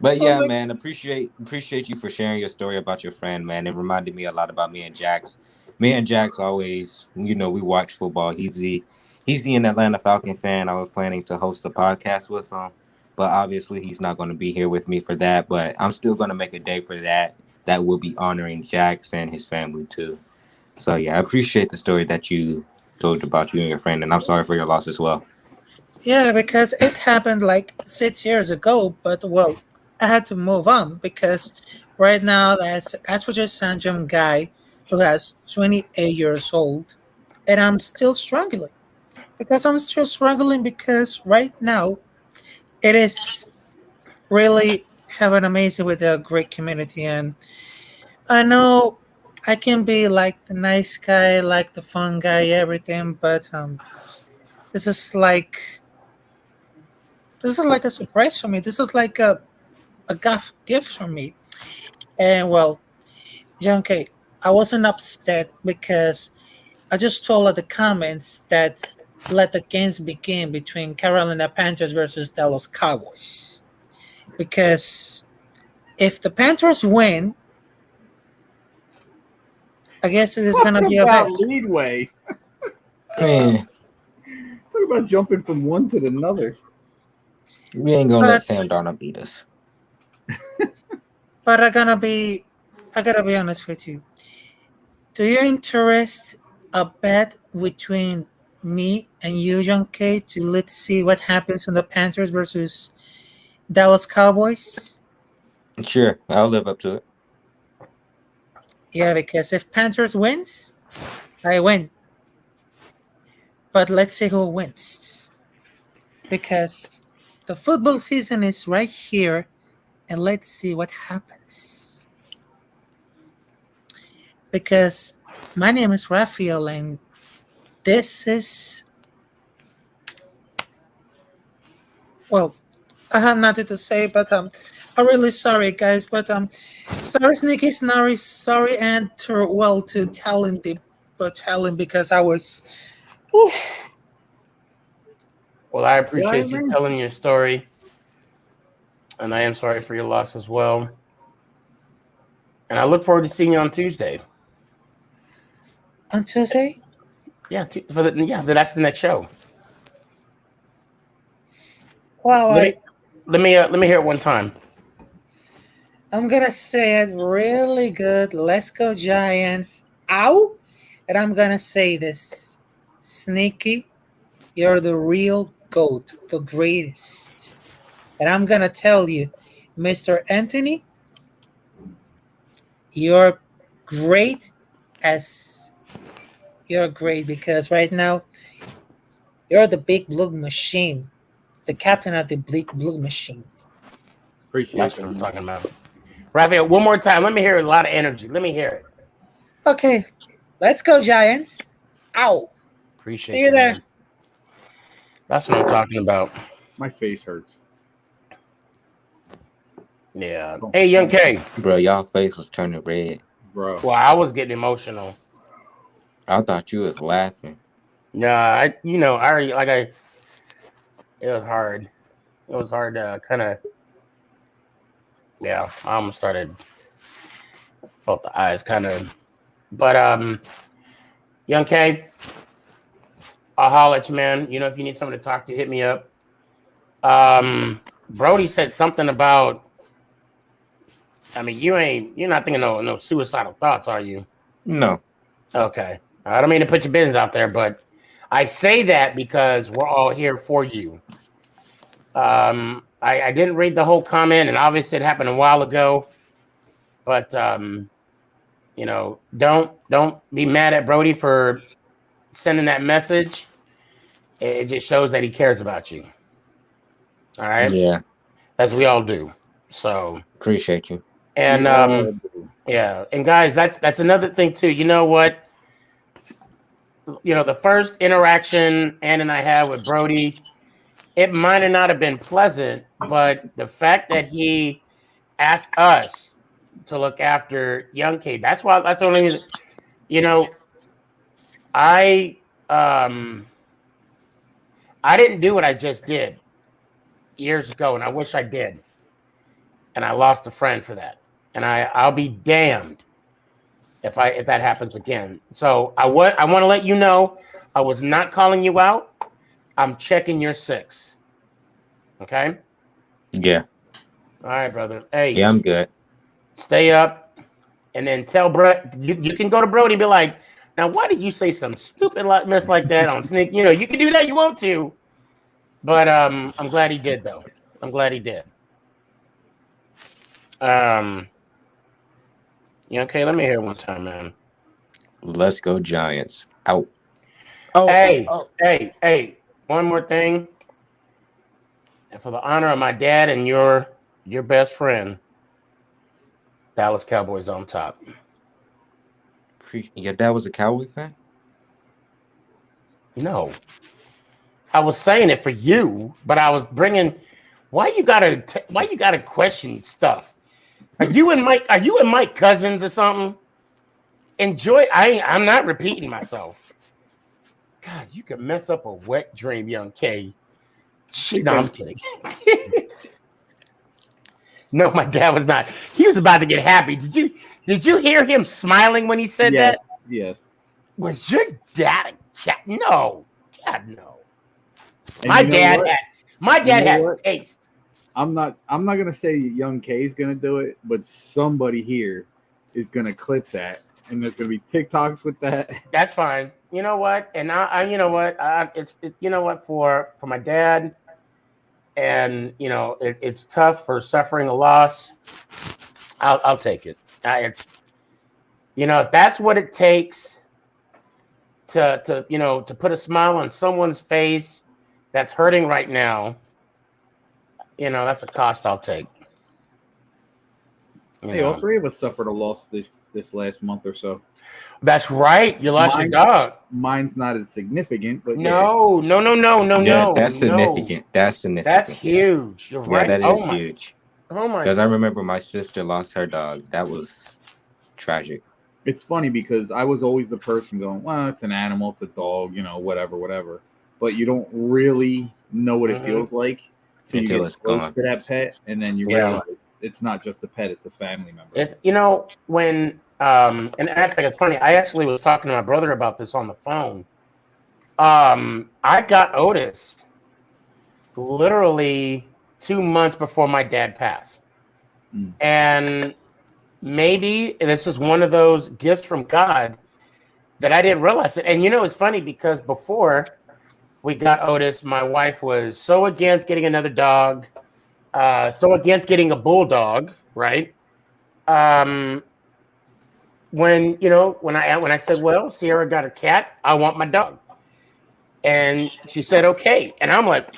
But yeah, man, appreciate you for sharing your story about your friend, man. It reminded me a lot about me and Jax. Me and Jax always, we watch football. He's the Atlanta Falcon fan. I was planning to host a podcast with him, but obviously he's not going to be here with me for that. But I'm still going to make a day for that. That will be honoring Jax and his family too. So yeah, I appreciate the story that you told about you and your friend, and I'm sorry for your loss as well. Yeah, because it happened like 6 years ago, but I had to move on because right now that's just some young guy who has 28 years old, and I'm still struggling because right now it is really having amazing with a great community, and I know I can be like the nice guy, like the fun guy, everything, but this is like a surprise for me. This is like a gift for me. And Junkie, I wasn't upset because I just told at the comments that let the games begin between Carolina Panthers versus Dallas Cowboys. Because if the Panthers win, I guess it is going to be a bet. Leadway. Man. Talk about jumping from one to another. We ain't gonna let But Sam Darnold beat us. but I gotta be honest with you. Do you interest a bet between me and you, Young K, to let's see what happens on the Panthers versus Dallas Cowboys? Sure, I'll live up to it. Yeah, because if Panthers wins, I win. But let's see who wins. Because the football season is right here, and let's see what happens. Because my name is Raphael, and this is, well, I have nothing to say, but I'm really sorry, guys. But sorry, Sneaky, sorry, and to Talon, because I was. Oof. Well, I appreciate you telling your story, and I am sorry for your loss as well. And I look forward to seeing you on Tuesday. On Tuesday? Yeah, that's the next show. Wow, let me hear it one time. I'm gonna say it really good. Let's go Giants! Ow! And I'm gonna say this, Sneaky, you're the real GOAT, the greatest. And I'm gonna tell you, Mr. Anthony, you're great because right now you're the big blue machine, the captain of the big blue machine. That's what I'm talking about. Raphael, one more time. Let me hear a lot of energy. Let me hear it. Okay, let's go Giants! Ow! Appreciate See you there. Man. That's what I'm talking about. My face hurts. Yeah. Hey, Young K. Bro, y'all face was turning red. Bro. Well, I was getting emotional. I thought you was laughing. Nah, it was hard. It was hard to kind of, I almost felt the eyes kind of, but Young K, I'll holler at you, man. You know, if you need someone to talk to, hit me up. Brody said something about, I mean, you're not thinking no suicidal thoughts, are you? No. Okay. I don't mean to put your business out there, but I say that because we're all here for you. I didn't read the whole comment, and obviously it happened a while ago, but you know, don't be mad at Brody for sending that message. It just shows that he cares about you. All right. Yeah. As we all do. So appreciate you. And and guys, that's another thing too. You know what? You know, the first interaction Ann and I had with Brody, it might have not have been pleasant, but the fact that he asked us to look after Young K, that's the only reason. You know, I didn't do what I just did years ago, and I wish I did. And I lost a friend for that. And I'll be damned if that happens again. So I want to let you know I was not calling you out. I'm checking your 6. Okay? Yeah. All right, brother. Hey. Yeah, I'm good. Stay up. And then tell Brett, you can go to Brody and be like, now why did you say some stupid mess like that on Sneak? You know, you can do that, you want to. But I'm glad he did though. I'm glad he did. Yeah, okay, let me hear it one time, man. Let's go Giants. Out. Hey, one more thing. And for the honor of my dad and your best friend, Dallas Cowboys on top. Your dad was a Cowboy fan? No. I was saying it for you, but I was bringing. Why you gotta question stuff? Are you and Mike cousins or something? Enjoy. I'm not repeating myself. God, you could mess up a wet dream, Young K. No, I'm kidding. No, my dad was not. He was about to get happy. Did you hear him smiling when he said that? Yes. Was your dad a cat? No. God, no. And My you know dad what? My You dad know has what? taste. I'm not gonna say Young K is gonna do it, but somebody here is gonna clip that, and there's gonna be TikToks with that. That's fine. You know what? And you know what? You know what? For my dad, and you know, it's tough for suffering a loss. I'll take it. You know, if that's what it takes to you know, to put a smile on someone's face that's hurting right now, you know, that's a cost I'll take. Hey, all three of us suffered a loss this last month or so. That's right. You lost your dog. Mine's not as significant, but No. Yeah, that's significant. That's significant. That's huge. You're Yeah, right. that is huge. Oh my. Because I remember my sister lost her dog. That was tragic. It's funny because I was always the person going, well, it's an animal, it's a dog, you know, whatever. But you don't really know what it feels like till you get close to that pet, and then you realize it's not just a pet, it's a family member. It's, you know, when and in fact, it's funny. I actually was talking to my brother about this on the phone. I got Otis literally 2 months before my dad passed, and maybe this is one of those gifts from God that I didn't realize it. And you know, it's funny because before we got Otis, my wife was so against getting another dog, so against getting a bulldog, right? When you know, when I said, well, Sierra got a cat, I want my dog, and she said okay, and I'm like,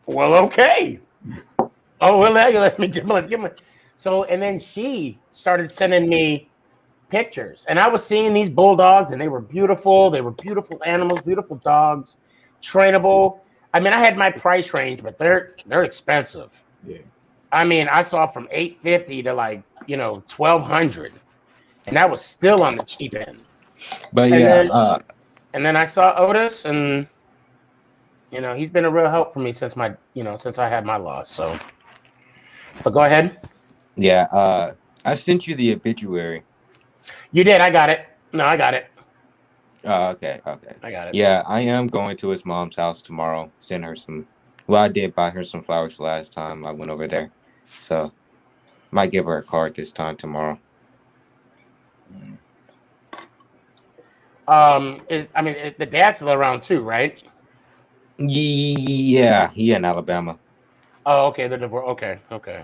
well, okay. Oh well, let's give me. So and then she started sending me pictures, and I was seeing these bulldogs, and they were beautiful. They were beautiful animals, beautiful dogs, trainable. I mean, I had my price range, but they're expensive. Yeah. I mean, I saw from $850 to like, you know, $1,200, and that was still on the cheap end. But and then I saw Otis, and you know, he's been a real help for me since I had my loss. So, but go ahead. Yeah, I sent you the obituary. You did. I got it. No, I got it. Oh, okay. I got it. Yeah, I am going to his mom's house tomorrow. Send her some. Well, I did buy her some flowers last time I went over there, so might give her a card this time tomorrow. The dad's still around too, right? Yeah, he in Alabama. Oh, okay. The divorce. Okay.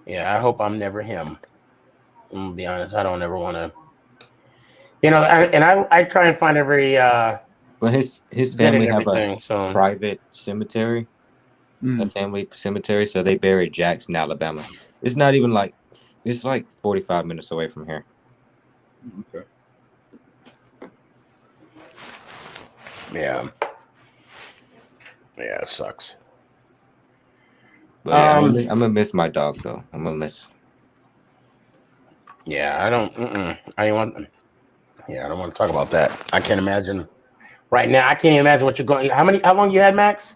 Yeah, I hope I'm never him. I'm gonna be honest. I don't ever want to. You know, I try and find every. But his family have a so. private cemetery, a family cemetery, so they buried Jackson, Alabama. It's not even like it's like 45 minutes away from here. Okay. Yeah, it sucks. But yeah, I'm gonna miss my dog though. I'm gonna miss. Yeah, I don't want to talk about that. I can't imagine. Right now, I can't even imagine what you're going. How long you had, Max?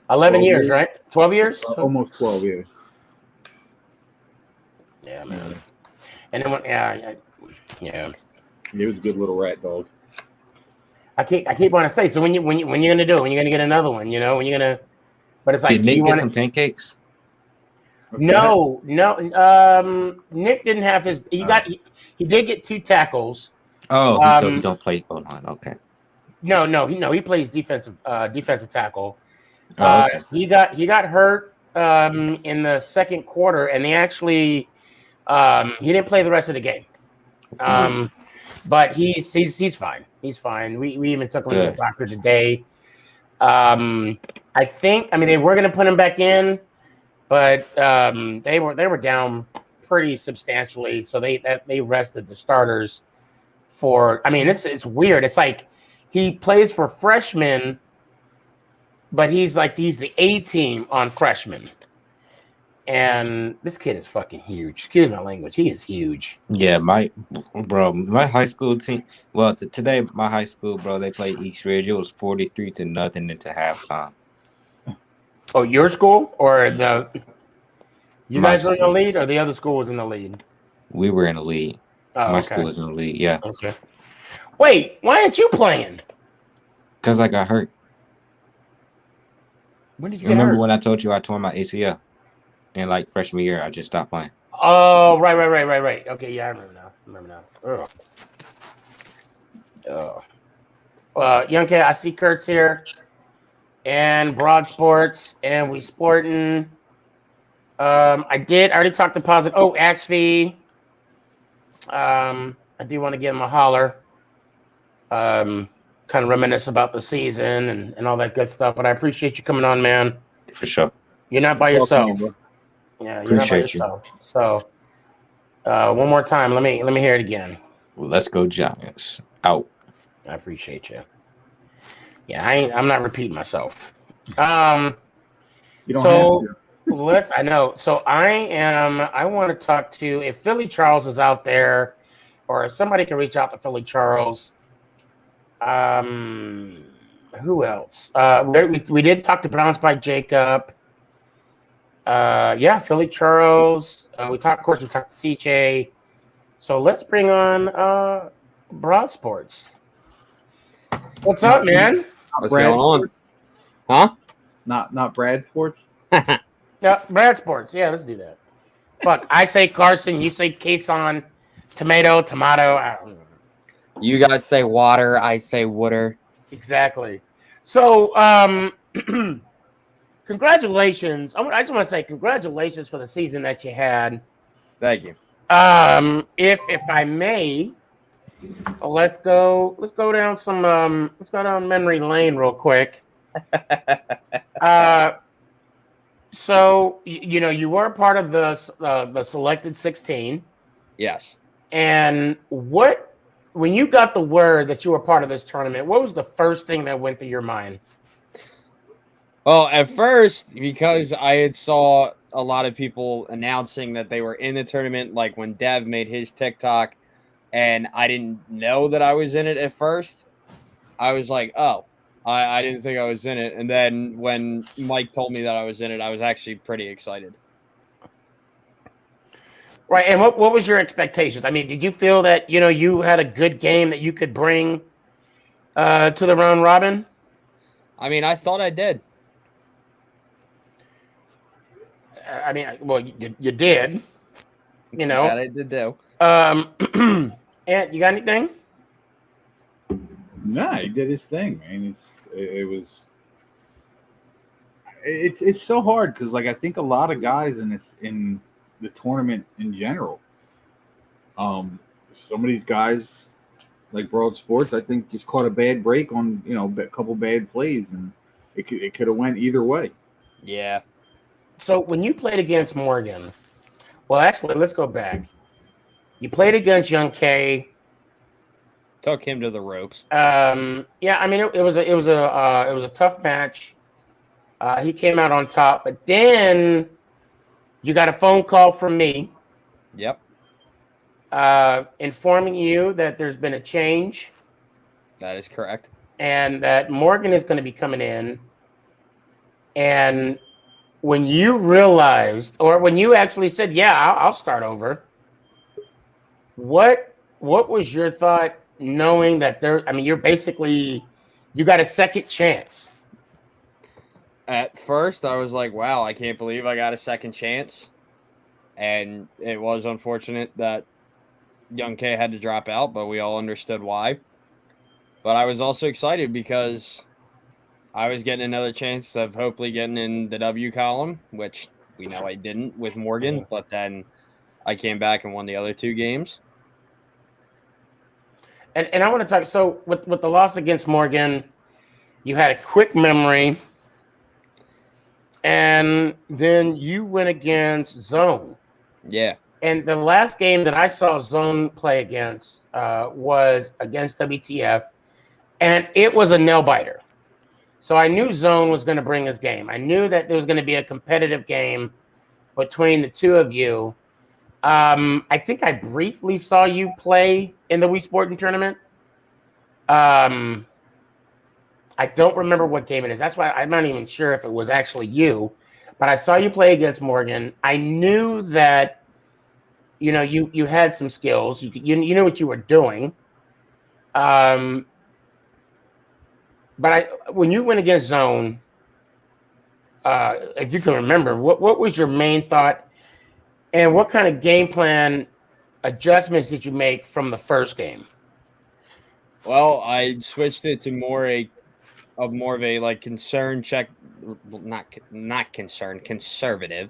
11 years, right? 12 years? Almost 12 years. Yeah, man. And then yeah. It was a good little rat dog. I keep wanting to say. So when you gonna do it? When you gonna get another one? You know, when you're gonna? But it's like, did Nick get some pancakes? No. Nick didn't have his. He did get 2 tackles. Oh, so he don't play O-line. Okay. No. He plays defensive tackle. Okay. He got hurt in the second quarter, and they actually he didn't play the rest of the game. But he's fine. He's fine. We even took him to the doctor today. I think they were going to put him back in, but they were down pretty substantially, so they rested the starters for. It's weird. It's like he plays for freshmen, but he's the A team on freshmen. And this kid is fucking huge. Excuse my language. He is huge. Yeah, my high school team. Well, today my high school, bro, they played East Ridge. It was 43-0 into halftime. Oh, your school or the? You My guys were in the school. lead, or the other school was in the lead? We were in the lead. Oh, My okay. school was in the lead. Yeah. Okay. Wait, why aren't you playing? Because I got hurt. When did you You get remember hurt? when I told you I tore my ACL? And like freshman year, I just stopped playing. Oh, right. Okay, yeah, I remember now. Young K, I see Kurt's here, and Broad Sports, and we sporting. I already talked to Positive. Oh, Axv. I do want to give him a holler. Kind of reminisce about the season and all that good stuff. But I appreciate you coming on, man. For sure. You're not by Welcome, yourself. bro. Yeah, you're not by Appreciate you. yourself. So, one more time. Let me hear it again. Well, let's go Giants. Out. I appreciate you. Yeah, I'm not repeating myself. You don't So have to. I know. So I want to talk to, if Philly Charles is out there, or if somebody can reach out to Philly Charles. Who else? We did talk to Browns by Jacob. Yeah, Philly Charles. We talked to CJ. So let's bring on Broad Sports. What's up, man? What's going on? Huh? Not Brad Sports. Yeah, Brad Sports. Yeah, let's do that. Fuck, I say Carson, you say Kason, tomato. I don't know. You guys say water, I say water. Exactly. So, congratulations. I just want to say congratulations for the season that you had. Thank you. If I may, let's go down memory lane real quick. So you were part of the selected 16. Yes. And when you got the word that you were part of this tournament, what was the first thing that went through your mind? Well, at first, because I had saw a lot of people announcing that they were in the tournament, like when Dev made his TikTok, and I didn't know that I was in it at first. I was like, oh, I didn't think I was in it. And then when Mike told me that I was in it, I was actually pretty excited. Right, and what was your expectations? I mean, did you feel that you had a good game that you could bring to the round robin? I mean, I thought I did. I mean, well, you did. That I did do. Ant, you got anything? Nah, he did his thing, man. It's so hard because like I think a lot of guys in the tournament in general, some of these guys like Broad Sports, I think just caught a bad break on a couple bad plays, and it could have went either way. Yeah. So when you played against Morgan, well, actually, let's go back. You played against Young K. Took him to the ropes. Yeah, I mean it was a tough match. He came out on top, but then you got a phone call from me. Yep. Informing you that there's been a change. That is correct. And that Morgan is going to be coming in. And when you realized, or when you actually said, "Yeah, I'll start over," what was your thought, knowing that you got a second chance? At first, I was like, wow, I can't believe I got a second chance. And it was unfortunate that Young K had to drop out, but we all understood why. But I was also excited because I was getting another chance of hopefully getting in the W column, which we know I didn't with Morgan, but then I came back and won the other two games. And I want to talk. So with the loss against Morgan, you had a quick memory, and then you went against Zone. Yeah. And the last game that I saw Zone play against was against WTF, and it was a nail biter. So I knew Zone was going to bring his game. I knew that there was going to be a competitive game between the two of you. I think I briefly saw you play in the Wii Sporting tournament. I don't remember what game it is. That's why I'm not even sure if it was actually you. But I saw you play against Morgan. I knew that you had some skills. You knew what you were doing. But when you went against Zone, if you can remember, what was your main thought, and what kind of game plan adjustments did you make from the first game? Well, I switched it to more of a like concern check, not concern, conservative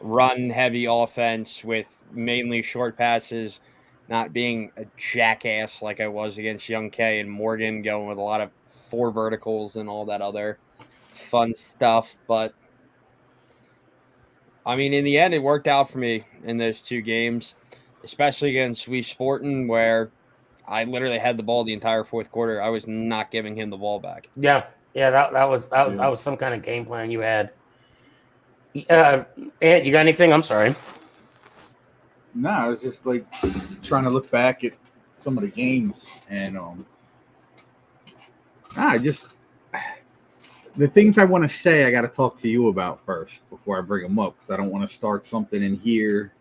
run heavy offense with mainly short passes, not being a jackass like I was against Young K and Morgan, going with a lot of 4 verticals and all that other fun stuff. But I mean, in the end, it worked out for me in those 2 games, especially against Sweet Sporting, where I literally had the ball the entire fourth quarter. I was not giving him the ball back. Yeah, that was some kind of game plan you had. Ant, you got anything? I'm sorry. No, I was just like trying to look back at some of the games, and the things I want to say, I got to talk to you about first before I bring them up, because I don't want to start something in here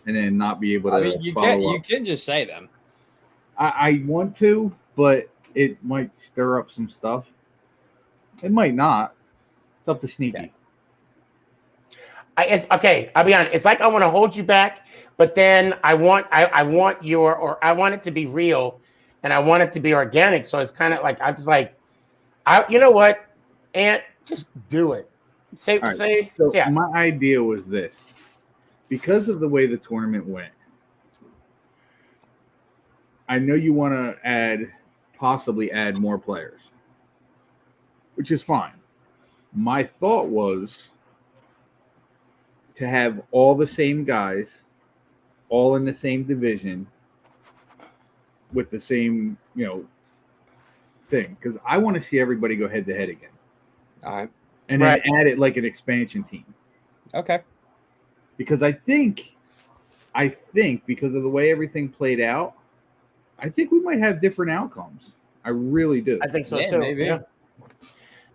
and then not be able to. I mean, you can just say them. I want to, but it might stir up some stuff. It might not. It's up to Sneaky. Okay, I'll be honest. It's like I want to hold you back, but then I want it to be real, and I want it to be organic. So it's kind of like I'm just like, you know what, Ant, just do it. So my idea was this: because of the way the tournament went, I know you want to possibly add more players, which is fine. My thought was to have all the same guys, all in the same division, with the same, thing. Because I want to see everybody go head to head again. All right. And then add it like an expansion team. Okay. Because I think because of the way everything played out, I think we might have different outcomes. I really do. I think so too. Maybe. Yeah.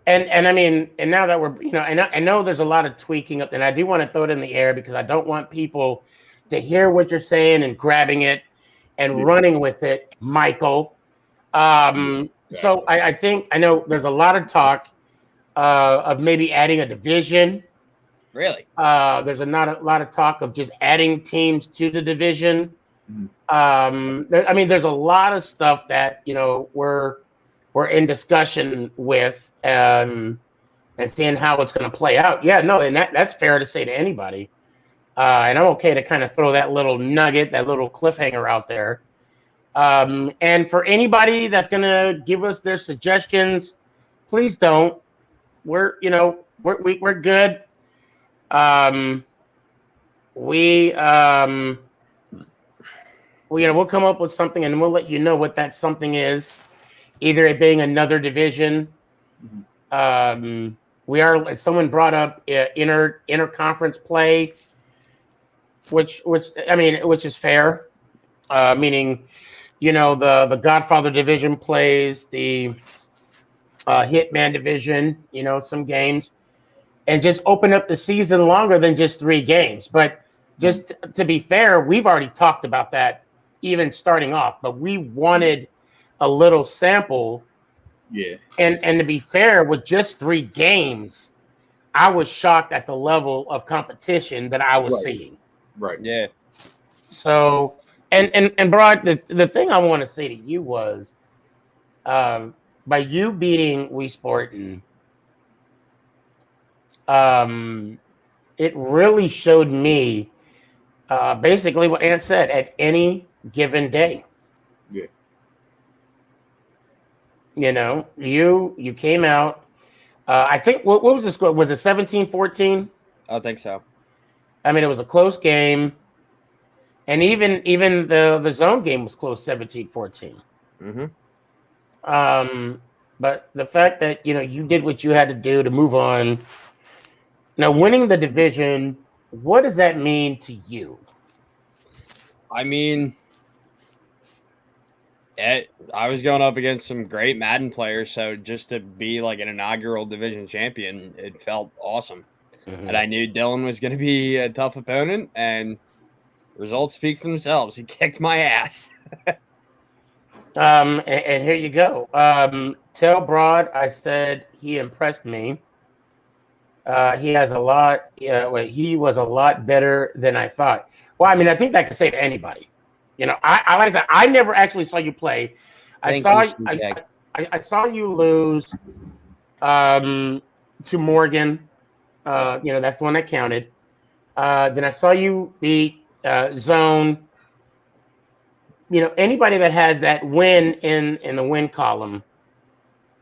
And I mean, and now that we're, I know there's a lot of tweaking up, and I do want to throw it in the air because I don't want people to hear what you're saying and grabbing it and running with it, Michael. So I know there's a lot of talk of maybe adding a division. Really? There's a lot of talk of just adding teams to the division. I mean, there's a lot of stuff that we're in discussion with and seeing how it's going to play out. Yeah, no, and that's fair to say to anybody. And I'm okay to kind of throw that little nugget, that little cliffhanger out there. And for anybody that's going to give us their suggestions, please don't. We're good. We'll come up with something and we'll let you know what that something is. Either it being another division. Someone brought up interconference play, which is fair. Meaning, the Godfather division plays the Hitman division, some games, and just open up the season longer than just 3 games. But just to be fair, we've already talked about that even starting off, but we wanted a little sample. Yeah. And to be fair, with just 3 games, I was shocked at the level of competition that I was seeing. Right. Yeah. So, and Broad, the thing I want to say to you was, by you beating Wii Sportin', it really showed me basically what Ant said, at any given day. Yeah. You came out. I think what was the score? Was it 17-14? I think so. I mean, it was a close game, and even the zone game was close, 17-14. But the fact that you did what you had to do to move on. Now, winning the division, what does that mean to you? I mean, I was going up against some great Madden players, so just to be like an inaugural division champion, it felt awesome. And I knew Dylan was going to be a tough opponent, and results speak for themselves. He kicked my ass. And here you go. Tell Broad I said he impressed me. He has a lot. He was a lot better than I thought. Well, I mean, I think I could say to anybody. You know, I like I said, I never actually saw you play. I Thank saw you, CJ. I saw you lose to Morgan. You know, that's the one that counted. Then I saw you beat Zone. You know, anybody that has that win in the win column,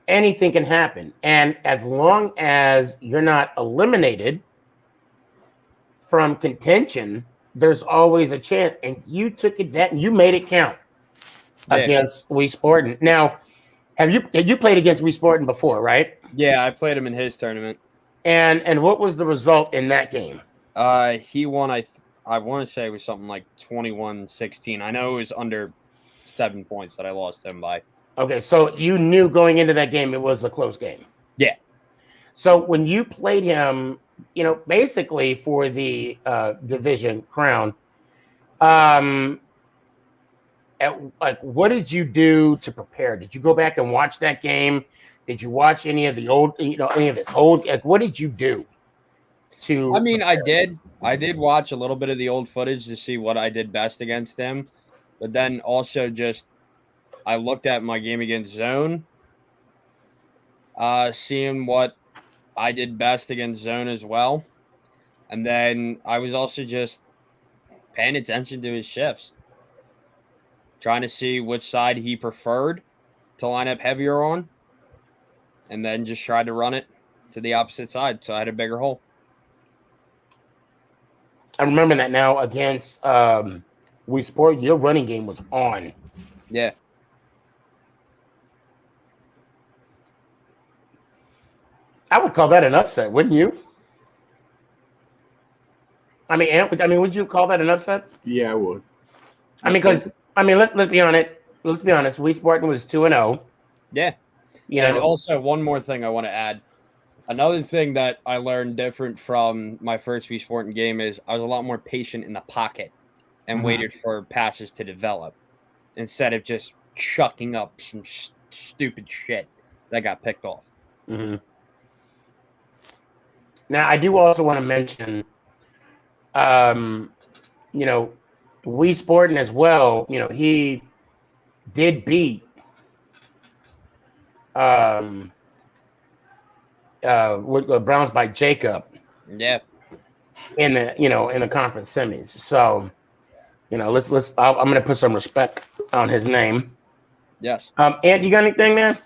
anything can happen. And as long as you're not eliminated from contention, there's always a chance. And you took it that and you made it count against Wii Sporting. Now, have you played against Wii Sporting before, right? Yeah, I played him in his tournament. And what was the result in that game? He won. I want to say it was something like 21-16. I know it was under 7 points that I lost him by. Okay, so you knew going into that game it was a close game. Yeah. So when you played him, you know, basically for the division crown, what did you do to prepare? Did you go back and watch that game? Did you watch any of the old, you know, any of his old? Like, what did you do to? I mean, prepare? I did watch a little bit of the old footage to see what I did best against him, but then also just I looked at my game against Zone, seeing what I did best against Zone as well, and then I was also just paying attention to his shifts, trying to see which side he preferred to line up heavier on, and then just tried to run it to the opposite side, so I had a bigger hole. I remember that now against Wii Sport, your running game was on. Yeah. I would call that an upset, wouldn't you? I mean, would you call that an upset? Yeah, I would. I mean, because let's be honest. Let's be honest. Wii Sporting was 2-0. Yeah. You and know, also one more thing I want to add. Another thing that I learned different from my first Wii Sporting game is I was a lot more patient in the pocket and waited for passes to develop instead of just chucking up some stupid shit that got picked off. Mm-hmm. Now, I do also want to mention, you know, Wii Sporting as well. You know, he did beat Browns by Jacob. Yeah. In the conference semis. So, you know, I'm gonna put some respect on his name. Yes. Ant, you got anything, man?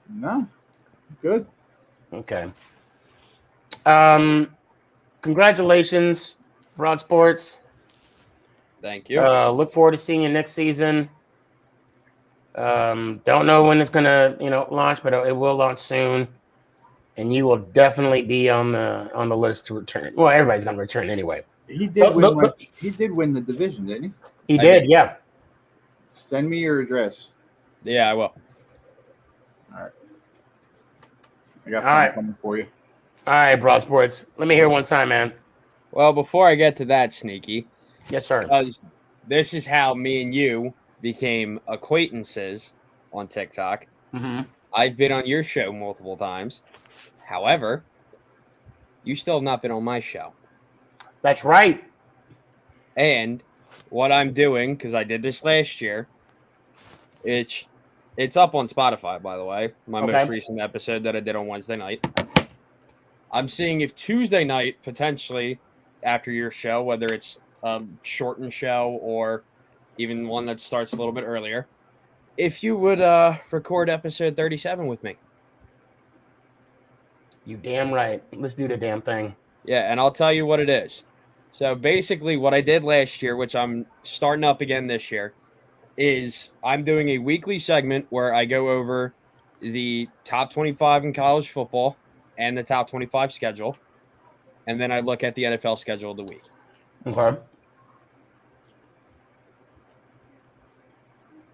No. Good. Okay. Congratulations, Broad Sports. Thank you. Look forward to seeing you next season. Don't know when it's gonna, launch, but it will launch soon, and you will definitely be on the list to return. Well, everybody's gonna return anyway. He did win. He did win the division, didn't he? He did, yeah. Send me your address. Yeah, I will. All right. I got something coming for you. All right, Broad Sports. Let me hear one time, man. Well, before I get to that, Sneaky. Yes, sir. This is how me and you became acquaintances on TikTok. Mm-hmm. I've been on your show multiple times. However, you still have not been on my show. That's right. And what I'm doing, because I did this last year, it's up on Spotify, by the way, my most recent episode that I did on Wednesday night. I'm seeing if Tuesday night, potentially after your show, whether it's a shortened show or even one that starts a little bit earlier, if you would record episode 37 with me. You damn right. Let's do the damn thing. Yeah, and I'll tell you what it is. So basically what I did last year, which I'm starting up again this year, is I'm doing a weekly segment where I go over the top 25 in college football and the top 25 schedule, and then I look at the NFL schedule of the week. Okay.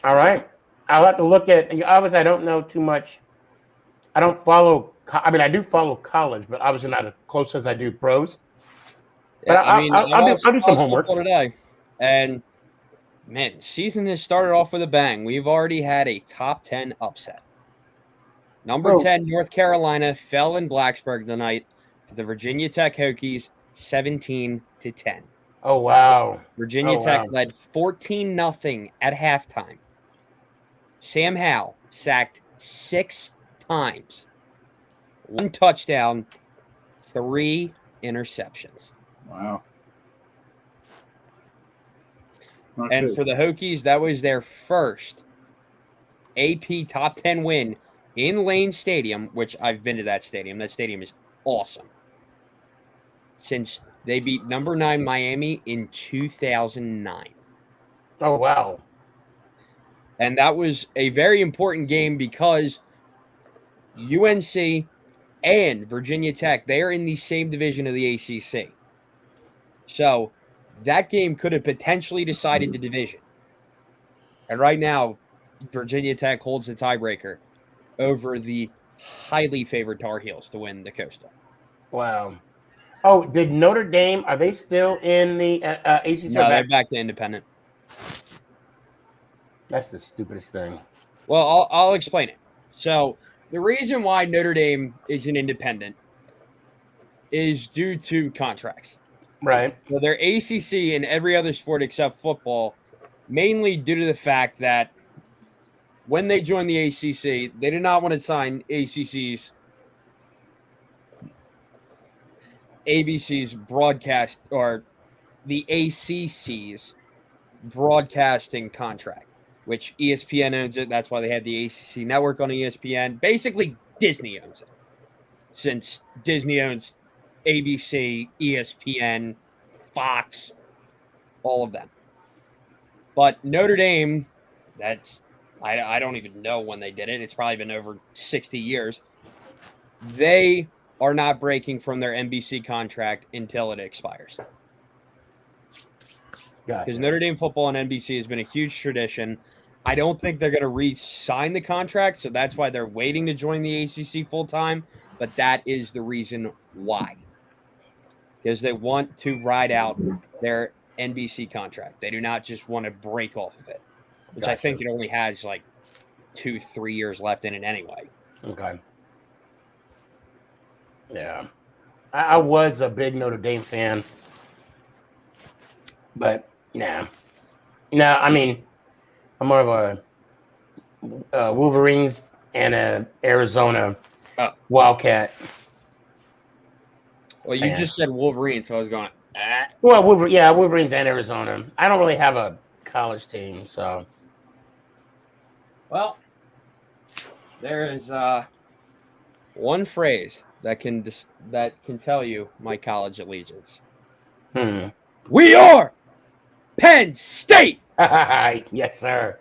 All right. I'll have to look at. Obviously, I don't know too much. I don't follow. I mean, I do follow college, but obviously not as close as I do pros. But Yeah, I'll do some homework today. And man, season has started off with a bang. We've already had a top 10 upset. Number 10, North Carolina fell in Blacksburg tonight to the Virginia Tech Hokies 17-10. Oh, wow. Virginia Tech led 14-0 at halftime. Sam Howell sacked 6 times. 1 touchdown, 3 interceptions. Wow. And good. for the Hokies, that was their first AP top 10 win in Lane Stadium, which I've been to that stadium. That stadium is awesome. Since they beat number 9 Miami in 2009. Oh, wow. And that was a very important game because UNC and Virginia Tech, they are in the same division of the ACC. So that game could have potentially decided the division. And right now, Virginia Tech holds the tiebreaker over the highly favored Tar Heels to win the Coastal. Wow. Oh, did Notre Dame, are they still in the ACC? No, they're back to independent. That's the stupidest thing. Well, I'll explain it. So the reason why Notre Dame is an independent is due to contracts. Right. So they're ACC in every other sport except football, mainly due to the fact that when they joined the ACC, they did not want to sign ABC's broadcast or the ACC's broadcasting contract, which ESPN owns it. That's why they had the ACC network on ESPN. Basically, Disney owns it, since Disney owns ABC, ESPN, Fox, all of them. But Notre Dame, I don't even know when they did it. It's probably been over 60 years. They are not breaking from their NBC contract until it expires. Because Notre Dame football on NBC has been a huge tradition. I don't think they're going to re-sign the contract, so that's why they're waiting to join the ACC full-time, but that is the reason why. Because they want to ride out their NBC contract. They do not just want to break off of it, which I think it only has like 2-3 years left in it anyway. Okay. Yeah. I was a big Notre Dame fan, but nah. No, I mean, I'm more of a Wolverines and a Arizona Wildcat. Well, you just said Wolverine, so I was going, Well, Wolverines and Arizona. I don't really have a college team, so. Well, there is one phrase that can tell you my college allegiance. We are Penn State. Yes, sir.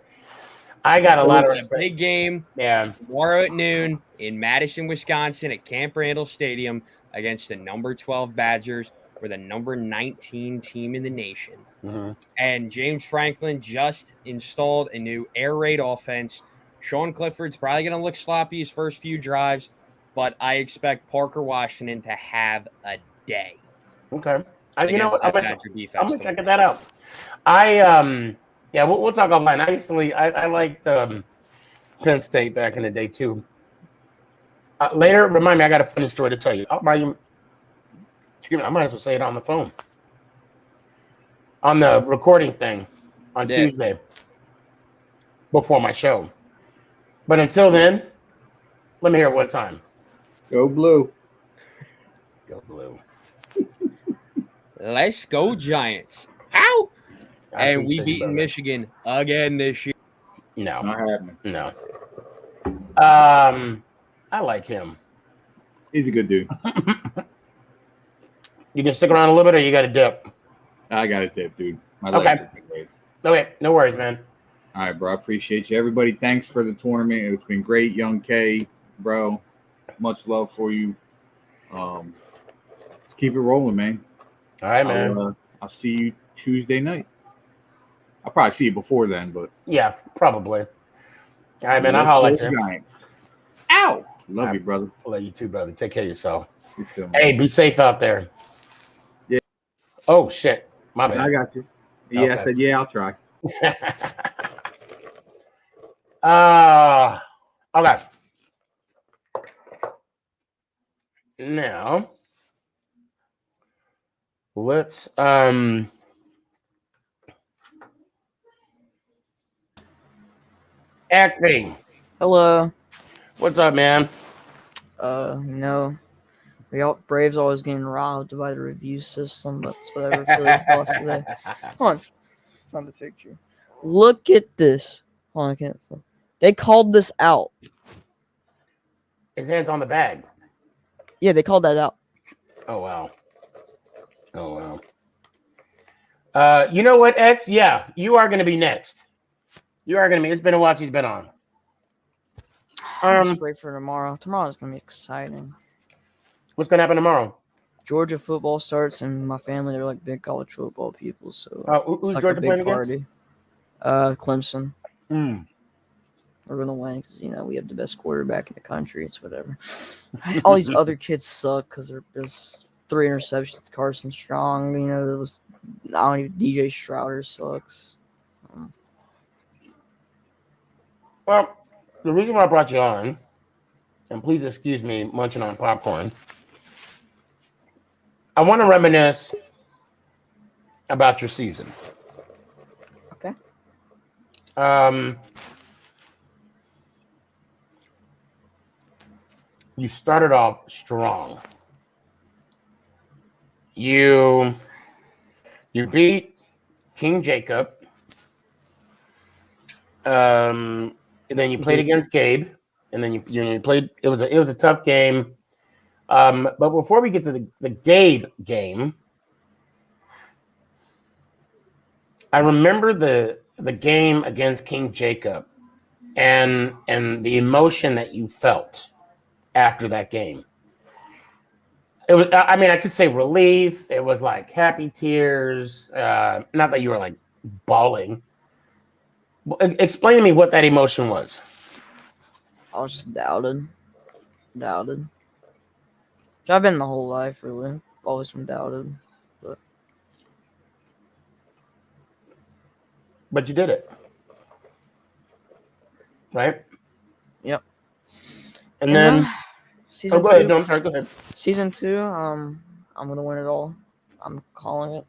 I got a lot of respect. Big game. Yeah. Tomorrow at noon in Madison, Wisconsin at Camp Randall Stadium against the number 12 Badgers. We're the number 19 team in the nation. Mm-hmm. And James Franklin just installed a new air raid offense. Sean Clifford's probably going to look sloppy his first few drives, but I expect Parker Washington to have a day. Okay. You know what? I'm gonna check that out. We'll talk offline. I liked Penn State back in the day too. Later, remind me. I got a funny story to tell you. I might as well say it on the phone, on the recording thing on Tuesday before my show. But until then, let me hear it one time. Go Blue. Go Blue. Let's go Giants. Ow! And we appreciate beaten you, Michigan again this year. No. Not happening. No. I like him. He's a good dude. You can stick around a little bit, or you got to dip? I got a dip, dude. My legs are great. Okay, no worries, man. All right, bro. I appreciate you. Everybody, thanks for the tournament. It's been great. Young K, bro. Much love for you. Let's keep it rolling, man. All right, man. I'll see you Tuesday night. I'll probably see you before then, but yeah, probably. All right, man. I'll holler at you. Giants. Ow! Love you, brother. Love you too, brother. Take care of yourself. You too, man. Hey, be safe out there. Yeah. Oh shit, my bad. I got you. Yeah, okay. I said yeah. I'll try. Okay. now let's Acme. Hello. What's up, man? Braves always getting robbed by the review system, but it's whatever. Phillies lost today. Hold on, find the picture. Look at this. Hold on, I can't. They called this out. His hand's on the bag. Yeah, they called that out. Oh wow. Oh wow. You know what, X? Yeah, you are gonna be next. You are gonna be. It's been a while since you've been on. Just wait for tomorrow. Tomorrow's gonna be exciting. What's gonna happen tomorrow? Georgia football starts, and my family, they're like big college football people, so who's it's like Georgia a big playing party. Clemson. Mm. We're gonna win because we have the best quarterback in the country. It's whatever. All these other kids suck because they're just 3 interceptions. Carson Strong, there was DJ Strouder sucks. Well, the reason why I brought you on, and please excuse me munching on popcorn, I want to reminisce about your season. Okay. You started off strong. You beat King Jacob. And then you played against Gabe, and then you played. It was a tough game. But before we get to the Gabe game, I remember the game against King Jacob, and the emotion that you felt after that game. It was. I mean, I could say relief. It was like happy tears. Not that you were like bawling. Explain to me what that emotion was. I was just doubted. Which I've been my whole life, really. Always been doubted. But you did it. Right? Yep. And then season go ahead. 2. No, I'm sorry. Go ahead. Season 2, I'm gonna win it all. I'm calling it.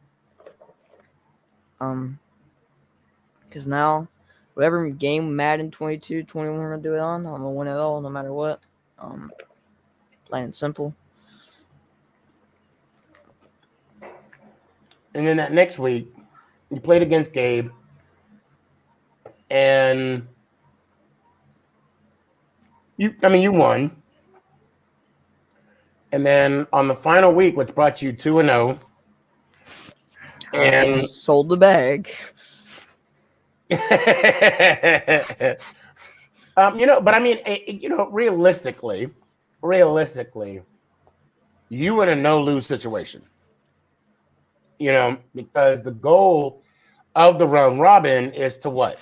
Because now, whatever game Madden 22, 21 we're gonna do it on, I'm gonna win it all no matter what. Plain and simple. And then that next week, you played against Gabe, and you won. And then on the final week, which brought you 2-0, and sold the bag. But I mean, realistically, you were in a no-lose situation. Because the goal of the round robin is to what?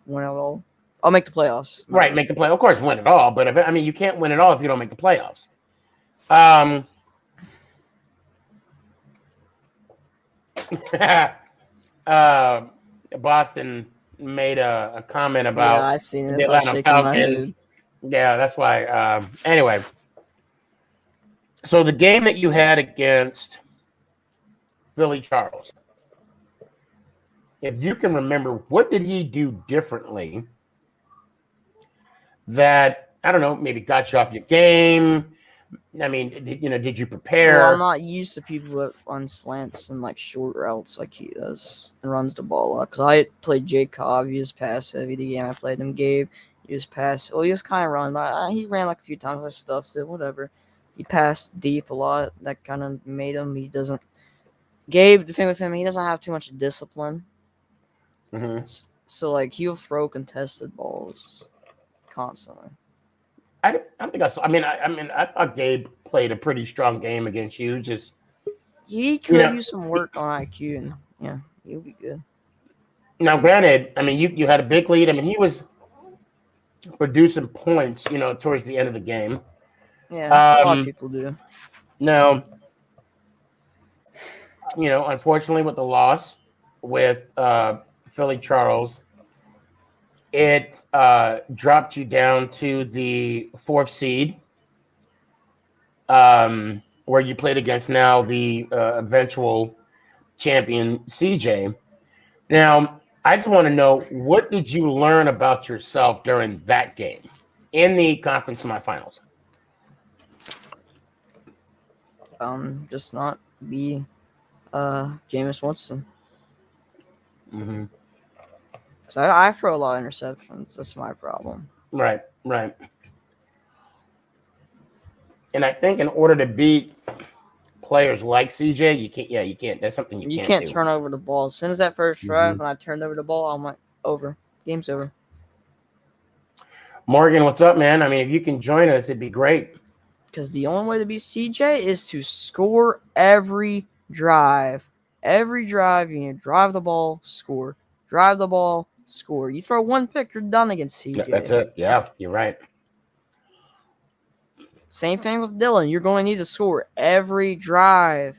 Win it all. I'll make the playoffs. Right, make the play. Of course, win it all. But you can't win it all if you don't make the playoffs. Boston made a comment about I seen it. the Atlanta Falcons. Yeah, that's why. Anyway, so the game that you had against Philly Charles, if you can remember, what did he do differently that, I don't know, maybe got you off your game? I mean, did you prepare? Well, I'm not used to people that run slants and like short routes like he does and runs the ball up. Because I played Jay Cobb, he was pass heavy. The game I played him, Gabe, he was pass. Well, he was kind of run, but he ran like a few times. I stuffed it, whatever. He passed deep a lot. That kind of made him. He doesn't. Gabe, the thing with him, he doesn't have too much discipline. Mm-hmm. So like he'll throw contested balls constantly. I think I saw. I thought Gabe played a pretty strong game against you. Just he could use some work on IQ, and yeah, he'll be good. Now, granted, you had a big lead. He was producing points, towards the end of the game. Yeah, that's a lot of people do. Now, unfortunately, with the loss with Philly Charles, it dropped you down to the 4th seed. where you played against now the eventual champion CJ. Now, I just want to know, what did you learn about yourself during that game in the conference semifinals? Just not be Jameis Winston. Mm-hmm. So I throw a lot of interceptions. That's my problem. Right. And I think in order to beat players like CJ, you can't. Yeah, you can't. That's something you can't do. Turn over the ball. As soon as that first drive, when I turned over the ball, I'm like, over. Game's over. Morgan, what's up, man? I mean, if you can join us, it'd be great. Because the only way to beat CJ is to score every drive. Every drive, you need to drive the ball, score. Drive the ball, score. You throw one pick, you're done against CJ. That's it. Yeah, you're right. Same thing with Dylan. You're going to need to score every drive.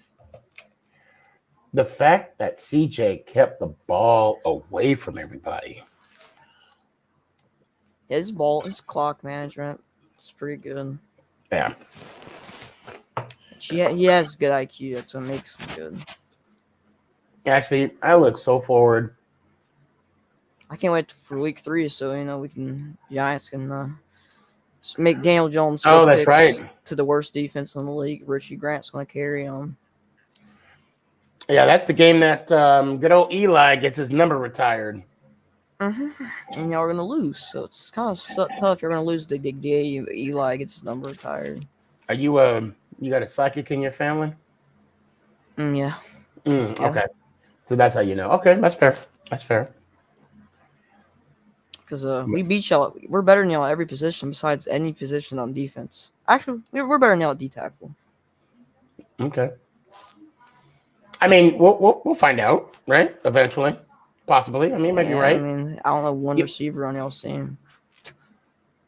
The fact that CJ kept the ball away from everybody. His clock management is pretty good. Yeah. He has good IQ. That's what makes him good. Actually, I look so forward. I can't wait for week 3, so Giants can make Daniel Jones. Oh, that's right. To the worst defense in the league. Richie Grant's going to carry them. Yeah, that's the game that good old Eli gets his number retired. And y'all are going to lose, so it's kind of tough. You're going to lose the day Eli gets his number retired. Are you you got a psychic in your family? Yeah. Okay, so that's how you know. Okay, that's fair. Because we beat y'all. We're better than y'all at every position besides any position on defense. Actually, we're better than y'all at D-tackle. Okay. I mean, we'll find out, right? Eventually, possibly. I mean, maybe right. I mean, I don't know one receiver on y'all's team.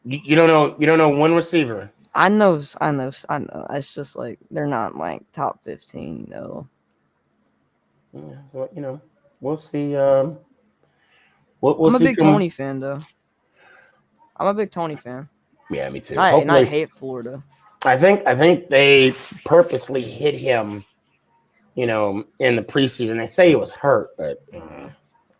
You don't know. You don't know one receiver. I know. It's just like they're not like top 15. Yeah, so we'll see. I'm a big Tony fan, though. I'm a big Tony fan. Yeah, me too. And I hate Florida. I think they purposely hit him, in the preseason. They say he was hurt, but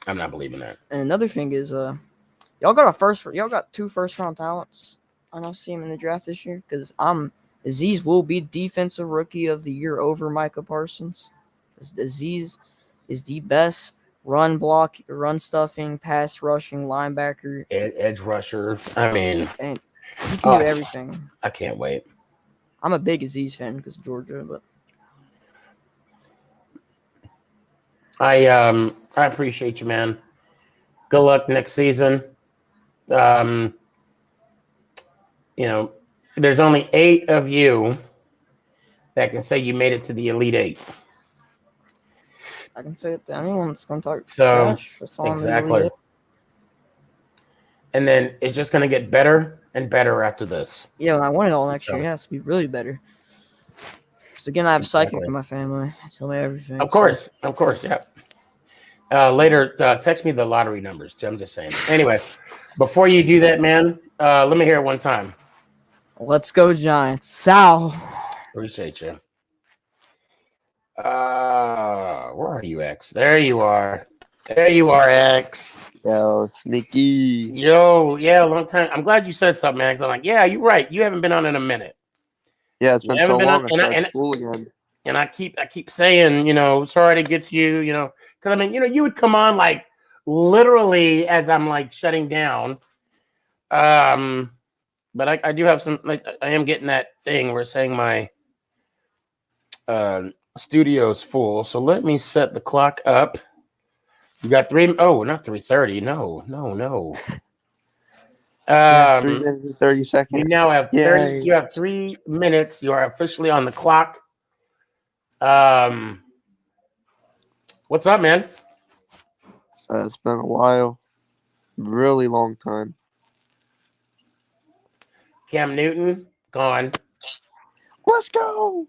I'm not believing that. And another thing is, y'all got 2 first-round talents. I don't see him in the draft this year because Aziz will be defensive rookie of the year over Micah Parsons. Aziz is the best run stuffing, pass rushing linebacker, edge rusher. I mean, and he can do everything. I can't wait. I'm a big Aziz fan because of Georgia, but I appreciate you, man. Good luck next season. There's only 8 of you that can say you made it to the Elite 8. I can say it to anyone that's going to talk trash. For exactly. And then it's just going to get better and better after this. Yeah, when I win it all next year, it has to be really better. Because again, I have a psychic in my family. Tell me everything. Of course, yeah. Later, text me the lottery numbers. I'm just saying. Anyway, before you do that, man, let me hear it one time. Let's go, Giants. Sal. Appreciate you. Where are you, X? There you are. X. Yo, Sneaky. Yo, yeah, long time. I'm glad you said something, X. I'm like, yeah, you're right. You haven't been on in a minute. Yeah, it's been so long. I started school again. And I keep saying, sorry to get you, because I mean, you would come on like literally as I'm like shutting down. But I do have some, like, I am getting that thing where it's saying my studio's full. So let me set the clock up. You got not 3:30. No. 3 minutes and 30 seconds. You now have 30. You have 3 minutes. You are officially on the clock. What's up, man? It's been a while. Really long time. Cam Newton gone. Let's go.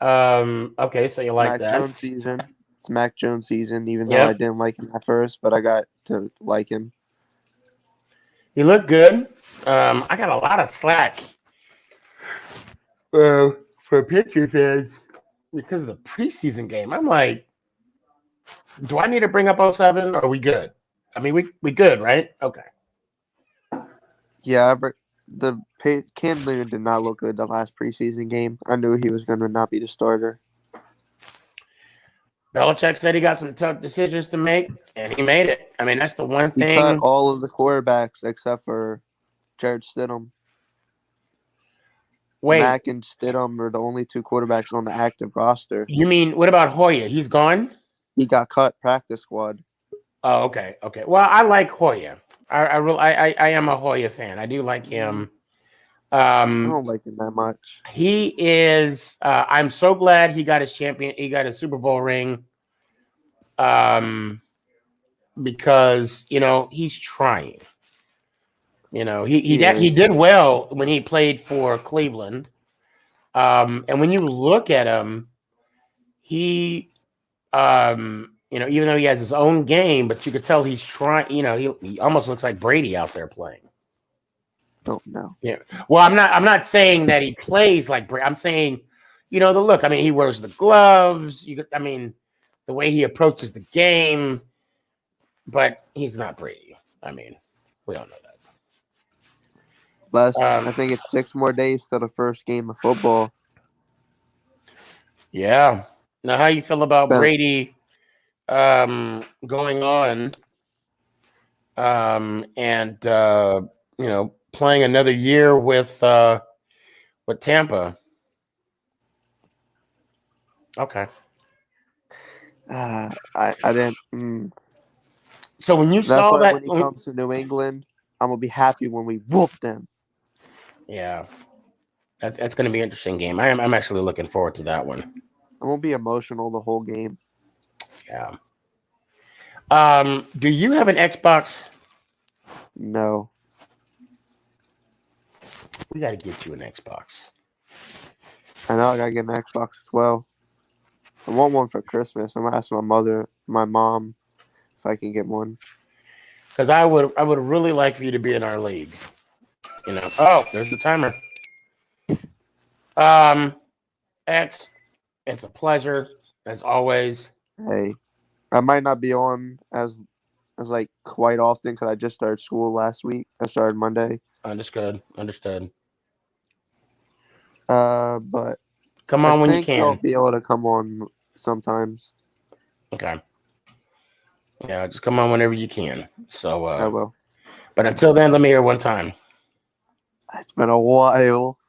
Okay, so you like Mac that? Jones season. It's Mac Jones season, even though I didn't like him at first, but I got to like him. You look good. I got a lot of slack for Patriot fans, because of the preseason game, I'm like, do I need to bring up '07? Or are we good? I mean, we good, right? Okay. Yeah, Cam Newton did not look good the last preseason game. I knew he was going to not be the starter. Belichick said he got some tough decisions to make, and he made it. I mean, that's the one He thing. cut all of the quarterbacks except for Jared Stidham. Wait, Mack and Stidham are the only two quarterbacks on the active roster. you mean what about Hoya? He's gone. He got cut practice squad. Oh, okay. Well, I like Hoya. I am a Hoya fan. I do like him. I don't like him that much. He is. I'm so glad he got his champion. He got a Super Bowl ring. Because he's trying. He did well when he played for Cleveland. And when you look at him, he even though he has his own game, but you could tell he's trying. He almost looks like Brady out there playing. Oh no. Yeah. Well, I'm not saying that he plays like Brady. I'm saying, the look. I mean, he wears the gloves. The way he approaches the game. But he's not Brady. I mean, we all know that. I think it's 6 more days to the first game of football. Yeah. Now, how you feel about Brady going on and playing another year with Tampa? Okay. I didn't. So when you saw that, when he comes to New England, I'm gonna be happy when we whoop them. Yeah, that's going to be an interesting game. I'm actually looking forward to that one. I'm gonna be emotional the whole game. Yeah. Do you have an Xbox? No. We got to get you an Xbox. I know I gotta get an Xbox as well. I want one for Christmas. I'm gonna ask my mom, if I can get one. Because I would really like for you to be in our league. Oh, there's the timer. X, it's a pleasure as always. Hey, I might not be on as like quite often because I just started school last week. I started Monday. Understood. But come on when you can. I'll be able to come on sometimes. Okay. Yeah, just come on whenever you can. So I will. But until then, let me hear one time. It's been a while.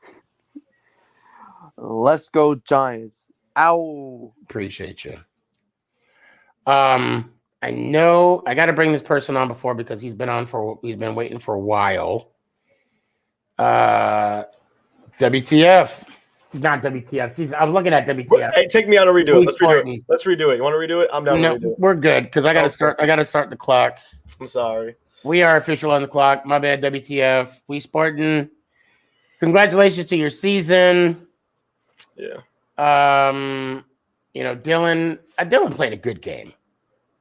Let's go Giants. Ow. Appreciate you. I know I got to bring this person on before because he's been waiting for a while. WTF. Not WTF. Jeez, I was looking at WTF. Hey, take me out and redo it. Let's redo it. You want to redo it? I'm down to redo it. We're good because I got to start the clock. I'm sorry. We are official on the clock. My bad, WTF. We Spartan. Congratulations to your season. Yeah. Dylan played a good game.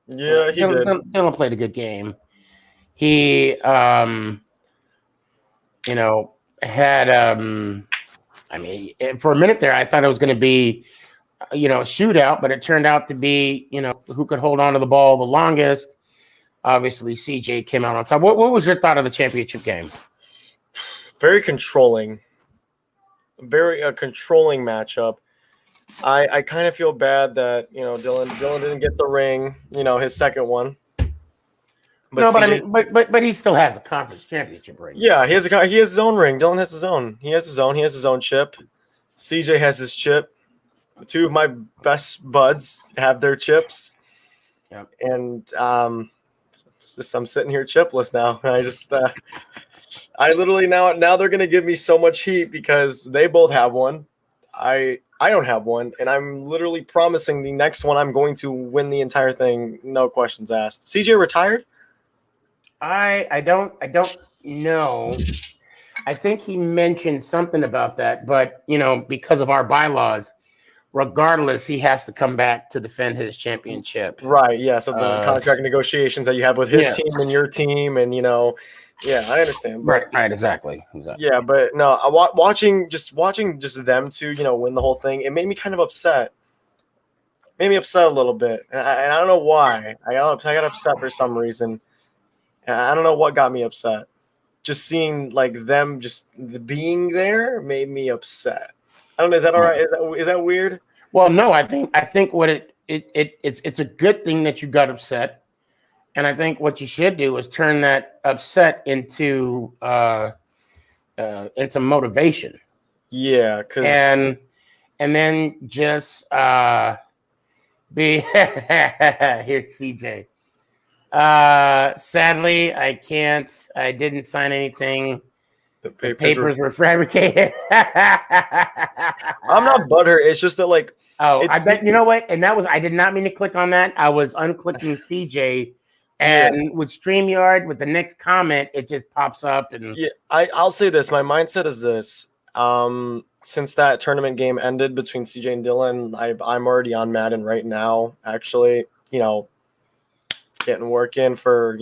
Yeah, he did. Dylan played a good game. He had for a minute there I thought it was going to be a shootout, but it turned out to be who could hold on to the ball the longest. Obviously CJ came out on top. What was your thought of the championship game? Very controlling. Very controlling matchup. I kind of feel bad that Dylan didn't get the ring, his second one. But he still has a conference championship ring. Yeah, he has his own ring. Dylan has his own. He has his own chip. CJ has his chip. 2 of my best buds have their chips. Yep. And I'm sitting here chipless now. I literally now they're gonna give me so much heat because they both have one. I don't have one, and I'm literally promising the next one I'm going to win the entire thing, no questions asked. CJ retired? I don't know. I think he mentioned something about that, but because of our bylaws, regardless, he has to come back to defend his championship. Right. Yeah. So the contract negotiations that you have with his yeah. team and your team, and yeah, I understand. But Right. Exactly. yeah, but no, watching just them two, win the whole thing, it made me kind of upset. Made me upset a little bit, and I don't know why. I got upset for some reason. And I don't know what got me upset. Just seeing like them just being there made me upset. I don't know. Is that all right? Is that weird? Well, no. I think what it's a good thing that you got upset, and I think what you should do is turn that upset into motivation. Yeah, because and then just be here's CJ. Sadly, I can't. I didn't sign anything. The papers were fabricated. I'm not butthurt. It's just that I bet you know what, and that was I did not mean to click on that. I was unclicking CJ, and with StreamYard, with the next comment, it just pops up. And yeah, I'll say this. My mindset is this. Since that tournament game ended between CJ and Dylan, I'm already on Madden right now. Actually, getting work in for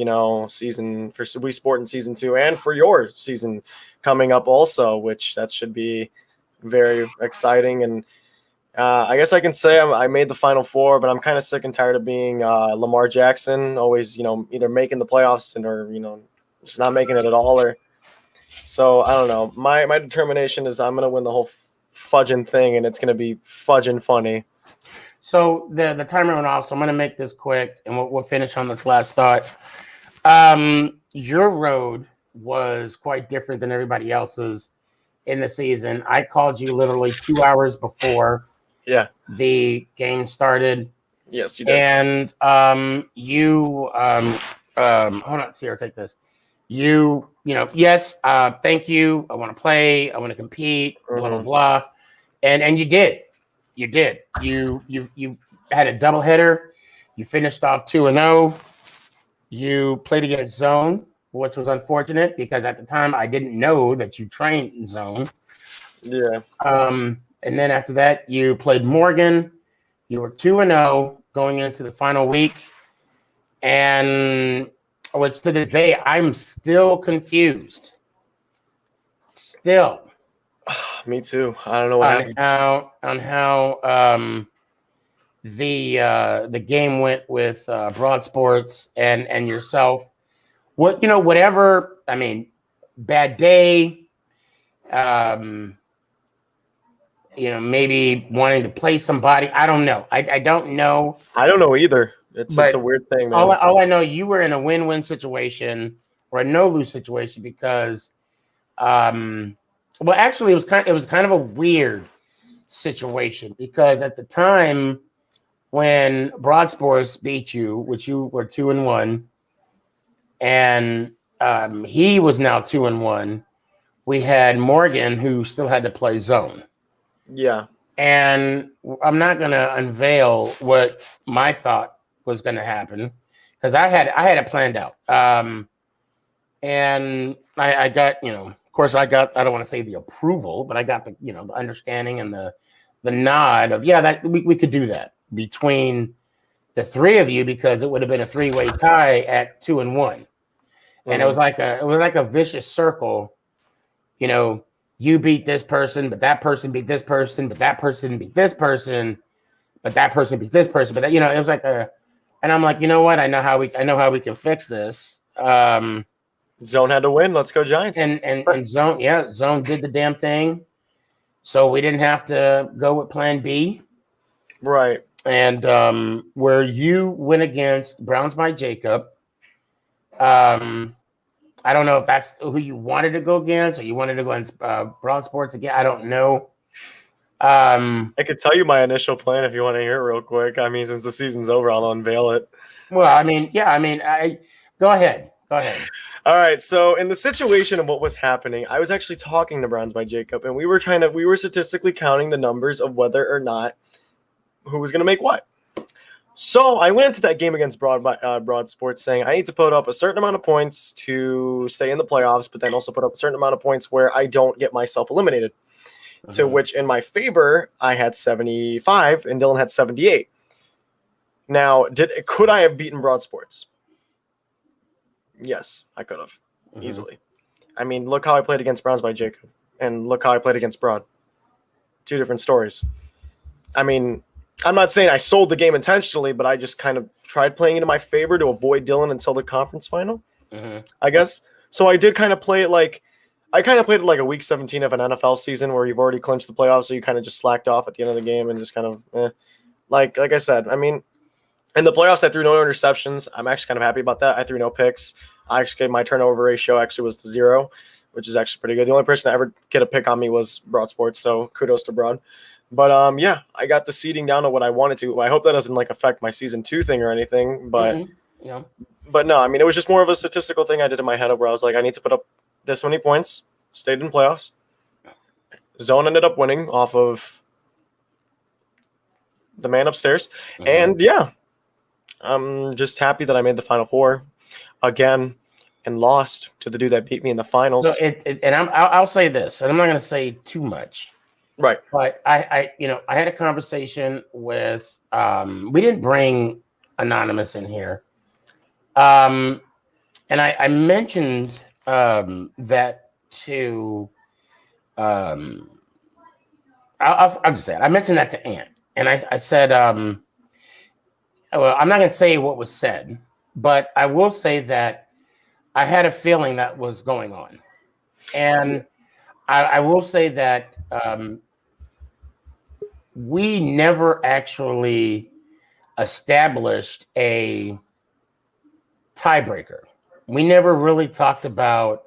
season for Wii Sport in season 2, and for your season coming up also, which that should be very exciting. And I guess I can say I made the Final Four, but I'm kind of sick and tired of being Lamar Jackson, always either making the playoffs or just not making it at all. Or so I don't know. My determination is I'm gonna win the whole fudging thing, and it's gonna be fudging funny. So the timer went off, so I'm going to make this quick, and we'll finish on this last thought. Your road was quite different than everybody else's in the season. I called you literally 2 hours before the game started. Yes, you did. And you hold on, Sierra, take this. Yes, thank you. I want to play. I want to compete. Blah blah blah, and you did. You did. You had a doubleheader. You finished off 2-0. You played against Zone, which was unfortunate because at the time I didn't know that you trained in Zone. Yeah. And then after that, you played Morgan. You were 2-0 going into the final week, and which to this day I'm still confused. Still. Me too. I don't know what happened. On how the game went with Broad Sports and yourself. Whatever. I mean, bad day. Maybe wanting to play somebody. I don't know. I don't know. I don't know either. It's a weird thing, man. All I know, you were in a win-win situation or a no-lose situation because. Well, actually, it was kind of a weird situation because at the time when Broad Sports beat you, which you were 2-1, and he was now 2-1, we had Morgan who still had to play Zone. Yeah. And I'm not going to unveil what my thought was going to happen because I had it planned out. And I got, of course, I don't want to say the approval, but I got the, the understanding and the nod of, that we could do that between the three of you because it would have been a 3-way tie at 2-1. And it was like a vicious circle. You beat this person, but that person beat this person, but that person beat this person, but that person beat this person. But it was like and I'm like, you know what? I know how we can fix this. Zone had to win. Let's go Giants. And Zone did the damn thing. So we didn't have to go with plan B. Right. And where you went against Browns by Jacob, I don't know if that's who you wanted to go against or you wanted to go against Broad Sports again. I don't know. I could tell you my initial plan if you want to hear it real quick. I mean, since the season's over, I'll unveil it. Well, go ahead. All right. So in the situation of what was happening, I was actually talking to Browns by Jacob, and we were statistically counting the numbers of whether or not who was going to make what. So I went into that game against Broad Sports saying I need to put up a certain amount of points to stay in the playoffs, but then also put up a certain amount of points where I don't get myself eliminated. to which in my favor, I had 75 and Dylan had 78. Now, could I have beaten Broad Sports? Yes, I could have easily. I mean, look how I played against Browns by Jacob, and look how I played against Broad. Two different stories. I mean, I'm not saying I sold the game intentionally, but I just kind of tried playing it in my favor to avoid Dylan until the conference final, I guess. So I did kind of play it like a week 17 of an NFL season where you've already clinched the playoffs, so you kind of just slacked off at the end of the game and just kind of like I said. I mean, in the playoffs, I threw no interceptions. I'm actually kind of happy about that. I threw no picks. I actually my turnover ratio actually was to 0, which is actually pretty good. The only person to ever get a pick on me was Broad Sports, so kudos to Broad. But yeah, I got the seeding down to what I wanted to. I hope that doesn't like affect my season 2 thing or anything, but yeah. But no, I mean, it was just more of a statistical thing I did in my head where I was like, I need to put up this many points, stayed in playoffs. Zone ended up winning off of the man upstairs. And yeah, I'm just happy that I made the Final Four again and lost to the dude that beat me in the finals. So I'll say this, and I'm not going to say too much. Right. But I had a conversation with, we didn't bring Anonymous in here. And I mentioned that to, I'll just say it. I mentioned that to Ant. And I said, well, I'm not going to say what was said, but I will say that I had a feeling that was going on. And I will say that we never actually established a tiebreaker. We never really talked about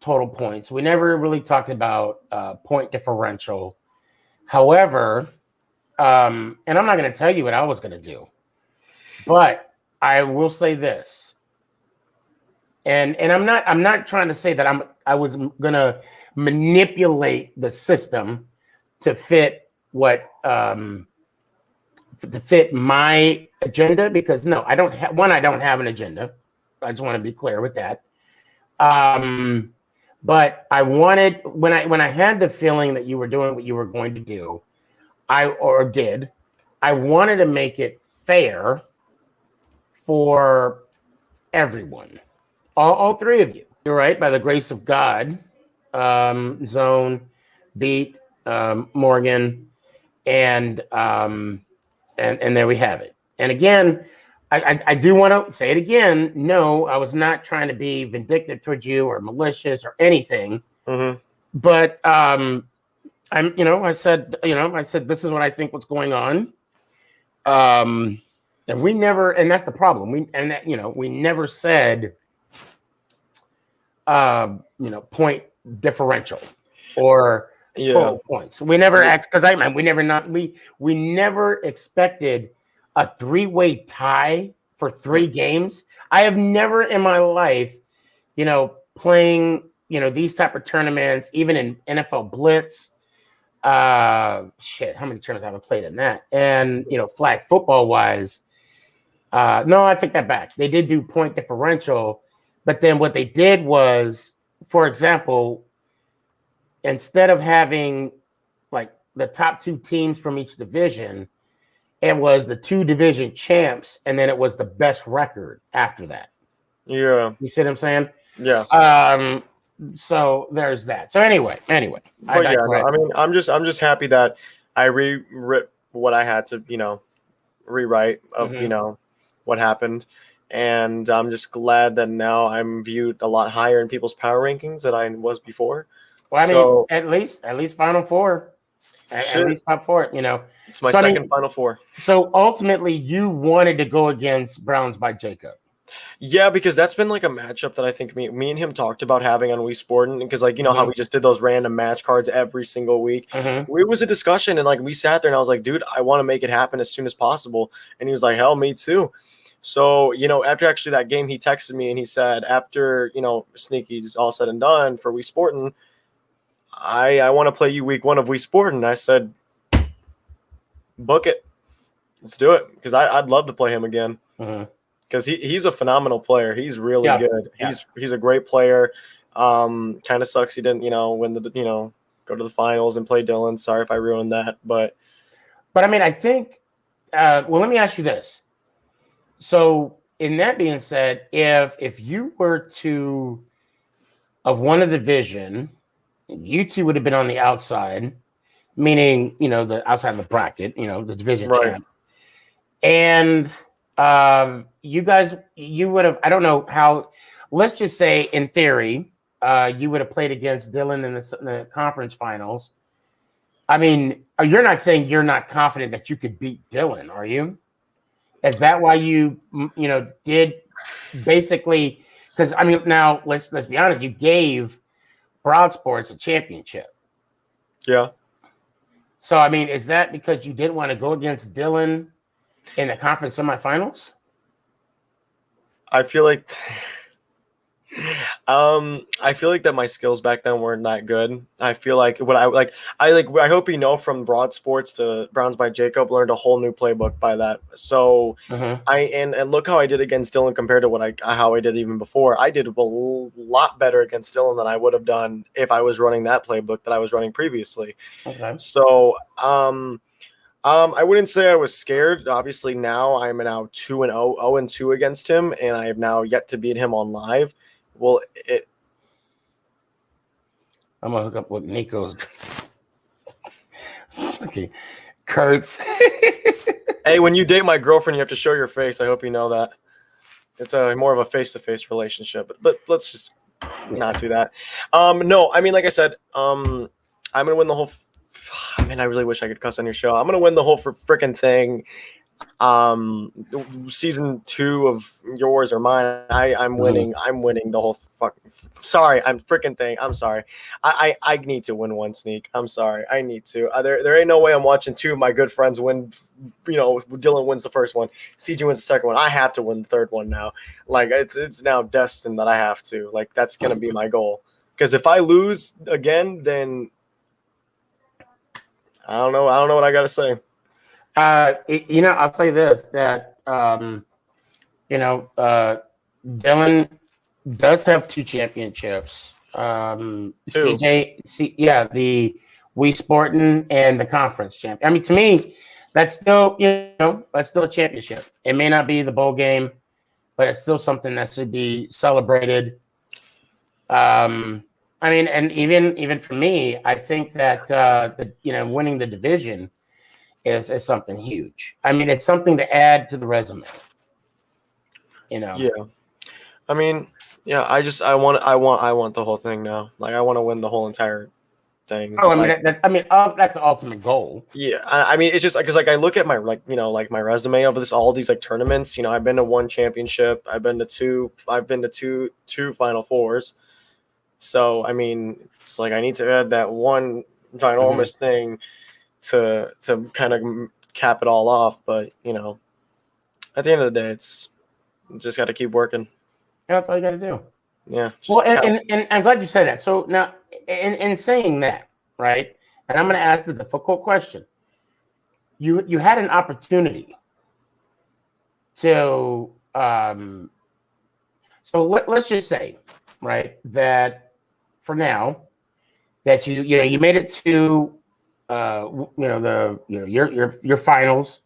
total points. We never really talked about point differential. However, and I'm not going to tell you what I was going to do, but I will say this. And I'm not trying to say that I was going to manipulate the system to fit what to fit my agenda, because no, I don't have an agenda. I just want to be clear with that. But I wanted, when I had the feeling that you were doing what you were going to do, I wanted to make it fair for everyone, all three of you. You're right. By the grace of God, Zone beat Morgan, and there we have it. And again, I do want to say it again. No, I was not trying to be vindictive towards you or malicious or anything. But I said this is what I think what's going on. And we never, and that's the problem. We never said point differential or total points. We never we never expected a 3-way tie for 3 games. I have never in my life, playing, these type of tournaments, even in NFL Blitz. How many tournaments have I played in that? And flag football wise, no, I take that back. They did do point differential, but then what they did was, for example, instead of having like the top 2 teams from each division, it was the 2 division champs, and then it was the best record after that. Yeah. You see what I'm saying? Yeah. So there's that. So anyway, but yeah, no, I mean, I'm just happy that I rewrote what I had to, rewrite of, what happened. And I'm just glad that now I'm viewed a lot higher in people's power rankings than I was before. Well, I mean, at least Final Four. At least top 4, It's my second Final Four. So ultimately, you wanted to go against Browns by Jacob. Yeah, because that's been like a matchup that I think me and him talked about having on Wii Sporting, because how we just did those random match cards every single week. It was a discussion, and like we sat there and I was like, dude, I want to make it happen as soon as possible. And he was like, hell, me too. So, after actually that game, he texted me and he said, after, Sneaky's all said and done for Wii Sporting, I want to play you week 1 of Wii Sporting. And I said, book it. Let's do it. Because I'd love to play him again. Because he's a phenomenal player. He's really good. Yeah. He's a great player. Kind of sucks he didn't, win the go to the finals and play Dylan. Sorry if I ruined that, but I mean, I think. Well, let me ask you this. So, in that being said, if you were to have won a division, you two would have been on the outside, meaning the outside of the bracket, the division right. champ, and you would have. I don't know how. Let's just say, in theory, you would have played against Dylan in the conference finals. I mean, you're not saying you're not confident that you could beat Dylan, are you? Is that why you did basically? Because I mean, now let's be honest. You gave Broad Sports a championship. Yeah. So I mean, is that because you didn't want to go against Dylan in the conference semifinals? I feel like that my skills back then weren't that good. I feel like I hope from Broad Sports to Browns by Jacob learned a whole new playbook by that. So and look how I did against Dylan compared to how I did even before. I did a lot better against Dylan than I would have done if I was running that playbook that I was running previously. Okay. So I wouldn't say I was scared. Obviously now I'm now 0-2 against him, and I have now yet to beat him on live. Well, I'm gonna hook up with Nico's. Okay, Kurtz. Hey, when you date my girlfriend, you have to show your face. I hope you know that. It's more of a face-to-face relationship, but let's just not do that. No, I mean, like I said, I'm gonna win the whole. Man, I really wish I could cuss on your show. I'm gonna win the whole freaking thing. Season 2 of yours or mine, I'm winning. I'm winning the whole fucking. Sorry, I'm freaking thing. I'm sorry. I need to win one, Sneak. I'm sorry. I need to. There ain't no way I'm watching 2 of my good friends win. Dylan wins the first one, CJ wins the second one. I have to win the third one now. Like it's now destined that I have to. Like that's gonna be my goal. Because if I lose again, then I don't know what I gotta say. I'll say this, that Dylan does have 2 championships. CJ, the Wii Sporting and the conference champ. I mean, to me, that's still a championship. It may not be the bowl game, but it's still something that should be celebrated. I mean, and even for me, I think that winning the division is something huge. I mean, it's something to add to the resume. Yeah. I mean, yeah. I want the whole thing now. Like I want to win the whole entire thing. Oh, I mean, that's the ultimate goal. Yeah. I mean, it's just because I look at my my resume of all these tournaments. I've been to 1 championship. I've been to 2. I've been to two Final Fours. So I mean, it's like I need to add that one ginormous thing to kind of cap it all off. But at the end of the day, it's just got to keep working. That's all you got to do. Yeah. Well, and I'm glad you said that. So now, in saying that, right, and I'm going to ask the difficult question. You had an opportunity to, so let's just say, right, that for now, that you made it to your finals,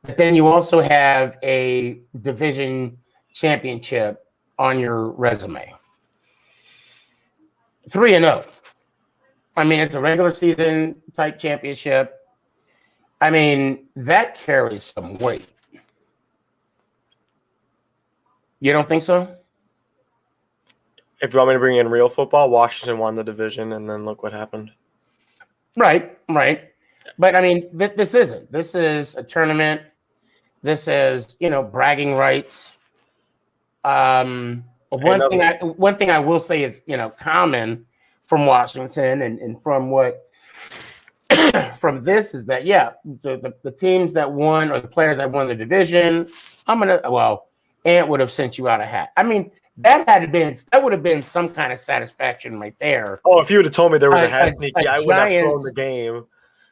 but then you also have a division championship on your resume. 3-0. I mean, it's a regular season type championship. I mean, that carries some weight. You don't think so? If you want me to bring in real football, Washington won the division, and then look what happened. Right. But I mean, this isn't. This is a tournament. This is, bragging rights. One thing I will say is, common from Washington and from what from this is that the teams that won or the players that won the division, Ant would have sent you out a hat. I mean, that would have been some kind of satisfaction right there. Oh, if you would have told me there was a hat Sneaky, I would have thrown the game.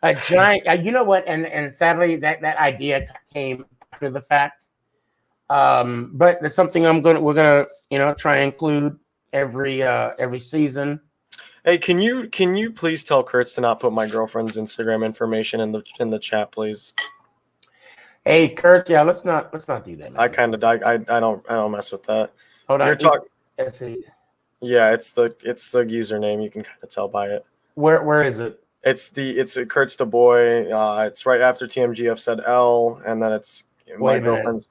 A giant, you know what? And sadly, that idea came after the fact. But it's something we're gonna try and include every season. Hey, can you please tell Kurtz to not put my girlfriend's Instagram information in the chat, please? Hey, Kurt. Yeah, let's not do that. Man. I don't mess with that. Hold on. You're talking. Let's see. Yeah, it's the username. You can kind of tell by it. Where is it? It's Kurtz the boy. It's right after TMGF said L, and then it's my girlfriend's.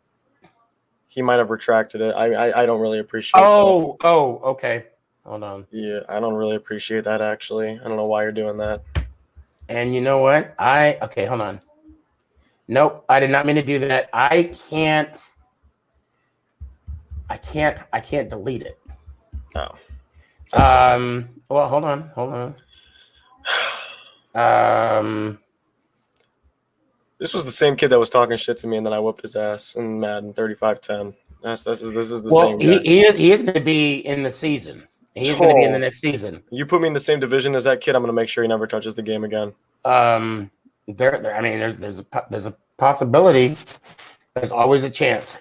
He might have retracted it. I don't really appreciate. Oh, okay. Hold on. Yeah, I don't really appreciate that actually. I don't know why you're doing that. And you know what? Okay, hold on. Nope, I did not mean to do that. I can't delete it. Oh. Well, hold on. This was the same kid that was talking shit to me, and then I whooped his ass in Madden 35-10. This is the same guy. He is going to be in the season. He's going to be in the next season. You put me in the same division as that kid, I'm going to make sure he never touches the game again. There's a possibility. There's always a chance.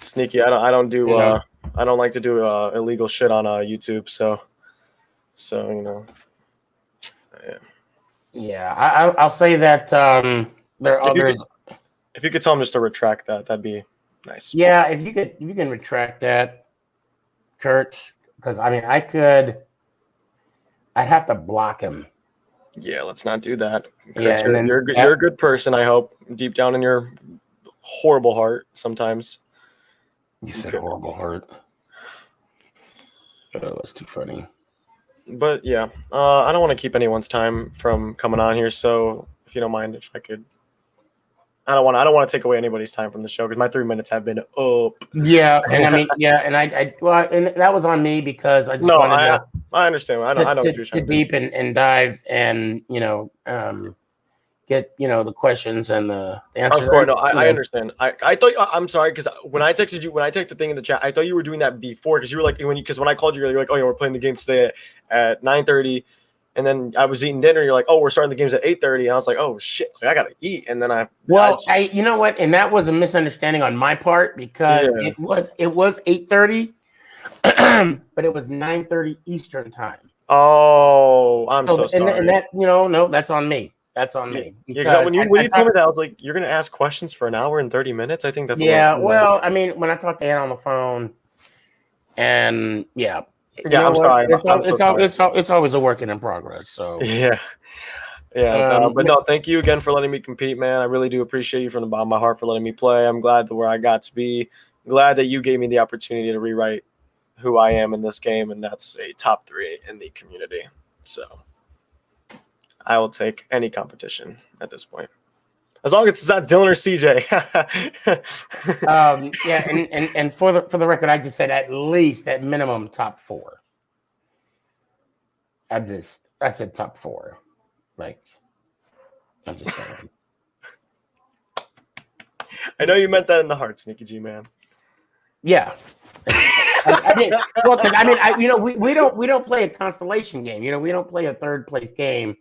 Sneaky, I don't do I don't like to do illegal shit on YouTube, so you know. Yeah. Yeah, I'll say that there are others. If you could tell him just to retract that, that'd be nice. Yeah, if you can retract that, Kurt, because I'd have to block him. Yeah, let's not do that. Yeah, you're a good person, I hope, deep down in your horrible heart sometimes. You said horrible heart. Oh, that's too funny. But yeah, I don't want to keep anyone's time from coming on here, so if you don't mind, if I could, I don't want to take away anybody's time from the show because my 3 minutes have been up. Yeah, and and that was on me because I just wanted I understand. I know what you're to deep and dive and get the questions and the answers. Of course, no, I understand. I thought I'm sorry because when I texted you, when I texted the thing in the chat, I thought you were doing that before because you were like when I called you, you're like, oh yeah, we're playing the game today at 9:30, and then I was eating dinner. You're like, oh, we're starting the games at 8:30, and I was like, oh shit, like, I gotta eat, and then you know what, and that was a misunderstanding on my part because it was 8:30, but it was 9:30 Eastern time. Oh, I'm so sorry. And that no, that's on me. That's on me. Yeah, when you told me that, I was like, "You're gonna ask questions for an hour and 30 minutes?" I think that's well, when I talked to Ann on the phone, and I'm sorry. It's always a work in progress. So but no, thank you again for letting me compete, man. I really do appreciate you from the bottom of my heart for letting me play. I'm glad that where I got to be. Glad that you gave me the opportunity to rewrite who I am in this game, and that's a top 3 in the community. So I will take any competition at this point, as long as it's not Dylan or CJ. and for the record, I just said at least at minimum top 4. I said top 4. Like, I'm just saying. I know you meant that in the heart, SneakyG man. Yeah. I did. Well, we don't play a constellation game. We don't play a third place game.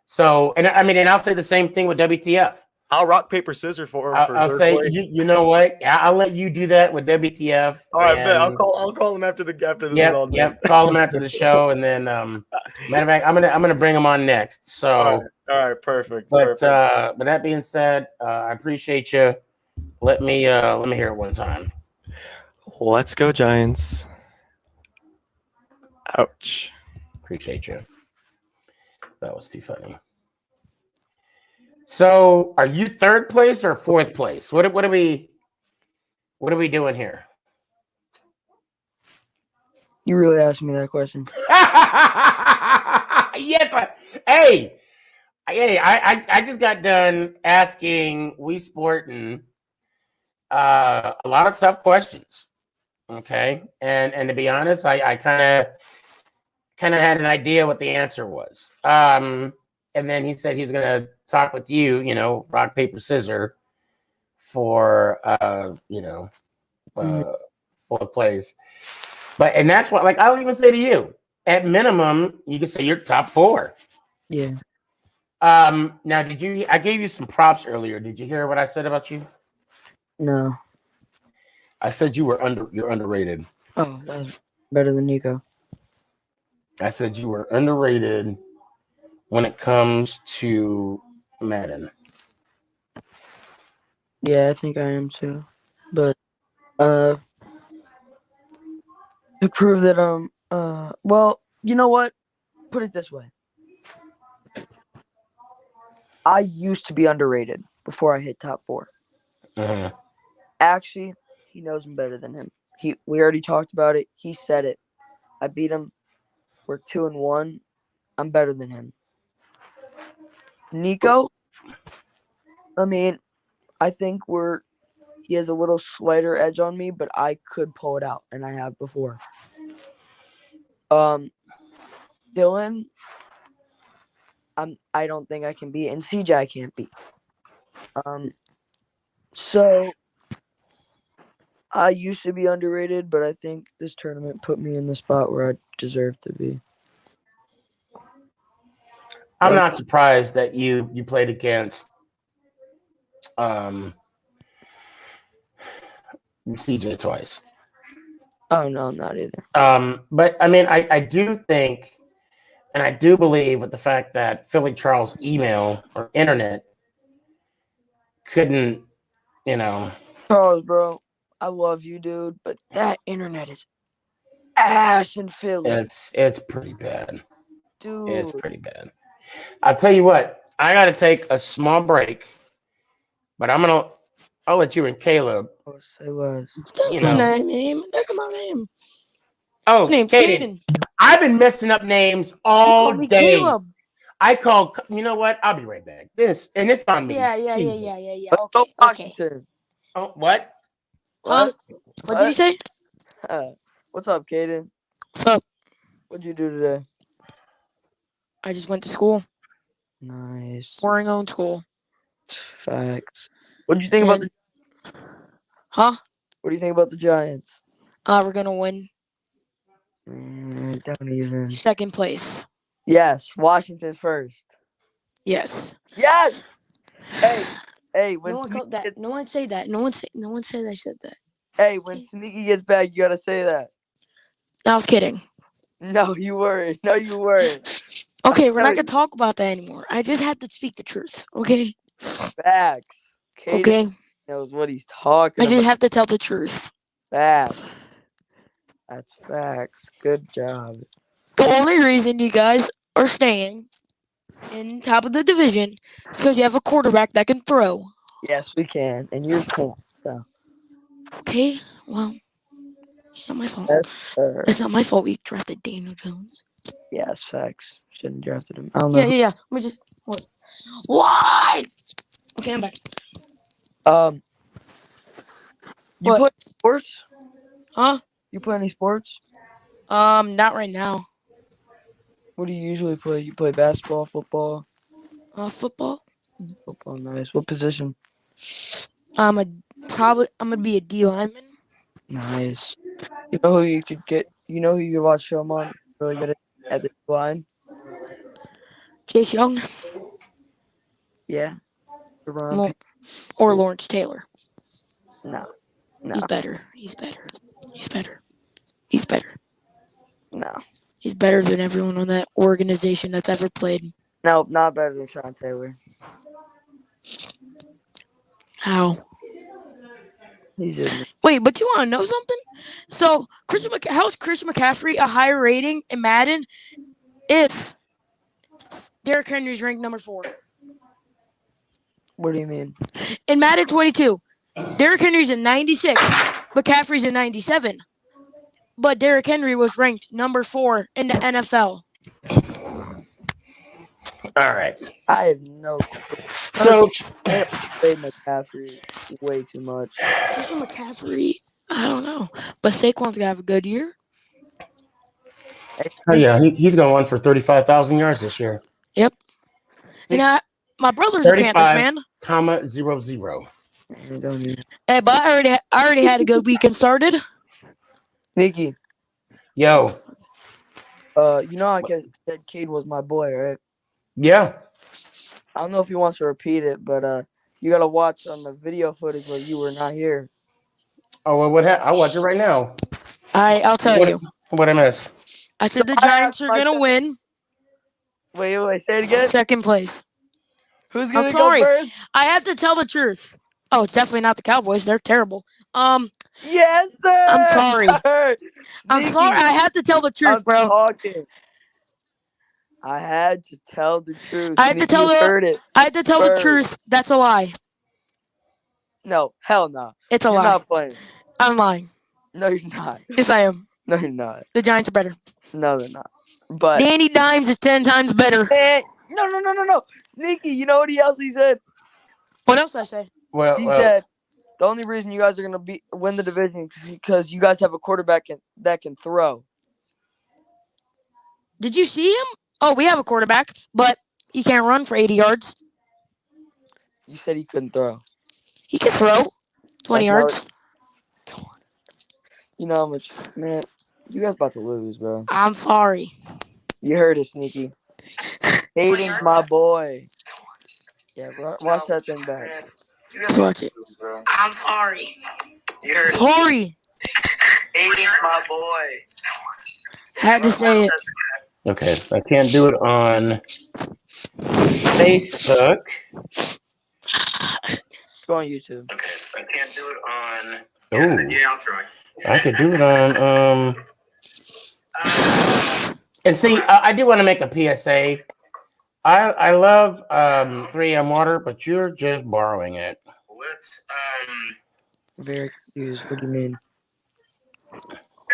So, and I'll say the same thing with WTF. I'll rock paper scissors for him. I'll say, you know what? I'll let you do that with WTF. All right, man. I'll call him after this is all done. Yep. Call him after the show, and then matter of fact, I'm gonna bring him on next. So, all right, perfect. But that being said, I appreciate you. Let me hear it one time. Let's go, Giants. Ouch. Appreciate you. That was too funny. So, are you third place or fourth place? What are we doing here? You really asked me that question. Yes. I just got done asking We Sportin' a lot of tough questions. Okay, and to be honest, I kind of had an idea what the answer was. And then he said he was gonna talk with you, rock, paper, scissors for fourth place. And that's what, like, I'll even say to you, at minimum, you could say you're top 4. Yeah. Now, I gave you some props earlier. Did you hear what I said about you? No. I said you're underrated. Oh, that's better than Nico. I said you were underrated when it comes to Madden. Yeah, I think I am too. But to prove that well, you know what? Put it this way. I used to be underrated before I hit top 4. Mm-hmm. Actually, he knows him better than him. We already talked about it. He said it. I beat him. We're 2-1. I'm better than him. Nico, I mean, I think he has a little slighter edge on me, but I could pull it out, and I have before. Dylan, I don't think I can beat, and CJ I can't beat. So I used to be underrated, but I think this tournament put me in the spot where I deserve to be. I'm not surprised that you played against CJ twice. Oh no, not either. But I mean, I do think, and I do believe with the fact that Philly Charles' email or internet couldn't, Charles, bro, I love you, dude, but that internet is ass in Philly. It's pretty bad. Dude. It's pretty bad. I'll tell you what, I gotta take a small break, but I'll let you and Caleb. Oh, say less. You My know. name. That's my name. Oh, My name's Kaden. Caden. I've been messing up names all me day. Caleb. I call. You know what? I'll be right back. It's on me. Yeah. Jesus. Okay. Washington. Oh, what? Huh? What did you say? What's up, Caden? What's up? What'd you do today? I just went to school. Nice. Boring own school. Facts. What did you think about the? Huh? What do you think about the Giants? We're gonna win. Don't even. Second place. Yes, Washington first. Yes. Yes. Hey. When No one called that. No one say that. No one said I said that. Hey, when Sneaky gets back, you gotta say that. I was kidding. No, you weren't. No, you weren't. Okay, we're not gonna talk about that anymore. I just had to speak the truth. Okay. Facts. Caden Okay. knows what he's talking I about. just have to tell the truth. Facts. That's facts. Good job. The only reason you guys are staying in top of the division is because you have a quarterback that can throw. Yes, we can, and yours can't. So. Okay. Well, it's not my fault. Yes, sir. It's not my fault we drafted Daniel Jones. Yes, facts. Shouldn't have drafted him. I don't know. Yeah. Let me just. What? Okay, I'm back. You play sports? Huh? You play any sports? Not right now. What do you usually play? You play basketball, football? Football. Football, nice. What position? I'm gonna be a D lineman. Nice. You know who you could get? You know who you could watch film on? Really good at the line. Chase Young. Yeah. Or Lawrence Taylor. No. He's better. No. He's better than everyone on that organization that's ever played. No, not better than Sean Taylor. How? Wait, but you want to know something? So, how's Chris McCaffrey a higher rating in Madden if Derrick Henry's ranked number 4? What do you mean? In Madden 22, Derrick Henry's a 96, McCaffrey's a 97. But Derrick Henry was ranked number 4 in the NFL. All right. I have no clue. So, I play McCaffrey way too much. Christian McCaffrey, I don't know. But Saquon's gonna have a good year. Oh yeah, he's going to run for 35,000 yards this year. Yep. And my brother's a Panthers fan. 35,000. Hey, but I already had a good weekend started. Nikki. Yo. You know I said Cade was my boy, right? Yeah. I don't know if he wants to repeat it, but you gotta watch on the video footage where you were not here. Oh well, I'll watch it right now. I'll tell you. What I miss? I said the Giants are gonna win. Wait. Say it again. Second place. Who's I'm gonna go sorry. first? I have to tell the truth. Oh, it's definitely not the Cowboys. They're terrible. Yes, sir. I'm sorry. I'm Sneaky. sorry. I have to tell the truth, I'm bro. talking. I had to tell the truth. I had to Sneaky, tell you heard it. the first. truth. That's a lie. No, hell no. It's a You're lie. not playing. I'm lying. No, you're not. Yes, I am. No, you're not. The Giants are better. No, they're not. But Danny Dimes is 10 times better. No. Sneaky, you know what else he said? What else did I say? He said the only reason you guys are gonna win the division is because you guys have a quarterback that can throw. Did you see him? Oh, we have a quarterback, but he can't run for 80 yards. You said he couldn't throw. He can throw 20 yards. You know how much, man? You guys about to lose, bro. I'm sorry. You heard it, Sneaky. Hayden's my boy. Yeah, watch that thing back. Let's watch it. I'm sorry. You heard Sorry. Hayden's my boy. Had to say it. Okay, I can't do it on Facebook. Go on YouTube. Okay, I can't do it on. Yeah, I'll try. I could do it on. And see, I do want to make a PSA. I love 3M water, but you're just borrowing it. Let's Very confused. What do you mean?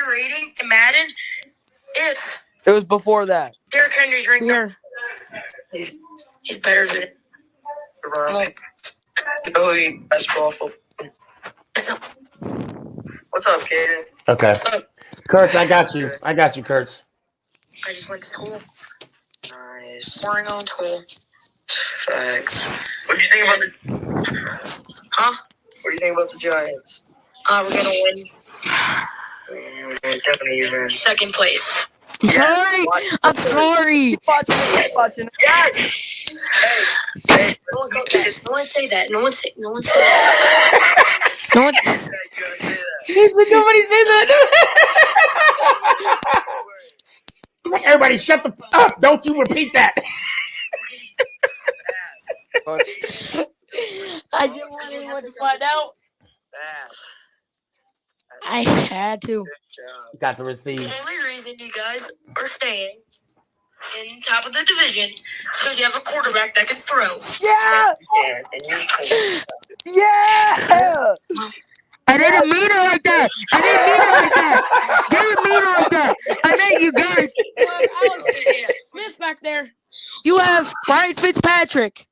Rating to Madden if It was before that. Derrick Henry's ranked here. He's better than Basketball. What's up, Kaden? Okay. Kurtz, I got you. I got you, Kurtz. I just went to school. Nice. Boring on school. Facts. What do you think about the? Huh? What do you think about the Giants? We're gonna win. Definitely, man. Second place. I'm sorry. I'm sorry. Keep watching. Yes. Hey. No one say that. No one say that. No one. Nobody say that. Everybody, shut the up! Don't you repeat that. I didn't want anyone to find out. I had to. Got the receipt. The only reason you guys are staying in top of the division is because you have a quarterback that can throw. Yeah. Yeah. I didn't mean it like that. I meant you guys. You have Alex Smith back there. You have Ryan Fitzpatrick.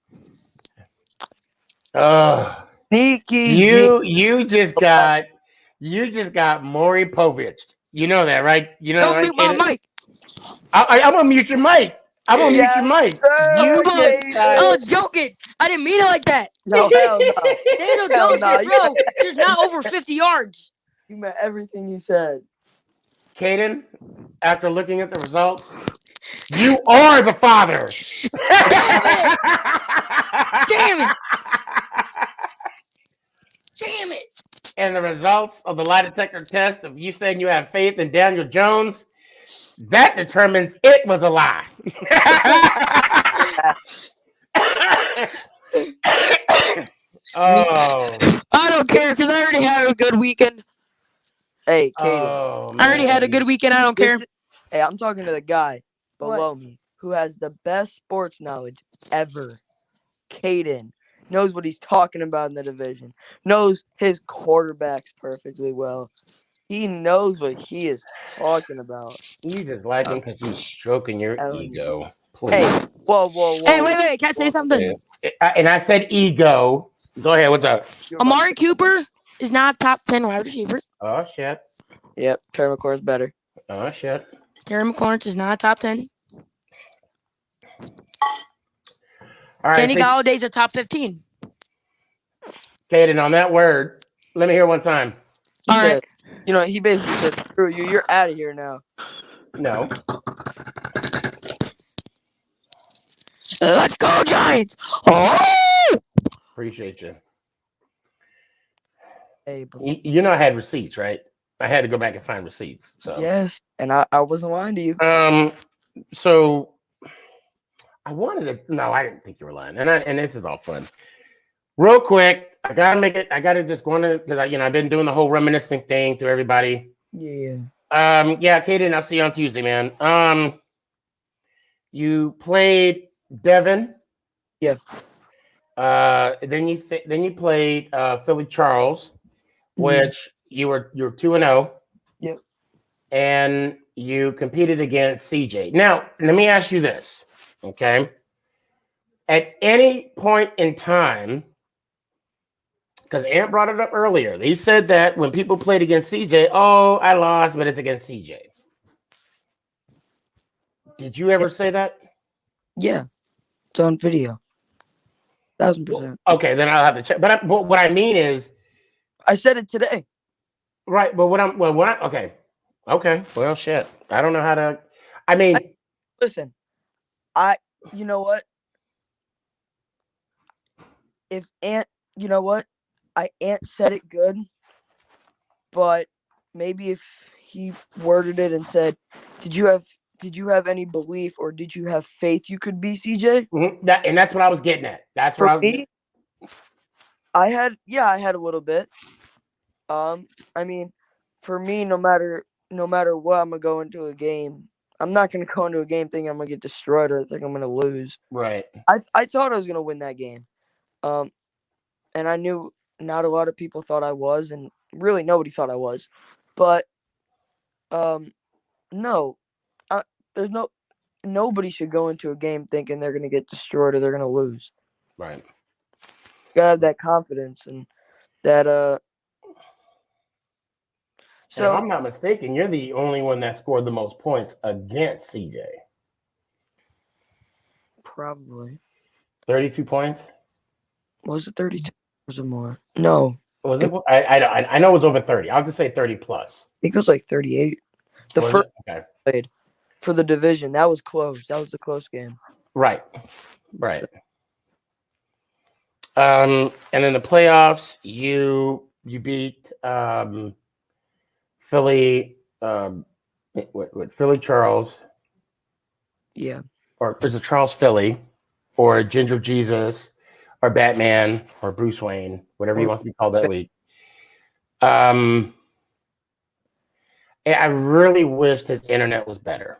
Sneaky. You just got Maury Povich. You know that, right? You know Don't that, mute my right? mic. I'm gonna mute your mic. You just I was joking. I didn't mean it like that. No, hell no. Daniel Jones can throw, just not over 50 yards. You meant everything you said. Caden, after looking at the results, you are the father. Damn it. And the results of the lie detector test of you saying you have faith in Daniel Jones, that determines it was a lie. Oh. I don't care because I already had a good weekend. Hey, Kaden. I already had a good weekend. I don't care. Hey, I'm talking to the guy below me who has the best sports knowledge ever. Kaden knows what he's talking about in the division. Knows his quarterbacks perfectly well. He knows what he is talking about. You just like him because he's stroking your ego. Please. Hey, whoa. Hey, wait. Can I say something? And I said ego. Go ahead. What's up? Amari Cooper is not top 10 wide receiver. Oh, shit. Yep, Terry McLaurin's better. Oh, shit. Terry McLaurin is not top 10. All right, Kenny Galladay's a top 15. Caden, on that word, let me hear one time. All right. You know, he basically said, screw you. You're out of here now. No. Let's go, Giants. Oh! Appreciate you. Hey, You know I had receipts, right? I had to go back and find receipts. So Yes, and I wasn't lying to you. So I wanted to. No, I didn't think you were lying, and this is all fun. Real quick, I gotta make it. I gotta just go on because I've been doing the whole reminiscing thing to everybody. Yeah. Yeah, Kaden, I'll see you on Tuesday, man. You played Devin. Yeah. Then you played Philly Charles, which you were 2-0. Yep. And you competed against CJ. Now, let me ask you this, okay? At any point in time, because Ant brought it up earlier, they said that when people played against CJ, oh, I lost, but it's against CJ. Did you ever say that? Yeah. It's on video. 1000%. Okay, then I'll have to check. But what I mean is, I said it today. Right, but okay. Well, shit. I don't know how to. I mean, listen. You know what? If Ant, you know what? Ant said it good, but maybe if he worded it and said, "Did you have any belief or did you have faith you could be CJ?" And that's what I was getting at. That's For what I was. me, I had a little bit. I mean, for me, no matter what, I'm gonna go into a game. I'm not gonna go into a game thinking I'm gonna get destroyed or think I'm gonna lose. Right. I thought I was gonna win that game. And I knew not a lot of people thought I was, and really nobody thought I was. But no, nobody should go into a game thinking they're gonna get destroyed or they're gonna lose. Right. You gotta have that confidence and that So, if I'm not mistaken, you're the only one that scored the most points against CJ. Probably 32 points. Was it 32? Was it more? No. Was it? I know it was over 30. I'll just say 30 plus. I think it was like 38. The Was first okay. played for the division, that was close. That was the close game. Right. And then the playoffs, you beat Philly. Philly Charles. Yeah. Or is it Charles Philly, or Ginger Jesus, or Batman, or Bruce Wayne, whatever you want to be called that week. I really wish his internet was better.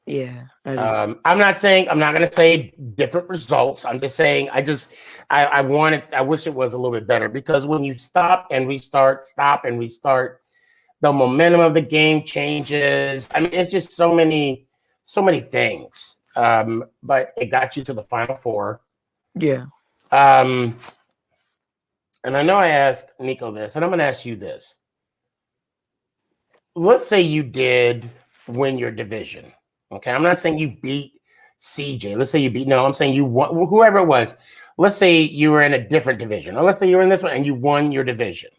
Yeah. I'm not going to say different results. I'm just saying I wish it was a little bit better, because when you stop and restart, the momentum of the game changes. I mean, it's just so many things. But it got you to the Final Four. Yeah. And I know I asked Nico this, and I'm going to ask you this. Let's say you did win your division. Okay, I'm not saying you beat CJ. Let's say you beat. No, I'm saying you won, whoever it was. Let's say you were in a different division, or let's say you were in this one and you won your division.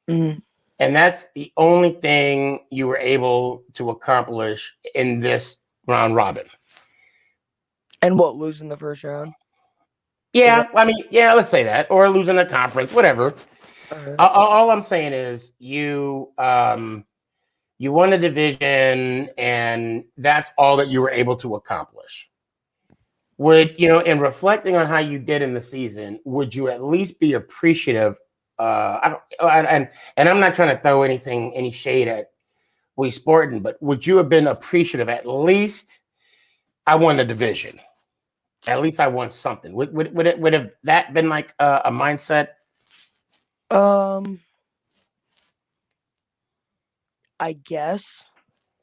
Mm-hmm. And that's the only thing you were able to accomplish in this round robin. And what, losing the first round? Yeah, I mean, yeah, let's say that, or losing a conference, whatever. All I'm saying is you won a division, and that's all that you were able to accomplish. Would in reflecting on how you did in the season, would you at least be appreciative? And I'm not trying to throw any shade at Wii Sporting, but would you have been appreciative at least? I won the division. At least I won something. Would have that been like a mindset? I guess.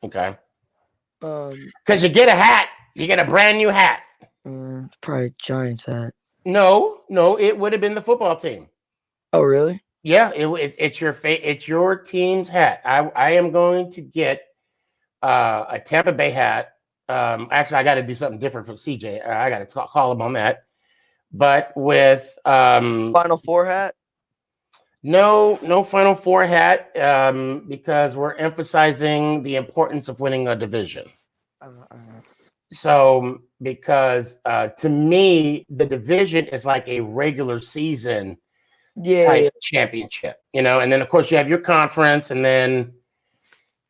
Okay. Because you get a hat, you get a brand new hat. It's probably Giants hat. No, it would have been the football team. Oh, really? Yeah, it's your team's hat. I am going to get a Tampa Bay hat. Actually, I got to do something different from CJ. I got to call him on that. But with Final Four hat. No Final Four hat, because we're emphasizing the importance of winning a division. So, because to me, the division is like a regular season Yeah. type championship, and then of course you have your conference, and then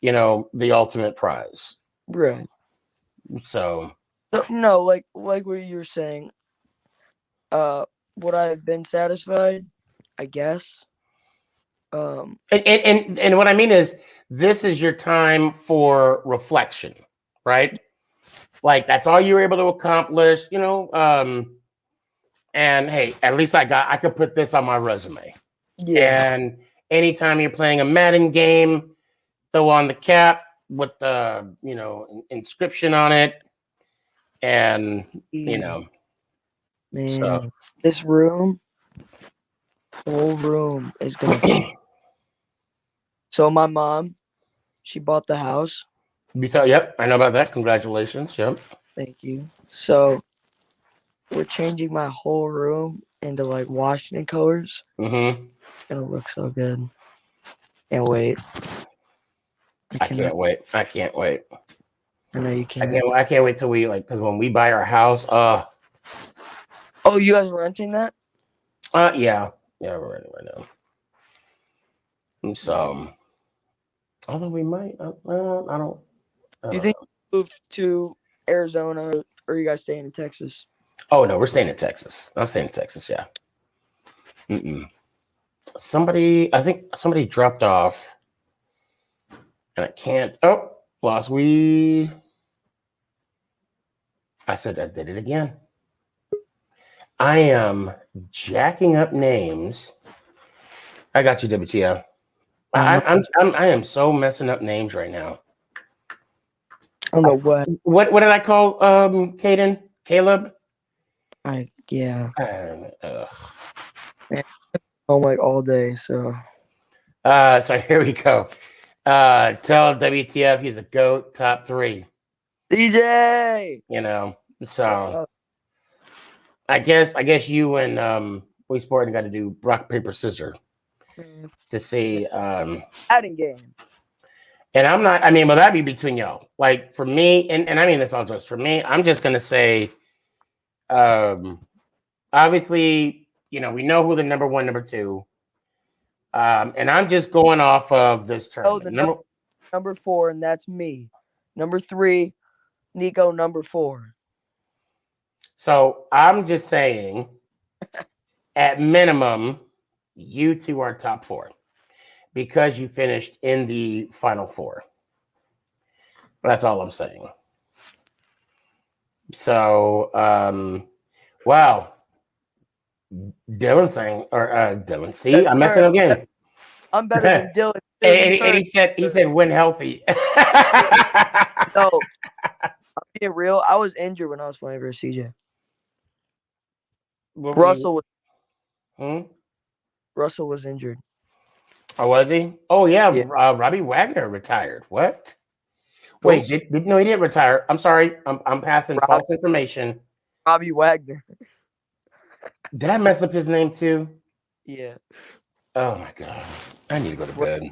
the ultimate prize. Right. So no, like what you were saying. Would I have been satisfied? I guess. and what I mean is, this is your time for reflection, right? Like, that's all you were able to accomplish, and hey, at least I could put this on my resume. Yeah. And anytime you're playing a Madden game, throw on the cap with the inscription on it, and Man, so this whole room is gonna change. So my mom, she bought the house. Yep, I know about that. Congratulations. Yep. Thank you. So we're changing my whole room into like Washington colors. Mm-hmm. It's gonna look so good. Can't wait. I can't wait. I can't wait. I know you can't. I can't wait till we because when we buy our house, Oh, you guys are renting that? Yeah, we're renting right now. And so, although we might, I don't. You think you move to Arizona, or are you guys staying in Texas? Oh no, we're staying in Texas. I'm staying in Texas. Yeah. I think somebody dropped off, and I can't. Oh, lost. I said I did it again. I am jacking up names. I got you, WTF. I am so messing up names right now. I don't know what. What did I call Caden? Caleb? Yeah. Ugh. Home like all day, so. So here we go. Tell WTF he's a GOAT, top 3. DJ. So I guess you and We Sport got to do rock paper scissors to see adding game. And I'm not. I mean, well, that'd be between y'all. Like for me, and I mean it's all jokes. For me, I'm just gonna say, obviously, we know who the number 1, number 2. And I'm just going off of this tournament. The number 4, and that's me. Number 3, Nico. Number 4. So I'm just saying, at minimum, you two are top 4 because you finished in the final 4. That's all I'm saying. So, wow. Dylan saying, Dylan. See, yes, I'm messing up again. I'm better than Dylan. And he said win healthy. No, I'm being real. I was injured when I was playing for CJ. Russell was injured. Oh, was he? Oh yeah. Robbie Wagner retired. What? Wait, he didn't retire. I'm sorry. I'm passing false information. Robbie Wagner. Did I mess up his name too? Yeah. Oh my god. I need to go to bed.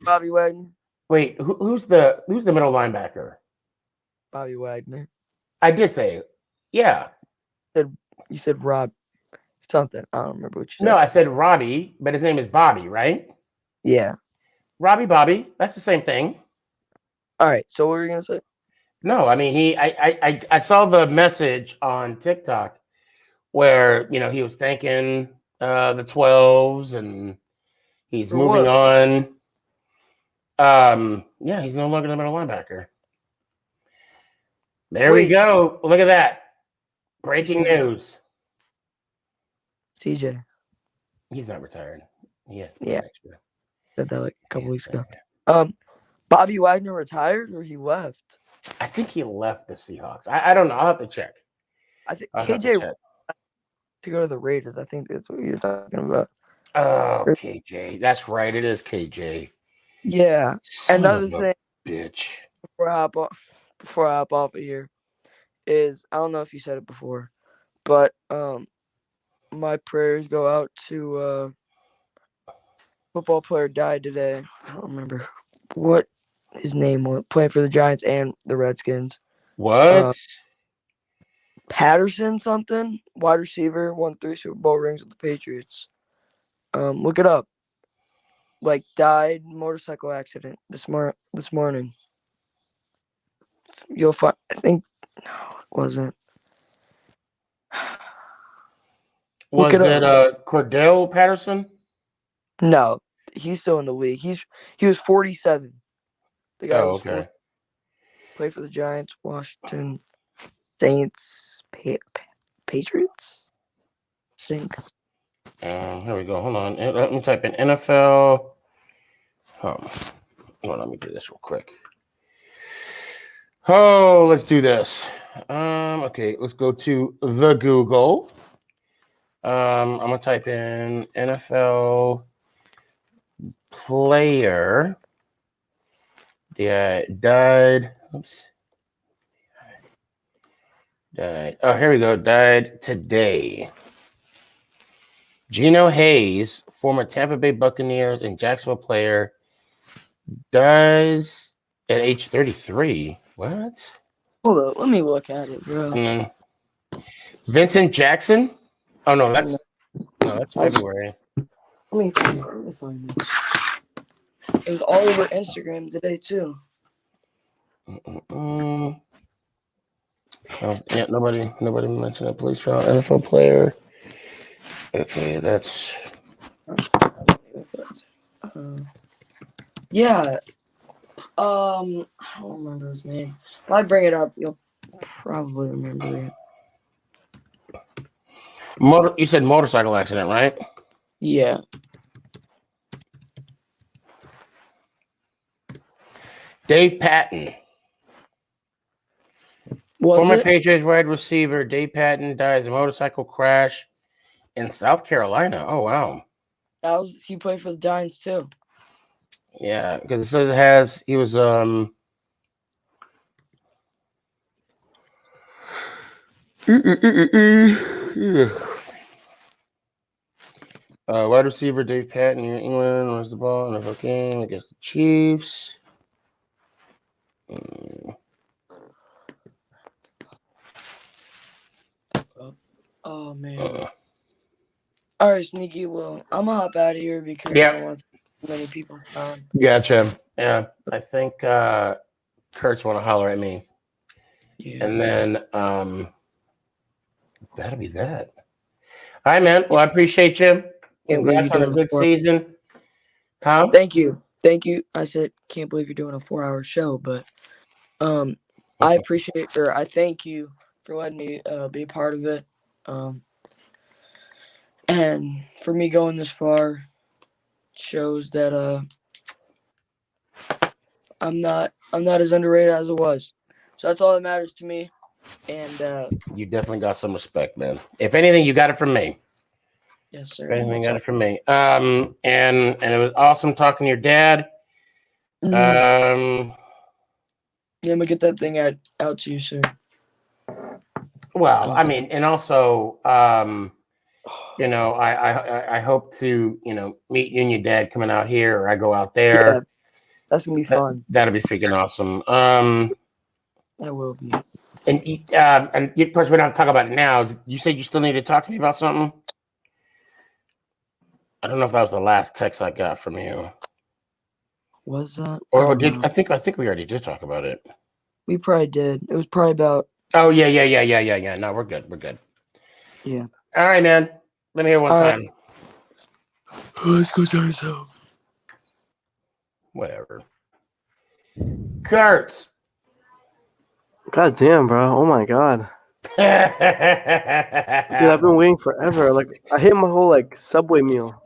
Bobby Wagner. Wait, who's the middle linebacker? Bobby Wagner. I did say, yeah. You said Rob something. I don't remember what you said. No, I said Robbie, but his name is Bobby, right? Yeah. Robbie Bobby. That's the same thing. All right. So what were you gonna say? No, I mean I saw the message on TikTok where he was thanking the 12s and he's moving on. Yeah, he's no longer the middle linebacker. There we go. Look at that. Breaking news. CJ. He's not retired. Yeah. Said that like a couple weeks ago. Bobby Wagner retired or he left? I think he left the Seahawks. I don't know. I'll have to check. I think KJ to go to the Raiders. I think that's what you're talking about. Oh, KJ. That's right. It is KJ. Yeah. Another thing, bitch. Before I hop off of here, is I don't know if you said it before, but my prayers go out to football player died today. I don't remember what his name was. Playing for the Giants and the Redskins. What? Patterson something, wide receiver, won 3 Super Bowl rings with the Patriots. Look it up. Like died motorcycle accident this morning. You'll find. I think no, it wasn't. Look Was it it up. Cordell Patterson? No, he's still in the league. He was 47. The guy Oh, was okay. played for the Giants, Washington Saints, Patriots. I think. Here we go. Hold on. Let me type in NFL. Hold on, let me do this real quick. Oh, let's do this. Okay, let's go to the Google. I'm gonna type in NFL player. Yeah, died. Oops. Died. Oh, here we go. Died today. Geno Hayes, former Tampa Bay Buccaneers and Jacksonville player, dies at age 33. What? Hold up, let me look at it, bro. And then Vincent Jackson. Oh no, that's February. Let me find it. It was all over Instagram today too. Oh, yeah, nobody mentioned a police trial. NFL player. Okay, that's Yeah. I don't remember his name. If I bring it up, you'll probably remember it. You said motorcycle accident, right? Yeah. Dave Patton. Former Patriots wide receiver Dave Patton dies in a motorcycle crash in South Carolina. Oh wow. He played for the Giants too. Yeah, because it says he was wide receiver Dave Patton, New England, runs the ball in a game against the Chiefs. Oh man. All right, Sneaky. Well, I'm gonna hop out of here because I don't want too many people. Gotcha. Yeah, I think Kurt's want to holler at me. Yeah. And then that'll be that. All right, man. Well, I appreciate you. Congrats on a good season. Huh? Thank you. I said, can't believe you're doing a 4-hour show, but I appreciate I thank you for letting me be a part of it. And for me going this far shows that I'm not as underrated as it was. So that's all that matters to me. And you definitely got some respect, man. If anything, you got it from me. Yes, sir. If anything, got it from me. And it was awesome talking to your dad. Yeah, I'm gonna get that thing out to you soon. Well, I mean, and also, you know, I hope to, you know, meet you and your dad coming out here, or I go out there. Yeah, that's gonna be fun. That'll be freaking awesome. That will be. And of course, we don't have to talk about it now. You said you still need to talk to me about something. I don't know if that was the last text I got from you. Was that? Or did I think we already did talk about it. We probably did. It was probably about. Oh yeah. No, we're good. Yeah. All right, man. Let me hear one time. Let's go Giants home. Whatever. Kurt. God damn, bro. Oh my god. Dude, I've been waiting forever. Like, I hit my whole Subway meal.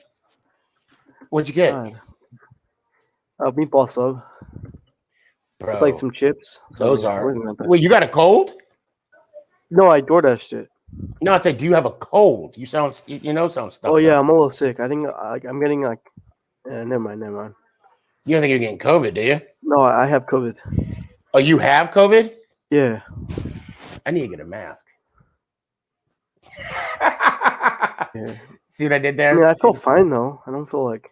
What'd you get? Meatball sub. Bro. With, some chips. Those are. Wait, you got a cold? No, I DoorDashed it. No, I said, do you have a cold? You sound stuff. Oh yeah, I'm a little sick. I think I'm getting never mind. You don't think you're getting COVID, do you? No, I have COVID. Oh, you have COVID? Yeah. I need to get a mask. Yeah. See what I did there? I mean, I feel fine though. I don't feel like.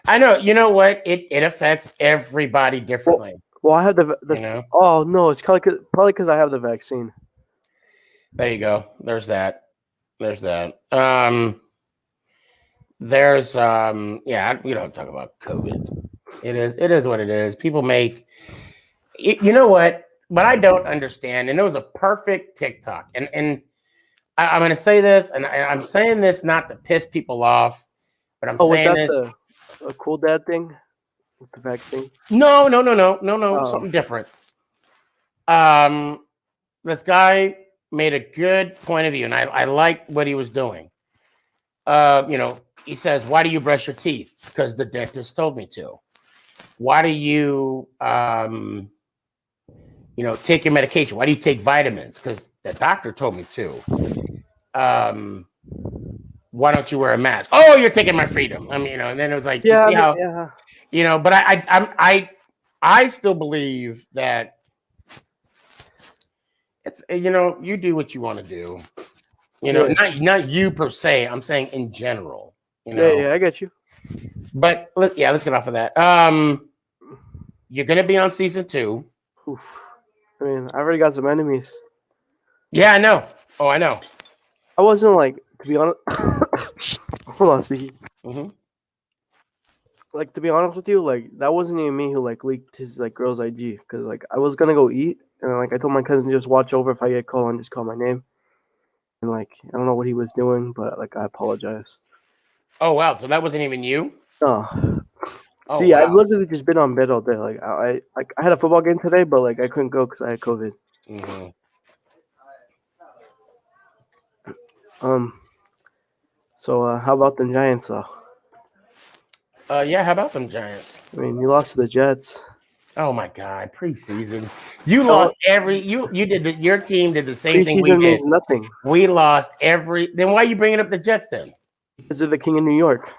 I know. You know what? It affects everybody differently. Well, I have the you know? Oh no, it's probably because I have the vaccine. There you go. There's that. there's we don't talk about COVID. It is what it is. People make you know what I don't understand, and it was a perfect TikTok, and I'm going to say this, and I'm saying this not to piss people off, but I'm Oh, was saying that this. the cool dad thing with the vaccine? No, Oh. something different. This guy made a good point of view, and I liked what he was doing. He says, "Why do you brush your teeth?" Because the dentist told me to. Why do you, take your medication? Why do you take vitamins? Because the doctor told me to. Why don't you wear a mask? Oh, you're taking my freedom. And then it was like, you see how, but I still believe that it's, you do what you want to do. Not you per se. I'm saying in general. Yeah, I get you. But let's get off of that. You're gonna be on season 2. Oof. I mean, I already got some enemies. Yeah, I know. Oh, I know. I wasn't like, to be honest. Hold on, Sneaky. Mm-hmm. Like, to be honest with you, like, that wasn't even me who like leaked his like girl's IG, because like I was gonna go eat, and like I told my cousin to just watch over if I get called and just call my name. And like I don't know what he was doing, but like I apologize. Oh wow, so that wasn't even you? Oh. Oh, See, wow. I've literally just been on bed all day. Like I had a football game today, but like I couldn't go because I had COVID. Mm-hmm. So how about them Giants though? Yeah, how about them Giants? I mean, you lost to the Jets. Oh my God, preseason. You lost your team did the same thing we Preseason did. means nothing. We lost every. Then why are you bringing up the Jets then? Because they're the king of New York.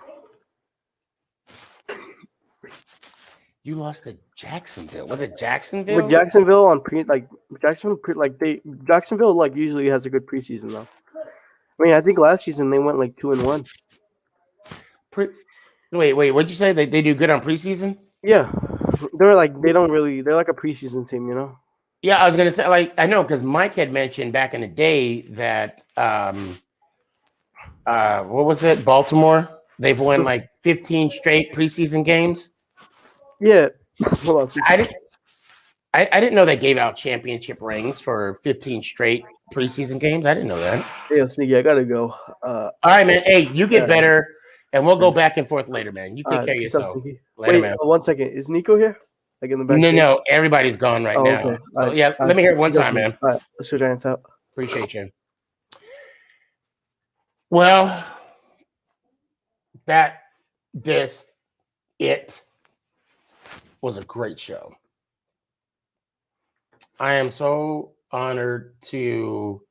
You lost to Jacksonville. Was it Jacksonville? With Jacksonville Jacksonville like usually has a good preseason though. I mean, I think last season they went like 2-1. Wait, what'd you say? They do good on preseason? Yeah, they're like they're like a preseason team, you know. Yeah, I was gonna say I know because Mike had mentioned back in the day that what was it? Baltimore. They've won like 15 straight preseason games. Yeah, hold on. I didn't know they gave out championship rings for 15 straight preseason games. I didn't know that. Hey, Sneaky, I gotta go. All right, man. Hey, you get better, and we'll go back and forth later, man. You take care of Peace out, yourself. Sneaky. Later, Wait, man. 1 second. Is Nico here? Like in the back? No, everybody's gone right now. Okay. So, yeah, let me hear it one time, man. All right, let's go Giants out. Appreciate you. Well, it was a great show. I am so honored to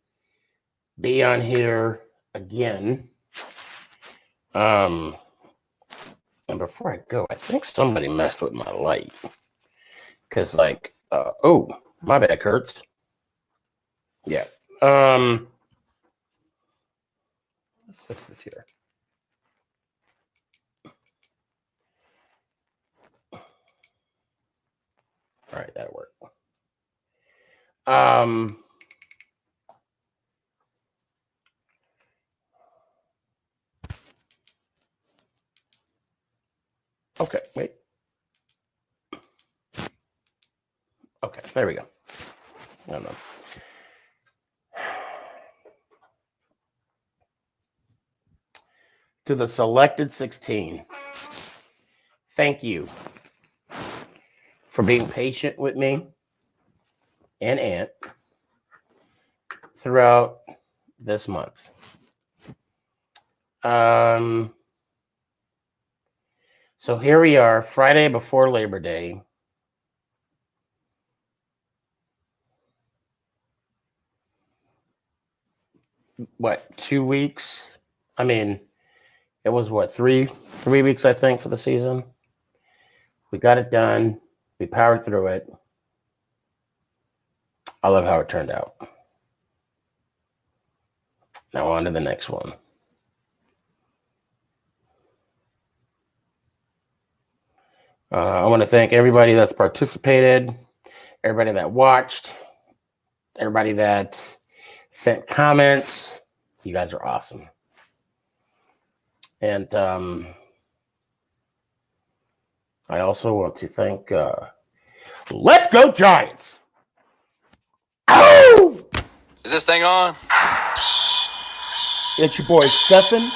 be on here again. And before I go, I think somebody messed with my light. Because my back hurts. Yeah. Let's fix this here. All right, that'll work. Okay, wait. Okay, there we go. I don't know. To the selected 16, thank you for being patient with me and Ant throughout this month. So here we are, Friday before Labor Day. What, 2 weeks? I mean, it was what, three weeks, I think, for the season. We got it done. We powered through it. I love how it turned out. Now on to the next one. I want to thank everybody that's participated, everybody that watched, everybody that sent comments. You guys are awesome. And I also want to thank Let's Go Giants. Oh! Is this thing on? It's your boy Stefan,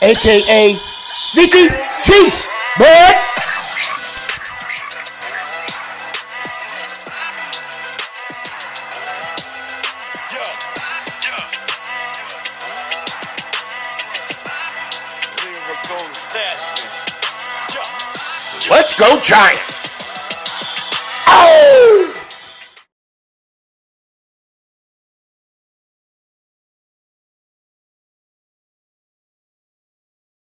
aka Sneaky G, man. Let's go Giants. Oh!